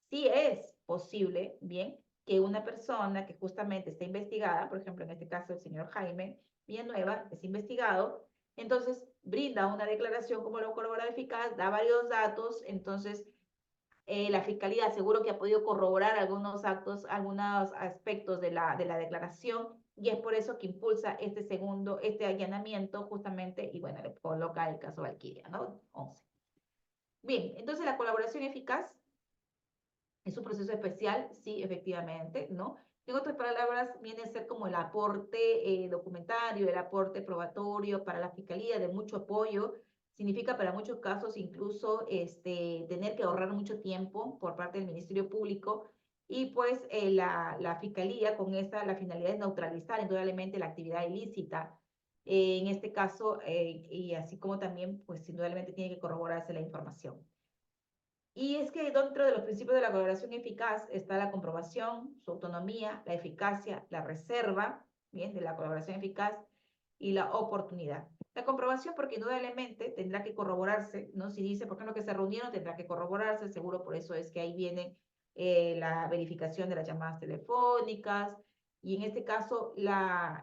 sí es posible, bien, que una persona que justamente está investigada, por ejemplo, en este caso el señor Jaime Villanueva, es investigado, entonces brinda una declaración como colaborador eficaz, da varios datos, entonces la fiscalía seguro que ha podido corroborar algunos actos, algunos aspectos de la declaración, y es por eso que impulsa este allanamiento justamente, y bueno, le coloca el caso Valkyria, ¿no? 11. Bien, entonces la colaboración eficaz es un proceso especial, sí, efectivamente, ¿no? En otras palabras, viene a ser como el aporte documentario, el aporte probatorio para la fiscalía de mucho apoyo. Significa para muchos casos incluso tener que ahorrar mucho tiempo por parte del Ministerio Público y pues la fiscalía con la finalidad de neutralizar indudablemente la actividad ilícita. En este caso, y así como también, pues indudablemente tiene que corroborarse la información. Y es que dentro de los principios de la colaboración eficaz está la comprobación, su autonomía, la eficacia, la reserva, bien, de la colaboración eficaz y la oportunidad. La comprobación, porque indudablemente tendrá que corroborarse, ¿no? Si dice, por ejemplo, que se reunieron, tendrá que corroborarse, seguro por eso es que ahí viene la verificación de las llamadas telefónicas, y en este caso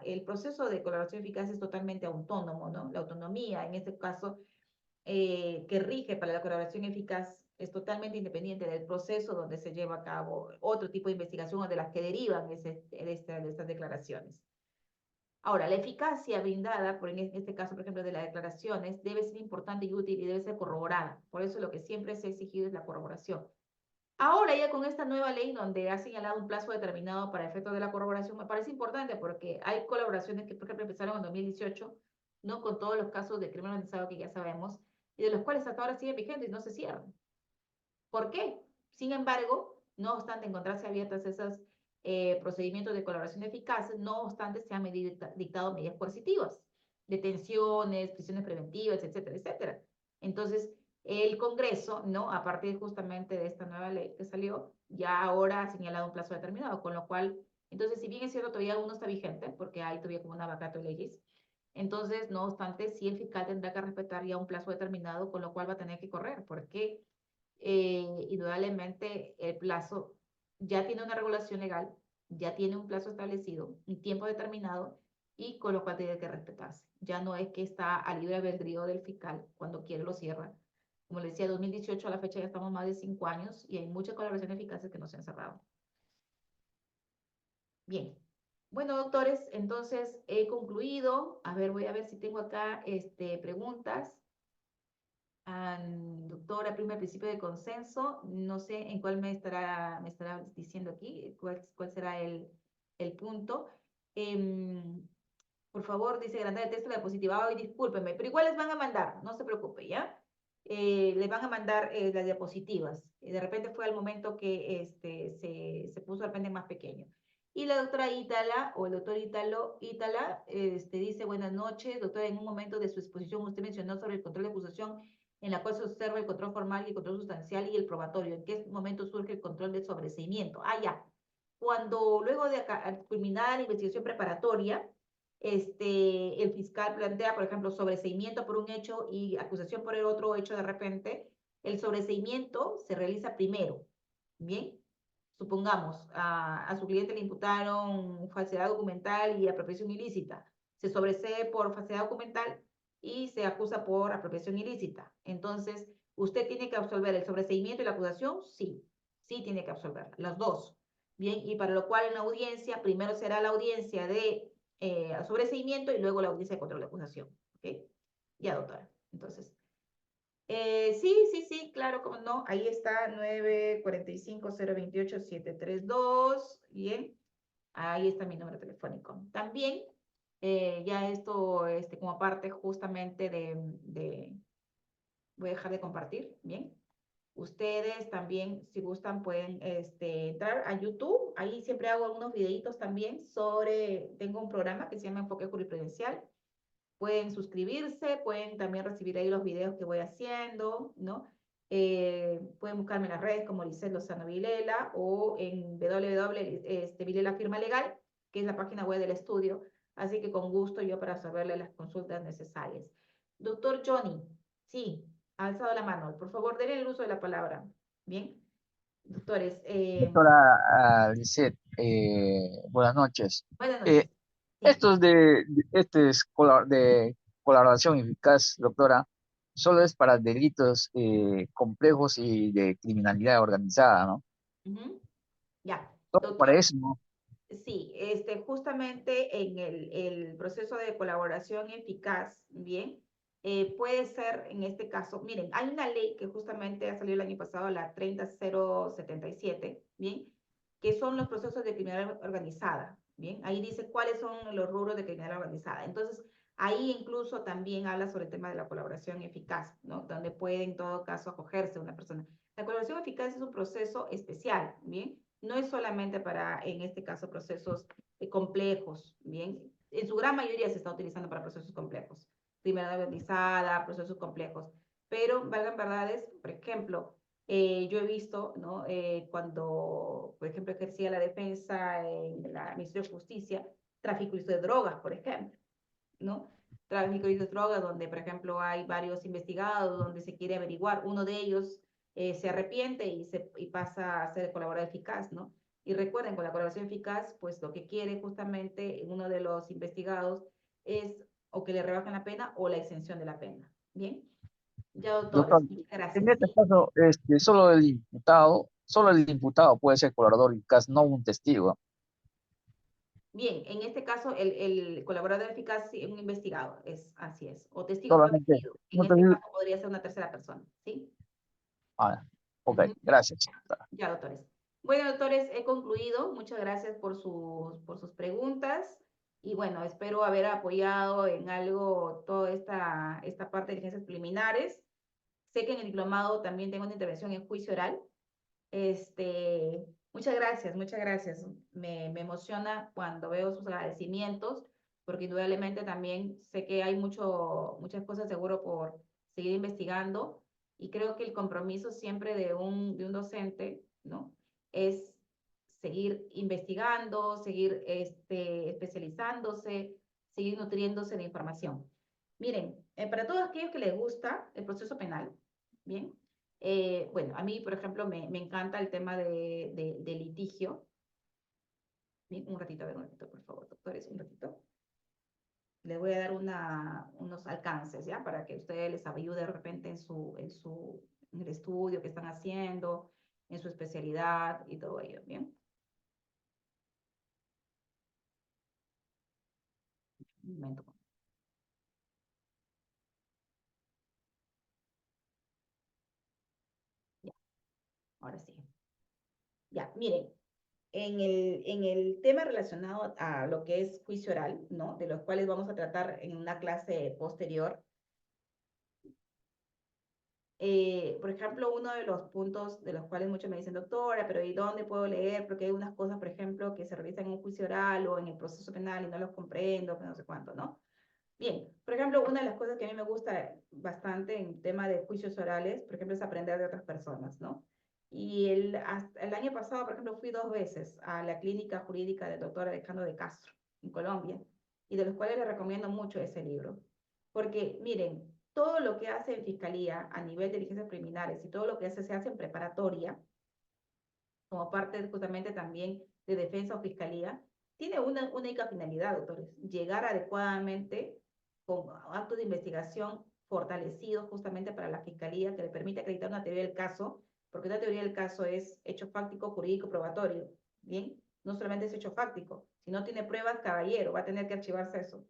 el proceso de colaboración eficaz es totalmente autónomo, ¿no? La autonomía, en este caso, que rige para la colaboración eficaz es totalmente independiente del proceso donde se lleva a cabo otro tipo de investigación o de las que derivan de estas declaraciones. Ahora, la eficacia brindada, en este caso, por ejemplo, de las declaraciones, debe ser importante y útil y debe ser corroborada. Por eso lo que siempre se ha exigido es la corroboración. Ahora ya con esta nueva ley donde ha señalado un plazo determinado para efectos de la corroboración, me parece importante porque hay colaboraciones que, por ejemplo, empezaron en 2018, ¿no? Con todos los casos de crimen organizado que ya sabemos, y de los cuales hasta ahora siguen vigentes y no se cierran. ¿Por qué? Sin embargo, no obstante encontrarse abiertas esos procedimientos de colaboración eficaz, no obstante se han dictado medidas coercitivas, detenciones, prisiones preventivas, etcétera, etcétera. Entonces, el Congreso, ¿no? A partir justamente de esta nueva ley que salió, ya ahora ha señalado un plazo determinado, con lo cual, entonces, si bien es cierto, todavía uno está vigente, porque hay todavía como una vacatio legis, entonces, no obstante, sí el fiscal tendrá que respetar ya un plazo determinado, con lo cual va a tener que correr, porque indudablemente el plazo ya tiene una regulación legal, ya tiene un plazo establecido, un tiempo determinado, y con lo cual tiene que respetarse. Ya no es que está a libre albedrío del fiscal, cuando quiere lo cierra. Como le decía, 2018 a la fecha ya estamos más de 5 años y hay muchas colaboraciones eficaces que no se han cerrado. Bien. Bueno, doctores, entonces he concluido. A ver, voy a ver si tengo acá preguntas. Doctora, primer principio de consenso, no sé en cuál me estará diciendo aquí, cuál será el punto. Por favor, dice agrandar el texto de diapositiva, y discúlpeme, pero igual les van a mandar, no se preocupe, ¿ya? Les van a mandar las diapositivas. De repente fue al momento que se puso de repente más pequeño. Y la doctora Ítala, o el doctor Ítala, dice, buenas noches, doctora, en un momento de su exposición usted mencionó sobre el control de acusación en la cual se observa el control formal y el control sustancial y el probatorio. ¿En qué momento surge el control de sobreseimiento? Ah, ya. Cuando luego de culminar la investigación preparatoria, el fiscal plantea, por ejemplo, sobreseimiento por un hecho y acusación por el otro hecho de repente, el sobreseimiento se realiza primero. Bien, supongamos, a su cliente le imputaron falsedad documental y apropiación ilícita. Se sobresee por falsedad documental y se acusa por apropiación ilícita. Entonces, ¿usted tiene que absolver el sobreseimiento y la acusación? Sí, sí tiene que absolver, las dos. Bien, y para lo cual en la audiencia, primero será la audiencia de sobreseimiento y luego la audiencia de control de acusación. ¿Ok? Ya, doctora. Entonces, sí, claro, como no. Ahí está, 945-028-732. Bien, ahí está mi número telefónico. También Ya esto, como parte justamente voy a dejar de compartir, ¿bien? Ustedes también, si gustan, pueden entrar a YouTube. Ahí siempre hago algunos videitos también tengo un programa que se llama Enfoque Jurisprudencial. Pueden suscribirse, pueden también recibir ahí los videos que voy haciendo, ¿no? Pueden buscarme en las redes como Lisset Lozano Vilela o en Vilela Firma Legal, que es la página web del estudio. Así que con gusto yo para resolverle las consultas necesarias. Doctor Johnny, sí, ha alzado la mano. Por favor, denle el uso de la palabra. Bien, doctores, Doctora Lisset, buenas noches. buenas Eh, noches. Sí. Esto de colaboración eficaz, doctora, solo es para delitos complejos y de criminalidad organizada, ¿no? Ujú. Ya, Solo para doctor. eso, ¿no? Sí, justamente en el proceso de colaboración eficaz, bien, puede ser en este caso, miren, hay una ley que justamente ha salido el año pasado, la 30077, bien, que son los procesos de criminalidad organizada, bien, ahí dice cuáles son los rubros de criminalidad organizada. Entonces, ahí incluso también habla sobre el tema de la colaboración eficaz, ¿no? Donde puede en todo caso acogerse una persona. La colaboración eficaz es un proceso especial, bien, no es solamente para, en este caso, procesos complejos, ¿bien? En su gran mayoría se está utilizando para procesos complejos, criminalidad organizada, procesos complejos, pero valgan verdades, por ejemplo, yo he visto, ¿no? Cuando, por ejemplo, ejercía la defensa en la Ministerio de Justicia, tráfico y uso de drogas, por ejemplo, ¿no? Tráfico y drogas, donde, por ejemplo, hay varios investigados, donde se quiere averiguar, uno de ellos se arrepiente y pasa a ser colaborador eficaz, ¿no? Y recuerden, con la colaboración eficaz, pues lo que quiere justamente uno de los investigados es o que le rebajen la pena o la exención de la pena. ¿Bien? Ya, Doctor, doctores, muchas en gracias. este Sí. caso, solo el imputado puede ser colaborador eficaz, no un testigo. Bien, en este caso, el colaborador eficaz es un investigado, así es, o testigo Solamente protegido. En un este testigo. caso podría ser una tercera persona, ¿sí? Ah, ok, Ujú. gracias. Ya, doctores. Bueno, doctores, he concluido. Muchas gracias por sus preguntas. Y bueno, espero haber apoyado en algo toda esta parte de diligencias preliminares. Sé que en el diplomado también tengo una intervención en juicio oral. Muchas gracias, muchas gracias. Me emociona cuando veo sus agradecimientos, porque indudablemente también sé que hay muchas cosas seguro por seguir investigando y creo que el compromiso siempre de un docente, ¿no? Es seguir investigando, seguir especializándose, seguir nutriéndose de información. Miren, para todos aquellos que les gusta el proceso penal, ¿bien? Bueno, a mí, por ejemplo, me encanta el tema de litigio. Bien, un ratito, a ver, un ratito, por favor, doctores, un ratito. Les voy a dar unos alcances, ¿ya? Para que ustedes les ayude de repente en el estudio que están haciendo, en su especialidad y todo ello, ¿bien? Un momento. Ya, ahora sí. Ya, miren, en el tema relacionado a lo que es juicio oral, ¿no? De los cuales vamos a tratar en una clase posterior. Por ejemplo, uno de los puntos de los cuales muchos me dicen, doctora, pero ¿y dónde puedo leer? Porque hay unas cosas, por ejemplo, que se realizan en un juicio oral o en el proceso penal y no los comprendo, que no sé cuánto, ¿no? Bien, por ejemplo, una de las cosas que a mí me gusta bastante en tema de juicios orales, por ejemplo, es aprender de otras personas, ¿no? Y hasta el año pasado, por ejemplo, fui 2 veces a la clínica jurídica del doctor Alejandro de Castro, en Colombia, y de los cuales le recomiendo mucho ese libro. Porque, miren, todo lo que hace en fiscalía a nivel de diligencias preliminares y todo lo que se hace en preparatoria, como parte justamente también de defensa o fiscalía, tiene una única finalidad, doctores, llegar adecuadamente con actos de investigación fortalecidos justamente para la fiscalía que le permite acreditar una teoría del caso, porque una teoría del caso es hecho fáctico, jurídico, probatorio, ¿bien? No solamente es hecho fáctico, si no tiene pruebas, caballero, va a tener que archivarse eso.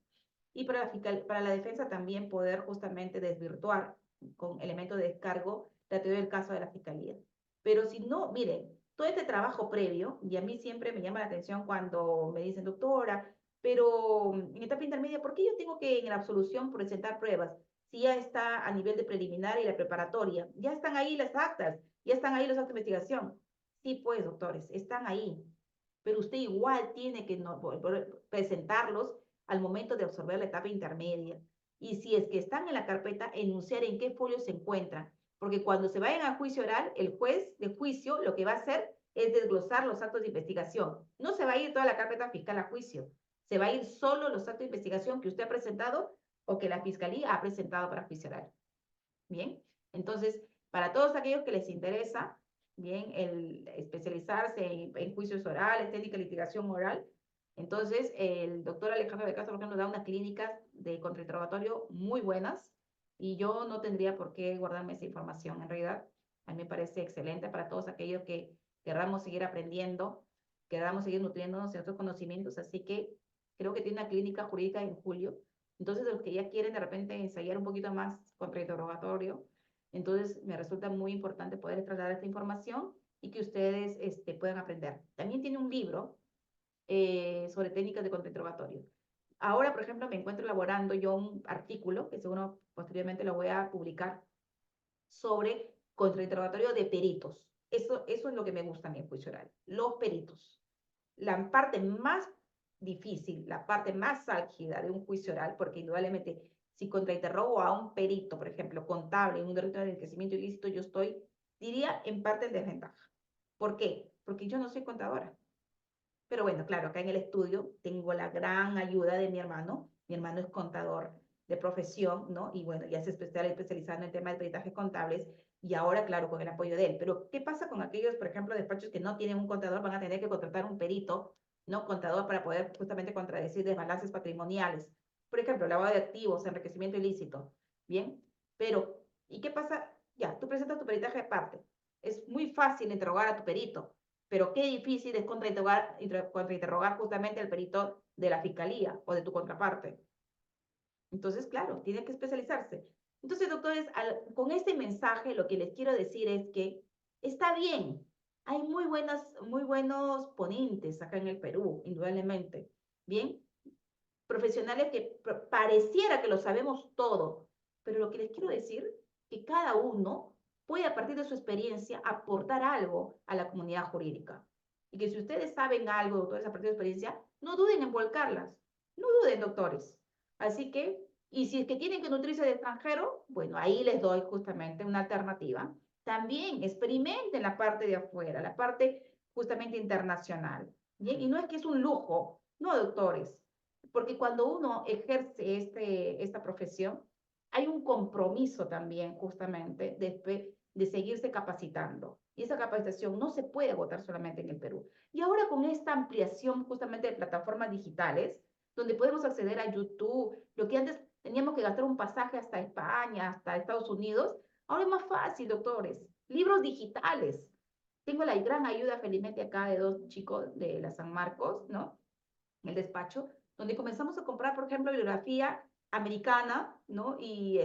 Y para la defensa también poder justamente desvirtuar con elementos de descargo la teoría del caso de la fiscalía. Pero si no, miren, todo este trabajo previo, y a mí siempre me llama la atención cuando me dicen, doctora, Pero en etapa intermedia, ¿por qué yo tengo que en la absolución presentar pruebas? Si ya está a nivel de preliminar y la preparatoria, ya están ahí las actas, ya están ahí los actos de investigación. Sí, pues, doctores, están ahí. Pero usted igual tiene que presentarlos al momento de absorber la etapa intermedia. Y si es que están en la carpeta, enunciar en qué folio se encuentran. Porque cuando se vayan a juicio oral, el juez de juicio lo que va a hacer es desglosar los actos de investigación. No se va a ir toda la carpeta fiscal a juicio. Se va a ir solo los actos de investigación que usted ha presentado o que la fiscalía ha presentado para juicio oral. Bien, entonces, para todos aquellos que les interesa, bien, el especializarse en juicios orales, técnica de litigación oral, entonces el doctor Alejandro de Castro, por ejemplo, da unas clínicas de contrainterrogatorio muy buenas y yo no tendría por qué guardarme esa información. En realidad, a mí me parece excelente para todos aquellos que queramos seguir aprendiendo, queramos seguir nutriéndonos de otros conocimientos, así que creo que tiene una clínica jurídica en julio. Entonces, los que ya quieren de repente ensayar un poquito más contrainterrogatorio, entonces me resulta muy importante poder trasladar esta información y que ustedes puedan aprender. También tiene un libro sobre técnicas de contrainterrogatorio. Ahora, por ejemplo, me encuentro elaborando yo un artículo, que seguro posteriormente lo voy a publicar, sobre contrainterrogatorio de peritos. Eso es lo que me gusta a mí en juicio oral, los peritos. La parte más difícil, la parte más álgida de un juicio oral, porque indudablemente si contrainterrogo a un perito, por ejemplo, contable en un delito de enriquecimiento ilícito, yo estoy, diría, en parte en desventaja. ¿Por qué? Porque yo no soy contadora. Pero bueno, claro, acá en el estudio tengo la gran ayuda de mi hermano. Mi hermano es contador de profesión, ¿no? Y bueno, ya se especializado en el tema de peritajes contables y ahora, claro, con el apoyo de él. Pero, ¿qué pasa con aquellos, por ejemplo, despachos que no tienen un contador? Van a tener que contratar un perito, ¿no? Contador para poder justamente contradecir desbalances patrimoniales. Por ejemplo, lavado de activos, enriquecimiento ilícito. Bien, pero, ¿y qué pasa? Ya, tú presentas tu peritaje aparte. Es muy fácil interrogar a tu perito, pero qué difícil es contrainterrogar justamente al perito de la fiscalía o de tu contraparte. Entonces, claro, tiene que especializarse. Entonces, doctores, con este mensaje lo que les quiero decir es que está bien, hay muy buenos ponentes acá en el Perú, indudablemente. Bien, profesionales que pareciera que lo sabemos todo, pero lo que les quiero decir que cada uno puede a partir de su experiencia aportar algo a la comunidad jurídica. Y que si ustedes saben algo, doctores, a partir de su experiencia, no duden en volcarlas. No duden, doctores. Así que, y si es que tienen que nutrirse de extranjero, bueno, ahí les doy justamente una alternativa. También experimenten la parte de afuera, la parte justamente internacional. ¿Bien? Y no es que es un lujo, no, doctores, porque cuando uno ejerce esta profesión, hay un compromiso también justamente de seguirse capacitando. Y esa capacitación no se puede agotar solamente en el Perú. Y ahora con esta ampliación justamente de plataformas digitales, donde podemos acceder a YouTube, lo que antes teníamos que gastar un pasaje hasta España, hasta Estados Unidos, ahora es más fácil, doctores. Libros digitales. Tengo la gran ayuda, felizmente, acá de dos chicos de la San Marcos, ¿no? En el despacho, donde comenzamos a comprar, por ejemplo, bibliografía americana, ¿no? Y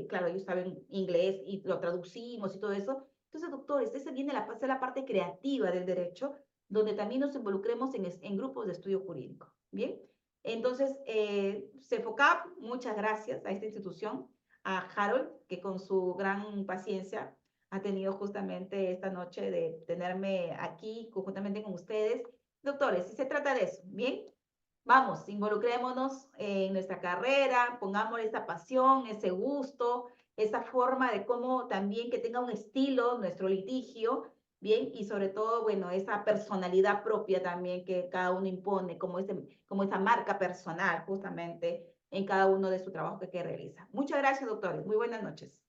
claro, ellos saben inglés y lo traducimos y todo eso. Entonces, doctores, esa viene la parte creativa del derecho, donde también nos involucremos en grupos de estudio jurídico. Bien, entonces, CEFOCAP, muchas gracias a esta institución, a Harold, que con su gran paciencia ha tenido justamente esta noche de tenerme aquí conjuntamente con ustedes. Doctores, si se trata de eso, ¿bien? Vamos, involucrémonos en nuestra carrera, pongamos esa pasión, ese gusto, esa forma de cómo también que tenga un estilo nuestro litigio, ¿bien? Y sobre todo, bueno, esa personalidad propia también que cada uno impone, como esa marca personal justamente en cada uno de su trabajo que realiza. Muchas gracias, doctores. Muy buenas noches.